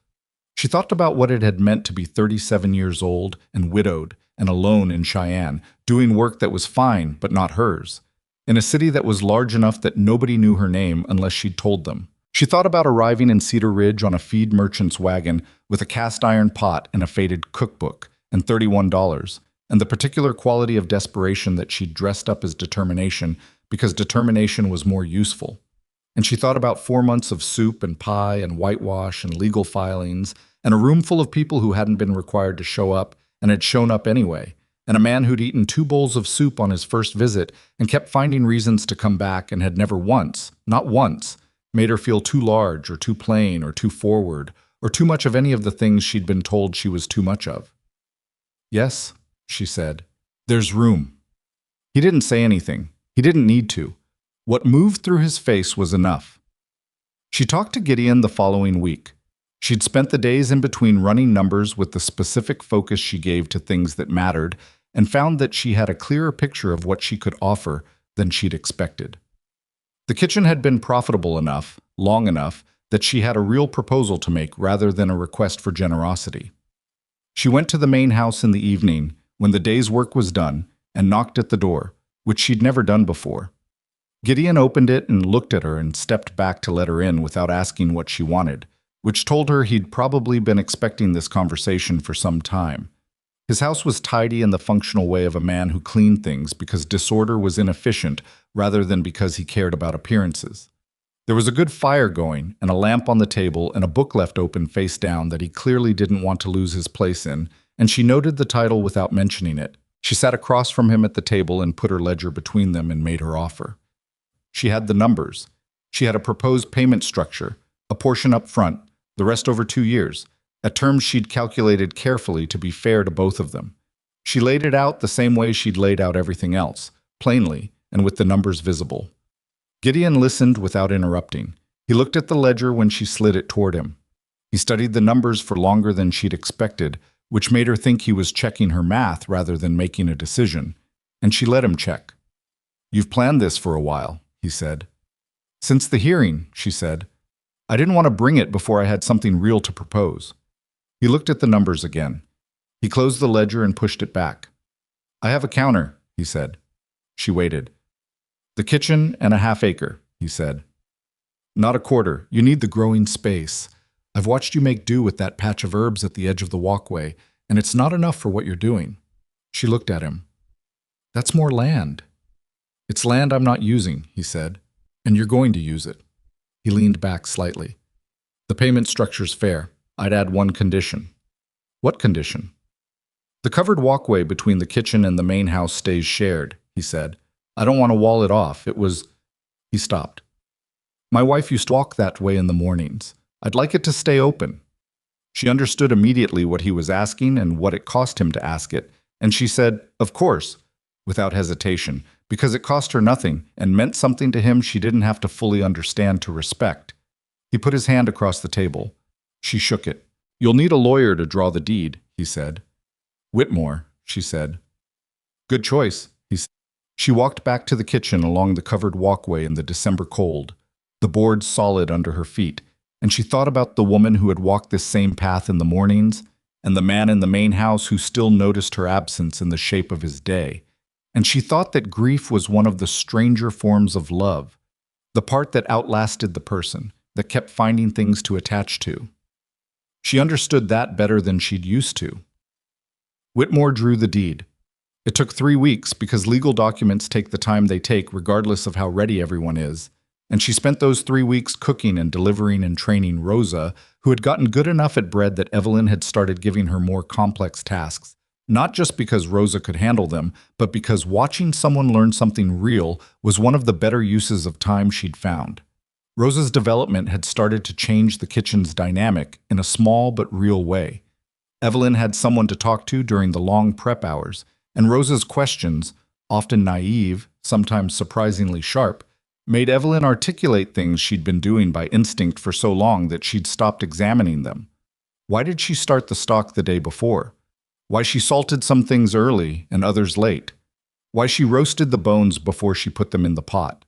She thought about what it had meant to be 37 years old and widowed and alone in Cheyenne, doing work that was fine but not hers, in a city that was large enough that nobody knew her name unless she'd told them. She thought about arriving in Cedar Ridge on a feed merchant's wagon with a cast-iron pot and a faded cookbook, and $31, and the particular quality of desperation that she'd dressed up as determination because determination was more useful. And she thought about 4 months of soup and pie and whitewash and legal filings, and a room full of people who hadn't been required to show up and had shown up anyway, and a man who'd eaten 2 bowls of soup on his first visit and kept finding reasons to come back and had never once, not once, made her feel too large or too plain or too forward or too much of any of the things she'd been told she was too much of. Yes, she said, there's room. He didn't say anything. He didn't need to. What moved through his face was enough. She talked to Gideon the following week. She'd spent the days in between running numbers with the specific focus she gave to things that mattered, and found that she had a clearer picture of what she could offer than she'd expected. The kitchen had been profitable enough, long enough, that she had a real proposal to make rather than a request for generosity. She went to the main house in the evening, when the day's work was done, and knocked at the door, which she'd never done before. Gideon opened it and looked at her and stepped back to let her in without asking what she wanted, which told her he'd probably been expecting this conversation for some time. His house was tidy in the functional way of a man who cleaned things because disorder was inefficient rather than because he cared about appearances. There was a good fire going and a lamp on the table and a book left open face down that he clearly didn't want to lose his place in, and she noted the title without mentioning it. She sat across from him at the table and put her ledger between them and made her offer. She had the numbers. She had a proposed payment structure, a portion up front, the rest over 2 years, at terms she'd calculated carefully to be fair to both of them. She laid it out the same way she'd laid out everything else, plainly and with the numbers visible. Gideon listened without interrupting. He looked at the ledger when she slid it toward him. He studied the numbers for longer than she'd expected, which made her think he was checking her math rather than making a decision, and she let him check. You've planned this for a while, he said. Since the hearing, she said. I didn't want to bring it before I had something real to propose. He looked at the numbers again. He closed the ledger and pushed it back. I have a counter, he said. She waited. The kitchen and a half-acre, he said. Not a quarter. You need the growing space. I've watched you make do with that patch of herbs at the edge of the walkway, and it's not enough for what you're doing. She looked at him. That's more land. It's land I'm not using, he said, and you're going to use it. He leaned back slightly. The payment structure's fair. I'd add one condition. What condition? The covered walkway between the kitchen and the main house stays shared, he said. I don't want to wall it off. It was... He stopped. My wife used to walk that way in the mornings. I'd like it to stay open. She understood immediately what he was asking and what it cost him to ask it, and she said, of course, without hesitation, because it cost her nothing and meant something to him she didn't have to fully understand to respect. He put his hand across the table. She shook it. You'll need a lawyer to draw the deed, he said. Whitmore, she said. Good choice, he said. She walked back to the kitchen along the covered walkway in the December cold, the boards solid under her feet, and she thought about the woman who had walked this same path in the mornings, and the man in the main house who still noticed her absence in the shape of his day. And she thought that grief was one of the stranger forms of love, the part that outlasted the person, that kept finding things to attach to. She understood that better than she'd used to. Whitmore drew the deed. It took 3 weeks because legal documents take the time they take regardless of how ready everyone is, And she spent those 3 weeks cooking and delivering and training Rosa, who had gotten good enough at bread that Evelyn had started giving her more complex tasks, not just because Rosa could handle them, but because watching someone learn something real was one of the better uses of time she'd found. Rosa's development had started to change the kitchen's dynamic in a small but real way. Evelyn had someone to talk to during the long prep hours, and Rosa's questions, often naive, sometimes surprisingly sharp, made Evelyn articulate things she'd been doing by instinct for so long that she'd stopped examining them. Why did she start the stock the day before? Why she salted some things early and others late? Why she roasted the bones before she put them in the pot?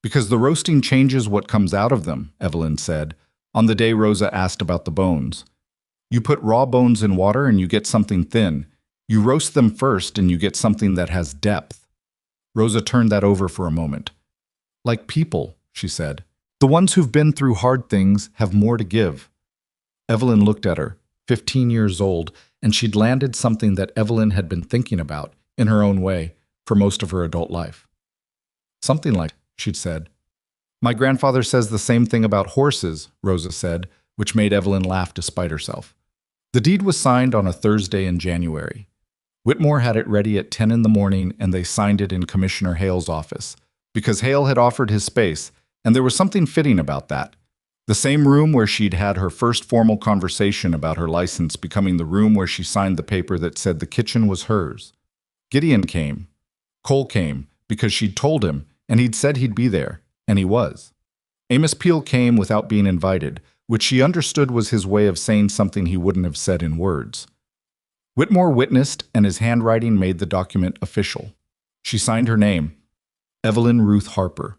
Because the roasting changes what comes out of them, Evelyn said, on the day Rosa asked about the bones. You put raw bones in water and you get something thin. You roast them first and you get something that has depth. Rosa turned that over for a moment. Like people, she said. The ones who've been through hard things have more to give. Evelyn looked at her, 15 years old, and she'd landed something that Evelyn had been thinking about, in her own way, for most of her adult life. Something like, she'd said. My grandfather says the same thing about horses, Rosa said, which made Evelyn laugh despite herself. The deed was signed on a Thursday in January. Whitmore had it ready at 10 in the morning, and they signed it in Commissioner Hale's office, because Hale had offered his space, and there was something fitting about that. The same room where she'd had her first formal conversation about her license becoming the room where she signed the paper that said the kitchen was hers. Gideon came. Cole came, because she'd told him, and he'd said he'd be there, and he was. Amos Peel came without being invited, which she understood was his way of saying something he wouldn't have said in words. Whitmore witnessed, and his handwriting made the document official. She signed her name, Evelyn Ruth Harper,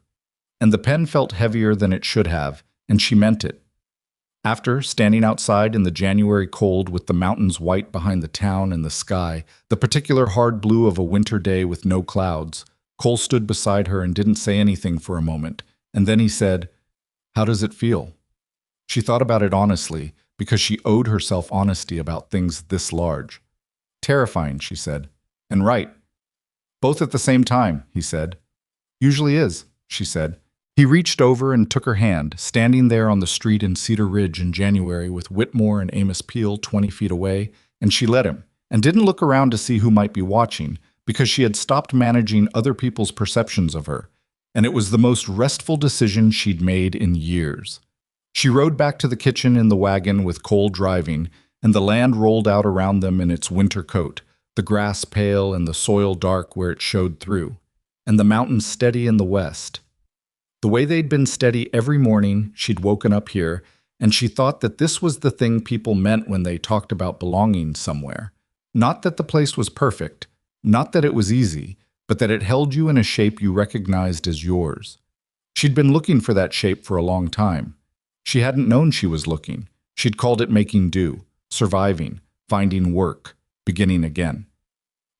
and the pen felt heavier than it should have, and she meant it. After, standing outside in the January cold with the mountains white behind the town and the sky, the particular hard blue of a winter day with no clouds, Cole stood beside her and didn't say anything for a moment, and then he said, How does it feel? She thought about it honestly, because she owed herself honesty about things this large. Terrifying, she said, and right. Both at the same time, he said. Usually is, she said. He reached over and took her hand, standing there on the street in Cedar Ridge in January with Whitmore and Amos Peel 20 feet away, and she let him, and didn't look around to see who might be watching, because she had stopped managing other people's perceptions of her, and it was the most restful decision she'd made in years. She rode back to the kitchen in the wagon with Cole driving, and the land rolled out around them in its winter coat, the grass pale and the soil dark where it showed through, and the mountains steady in the west. The way they'd been steady every morning, she'd woken up here, and she thought that this was the thing people meant when they talked about belonging somewhere. Not that the place was perfect, not that it was easy, but that it held you in a shape you recognized as yours. She'd been looking for that shape for a long time. She hadn't known she was looking. She'd called it making do, surviving, finding work, beginning again.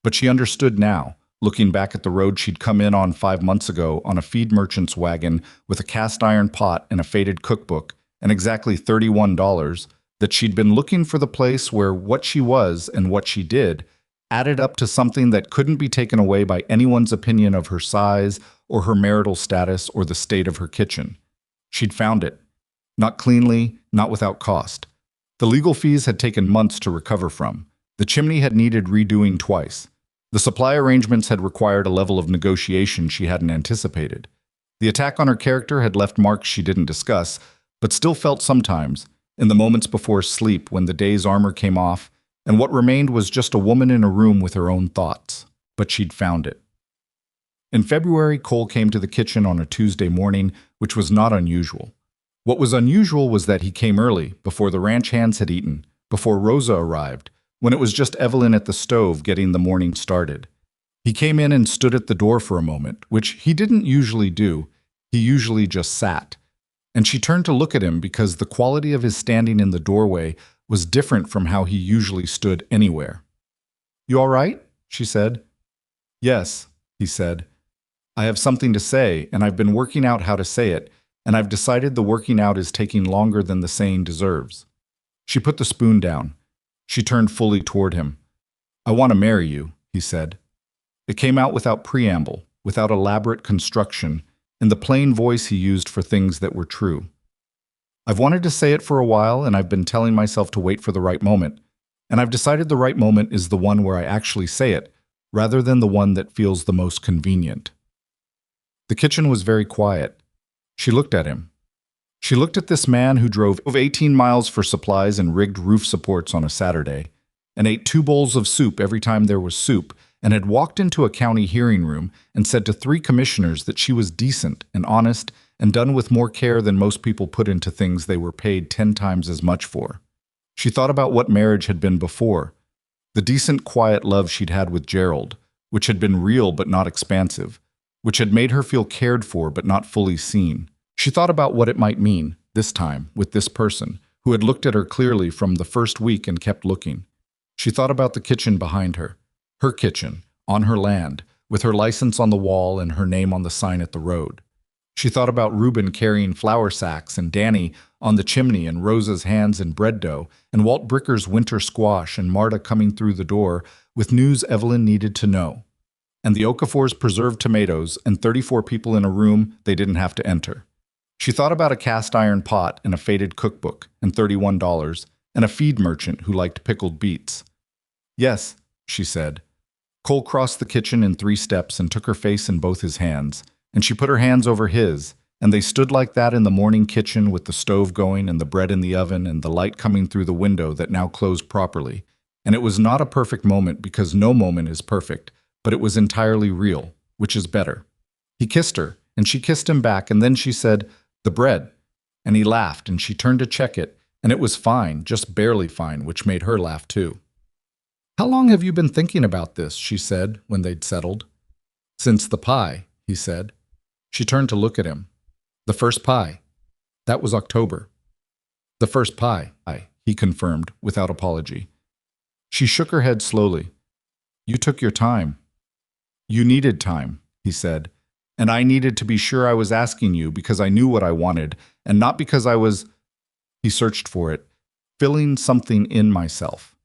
But she understood now, looking back at the road she'd come in on 5 months ago on a feed merchant's wagon with a cast-iron pot and a faded cookbook and exactly $31, that she'd been looking for the place where what she was and what she did added up to something that couldn't be taken away by anyone's opinion of her size or her marital status or the state of her kitchen. She'd found it. Not cleanly, not without cost. The legal fees had taken months to recover from. The chimney had needed redoing twice. The supply arrangements had required a level of negotiation she hadn't anticipated. The attack on her character had left marks she didn't discuss, but still felt sometimes, in the moments before sleep when the day's armor came off, and what remained was just a woman in a room with her own thoughts. But she'd found it. In February, Cole came to the kitchen on a Tuesday morning, which was not unusual. What was unusual was that he came early, before the ranch hands had eaten, before Rosa arrived, when it was just Evelyn at the stove getting the morning started. He came in and stood at the door for a moment, which he didn't usually do. He usually just sat. And she turned to look at him because the quality of his standing in the doorway was different from how he usually stood anywhere. You all right? She said. Yes, he said. I have something to say, and I've been working out how to say it, and I've decided the working out is taking longer than the saying deserves. She put the spoon down. She turned fully toward him. I want to marry you, he said. It came out without preamble, without elaborate construction, in the plain voice he used for things that were true. I've wanted to say it for a while, and I've been telling myself to wait for the right moment. And I've decided the right moment is the one where I actually say it, rather than the one that feels the most convenient. The kitchen was very quiet. She looked at him. She looked at this man who drove 18 miles for supplies and rigged roof supports on a Saturday, and ate 2 bowls of soup every time there was soup, and had walked into a county hearing room and said to 3 commissioners that she was decent and honest and done with more care than most people put into things they were paid 10 times as much for. She thought about what marriage had been before, the decent, quiet love she'd had with Gerald, which had been real but not expansive, which had made her feel cared for but not fully seen. She thought about what it might mean, this time, with this person, who had looked at her clearly from the first week and kept looking. She thought about the kitchen behind her kitchen, on her land, with her license on the wall and her name on the sign at the road. She thought about Reuben carrying flour sacks and Danny on the chimney and Rosa's hands in bread dough and Walt Bricker's winter squash and Marta coming through the door with news Evelyn needed to know. And the Okafor's preserved tomatoes and 34 people in a room they didn't have to enter. She thought about a cast iron pot and a faded cookbook and $31 and a feed merchant who liked pickled beets. Yes, she said. Cole crossed the kitchen in 3 steps and took her face in both his hands, and she put her hands over his, and they stood like that in the morning kitchen with the stove going and the bread in the oven and the light coming through the window that now closed properly. And it was not a perfect moment because no moment is perfect, but it was entirely real, which is better. He kissed her, and she kissed him back, and then she said, "The bread." And he laughed, and she turned to check it, and it was fine, just barely fine, which made her laugh too. "How long have you been thinking about this?" she said, when they'd settled. "Since the pie," he said. She turned to look at him. "The first pie." That was October. "The first pie," he confirmed, without apology. She shook her head slowly. "You took your time." "You needed time," he said. "And I needed to be sure I was asking you because I knew what I wanted, and not because I was—" He searched for it, "filling something in myself."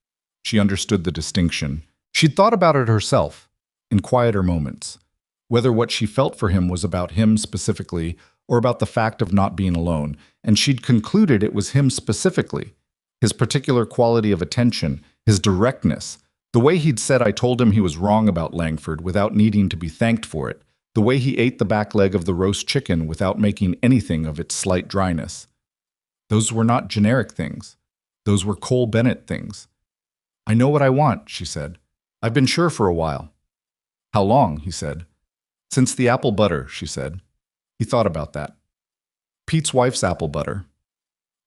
She understood the distinction. She'd thought about it herself, in quieter moments, whether what she felt for him was about him specifically or about the fact of not being alone, and she'd concluded it was him specifically, his particular quality of attention, his directness, the way he'd said I told him he was wrong about Langford without needing to be thanked for it, the way he ate the back leg of the roast chicken without making anything of its slight dryness. Those were not generic things. Those were Cole Bennett things. "I know what I want," she said. "I've been sure for a while." "How long?" he said. "Since the apple butter," she said. He thought about that. "Pete's wife's apple butter."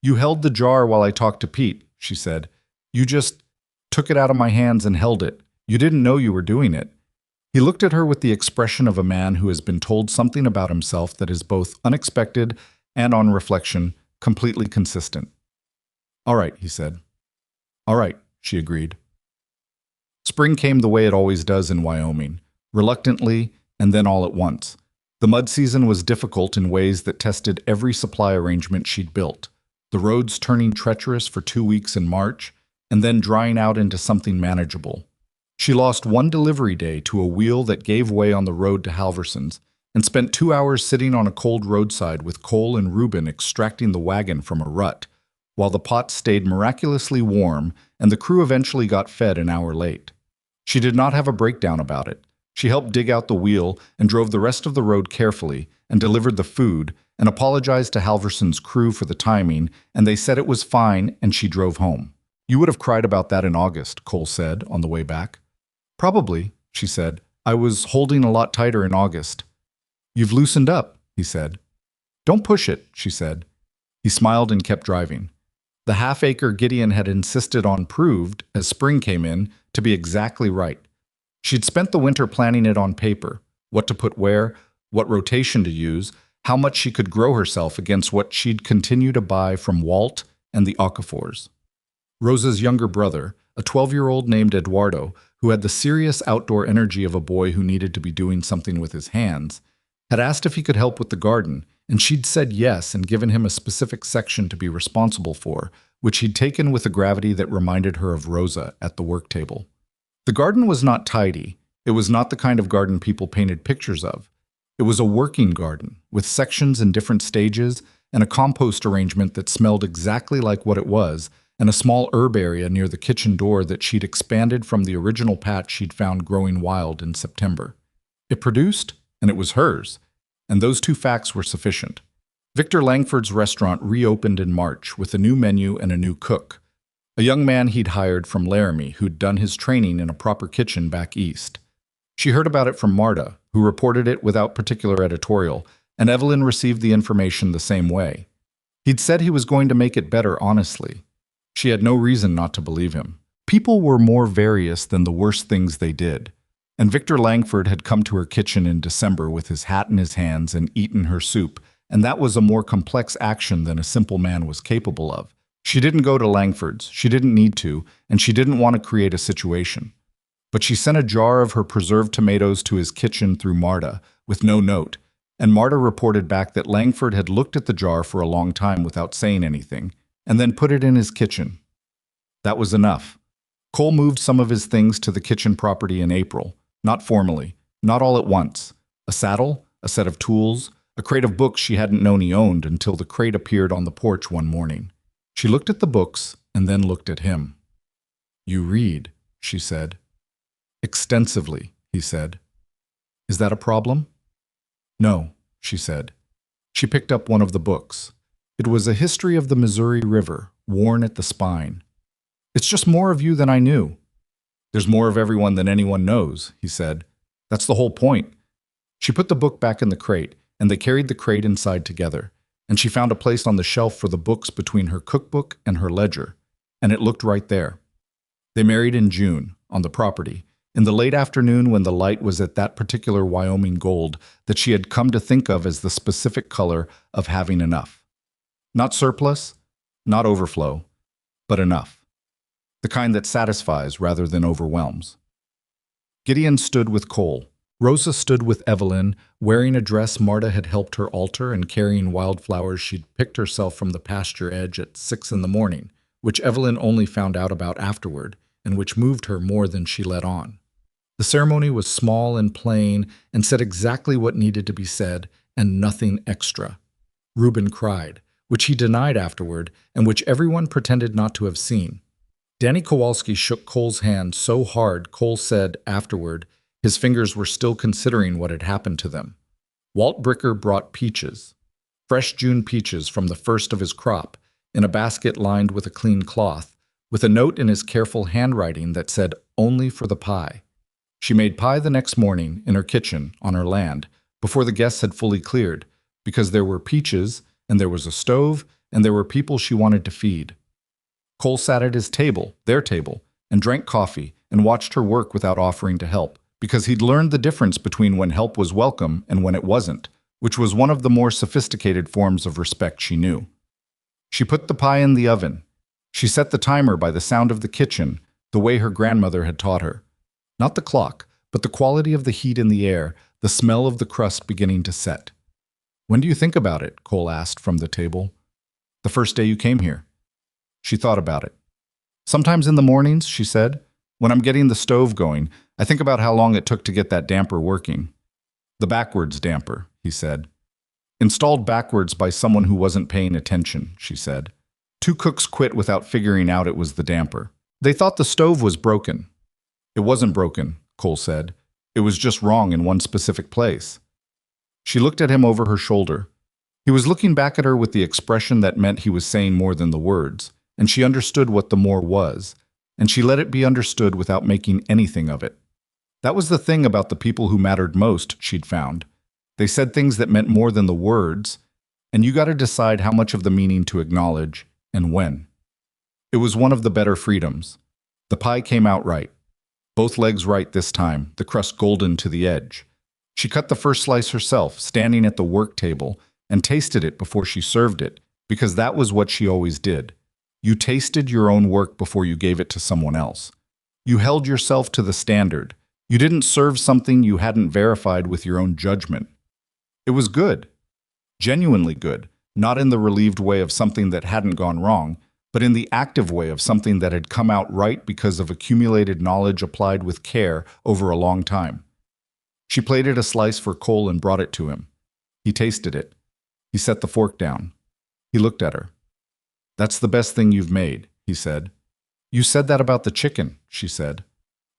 "You held the jar while I talked to Pete," she said. "You just took it out of my hands and held it. You didn't know you were doing it." He looked at her with the expression of a man who has been told something about himself that is both unexpected and, on reflection, completely consistent. "All right," he said. "All right," she agreed. Spring came the way it always does in Wyoming, reluctantly and then all at once. The mud season was difficult in ways that tested every supply arrangement she'd built, the roads turning treacherous for 2 weeks in March, and then drying out into something manageable. She lost 1 delivery day to a wheel that gave way on the road to Halverson's, and spent 2 hours sitting on a cold roadside with Cole and Reuben extracting the wagon from a rut, while the pot stayed miraculously warm and the crew eventually got fed an hour late. She did not have a breakdown about it. She helped dig out the wheel and drove the rest of the road carefully and delivered the food and apologized to Halverson's crew for the timing, and they said it was fine, and she drove home. "You would have cried about that in August," Cole said on the way back. "Probably," she said. "I was holding a lot tighter in August." "You've loosened up," he said. "Don't push it," she said. He smiled and kept driving. The half-acre Gideon had insisted on proved, as spring came in, to be exactly right. She'd spent the winter planning it on paper, what to put where, what rotation to use, how much she could grow herself against what she'd continue to buy from Walt and the Okafors. Rosa's younger brother, a 12-year-old named Eduardo, who had the serious outdoor energy of a boy who needed to be doing something with his hands, had asked if he could help with the garden, and she'd said yes and given him a specific section to be responsible for, which he'd taken with a gravity that reminded her of Rosa at the work table. The garden was not tidy. It was not the kind of garden people painted pictures of. It was a working garden, with sections in different stages, and a compost arrangement that smelled exactly like what it was, and a small herb area near the kitchen door that she'd expanded from the original patch she'd found growing wild in September. It produced, and it was hers, and those two facts were sufficient. Victor Langford's restaurant reopened in March with a new menu and a new cook, a young man he'd hired from Laramie who'd done his training in a proper kitchen back east. She heard about it from Marta, who reported it without particular editorial, and Evelyn received the information the same way. He'd said he was going to make it better honestly. She had no reason not to believe him. People were more various than the worst things they did, and Victor Langford had come to her kitchen in December with his hat in his hands and eaten her soup, and that was a more complex action than a simple man was capable of. She didn't go to Langford's, she didn't need to, and she didn't want to create a situation. But she sent a jar of her preserved tomatoes to his kitchen through Marta, with no note, and Marta reported back that Langford had looked at the jar for a long time without saying anything, and then put it in his kitchen. That was enough. Cole moved some of his things to the kitchen property in April, not formally, not all at once. A saddle, a set of tools, a crate of books she hadn't known he owned until the crate appeared on the porch one morning. She looked at the books and then looked at him. "You read," she said. "Extensively," he said. "Is that a problem?" "No," she said. She picked up one of the books. It was a history of the Missouri River, worn at the spine. "It's just more of you than I knew." "There's more of everyone than anyone knows," he said. "That's the whole point." She put the book back in the crate, and they carried the crate inside together, and she found a place on the shelf for the books between her cookbook and her ledger, and it looked right there. They married in June, on the property, in the late afternoon when the light was at that particular Wyoming gold that she had come to think of as the specific color of having enough. Not surplus, not overflow, but enough. The kind that satisfies rather than overwhelms. Gideon stood with Cole. Rosa stood with Evelyn, wearing a dress Marta had helped her alter and carrying wildflowers she'd picked herself from the pasture edge at 6 in the morning, which Evelyn only found out about afterward, and which moved her more than she let on. The ceremony was small and plain and said exactly what needed to be said and nothing extra. Reuben cried, which he denied afterward and which everyone pretended not to have seen. Danny Kowalski shook Cole's hand so hard Cole said afterward his fingers were still considering what had happened to them. Walt Bricker brought peaches, fresh June peaches from the first of his crop, in a basket lined with a clean cloth, with a note in his careful handwriting that said, "Only for the pie." She made pie the next morning in her kitchen on her land, before the guests had fully cleared, because there were peaches, and there was a stove, and there were people she wanted to feed. Cole sat at his table, their table, and drank coffee and watched her work without offering to help, because he'd learned the difference between when help was welcome and when it wasn't, which was one of the more sophisticated forms of respect she knew. She put the pie in the oven. She set the timer by the sound of the kitchen, the way her grandmother had taught her. Not the clock, but the quality of the heat in the air, the smell of the crust beginning to set. "When do you think about it?" Cole asked from the table. "The first day you came here." She thought about it. "Sometimes in the mornings," she said, "when I'm getting the stove going, I think about how long it took to get that damper working." "The backwards damper," he said. "Installed backwards by someone who wasn't paying attention," she said. "Two cooks quit without figuring out it was the damper. They thought the stove was broken." "It wasn't broken," Cole said. "It was just wrong in one specific place." She looked at him over her shoulder. He was looking back at her with the expression that meant he was saying more than the words, and she understood what the more was, and she let it be understood without making anything of it. That was the thing about the people who mattered most, she'd found. They said things that meant more than the words, and you got to decide how much of the meaning to acknowledge and when. It was one of the better freedoms. The pie came out right. Both legs right this time, the crust golden to the edge. She cut the first slice herself, standing at the work table, and tasted it before she served it, because that was what she always did. You tasted your own work before you gave it to someone else. You held yourself to the standard. You didn't serve something you hadn't verified with your own judgment. It was good. Genuinely good, not in the relieved way of something that hadn't gone wrong, but in the active way of something that had come out right because of accumulated knowledge applied with care over a long time. She plated a slice for Cole and brought it to him. He tasted it. He set the fork down. He looked at her. "That's the best thing you've made," he said. "You said that about the chicken," she said.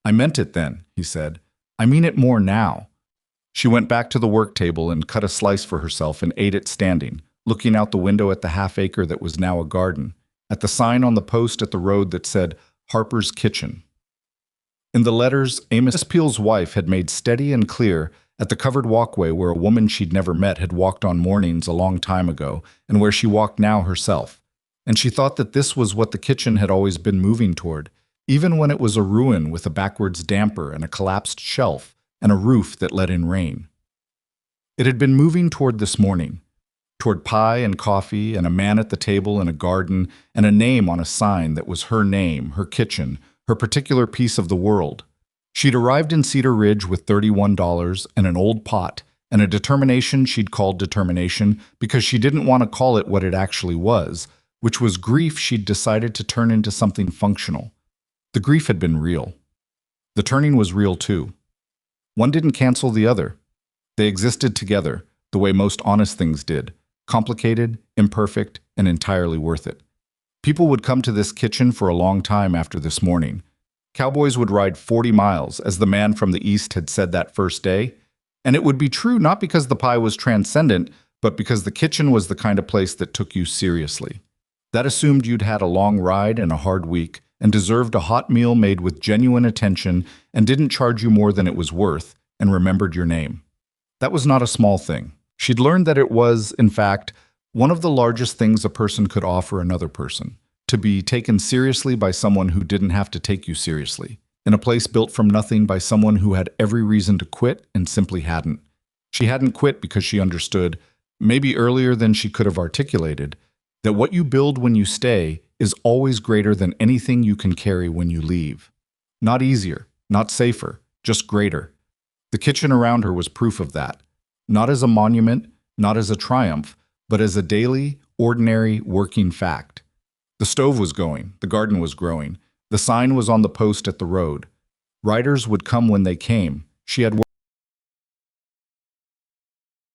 "I meant it then," he said. "I mean it more now." She went back to the work table and cut a slice for herself and ate it standing, looking out the window at the half-acre that was now a garden, at the sign on the post at the road that said Harper's Kitchen. In the letters, Amos Peel's wife had made steady and clear at the covered walkway where a woman she'd never met had walked on mornings a long time ago, and where she walked now herself. And she thought that this was what the kitchen had always been moving toward, even when it was a ruin with a backwards damper and a collapsed shelf and a roof that let in rain. It had been moving toward this morning, toward pie and coffee and a man at the table in a garden and a name on a sign that was her name, her kitchen, her particular piece of the world. She'd arrived in Cedar Ridge with $31 and an old pot and a determination she'd called determination because she didn't want to call it what it actually was, which was grief she'd decided to turn into something functional. The grief had been real. The turning was real too. One didn't cancel the other. They existed together, the way most honest things did, complicated, imperfect, and entirely worth it. People would come to this kitchen for a long time after this morning. Cowboys would ride 40 miles, as the man from the east had said that first day, and it would be true not because the pie was transcendent, but because the kitchen was the kind of place that took you seriously. That assumed you'd had a long ride and a hard week, and deserved a hot meal made with genuine attention and didn't charge you more than it was worth, and remembered your name. That was not a small thing. She'd learned that it was, in fact, one of the largest things a person could offer another person, to be taken seriously by someone who didn't have to take you seriously, in a place built from nothing by someone who had every reason to quit and simply hadn't. She hadn't quit because she understood, maybe earlier than she could have articulated, that what you build when you stay is always greater than anything you can carry when you leave. Not easier, not safer, just greater. The kitchen around her was proof of that, not as a monument, not as a triumph, but as a daily, ordinary, working fact. The stove was going, the garden was growing, the sign was on the post at the road. Riders would come when they came. She had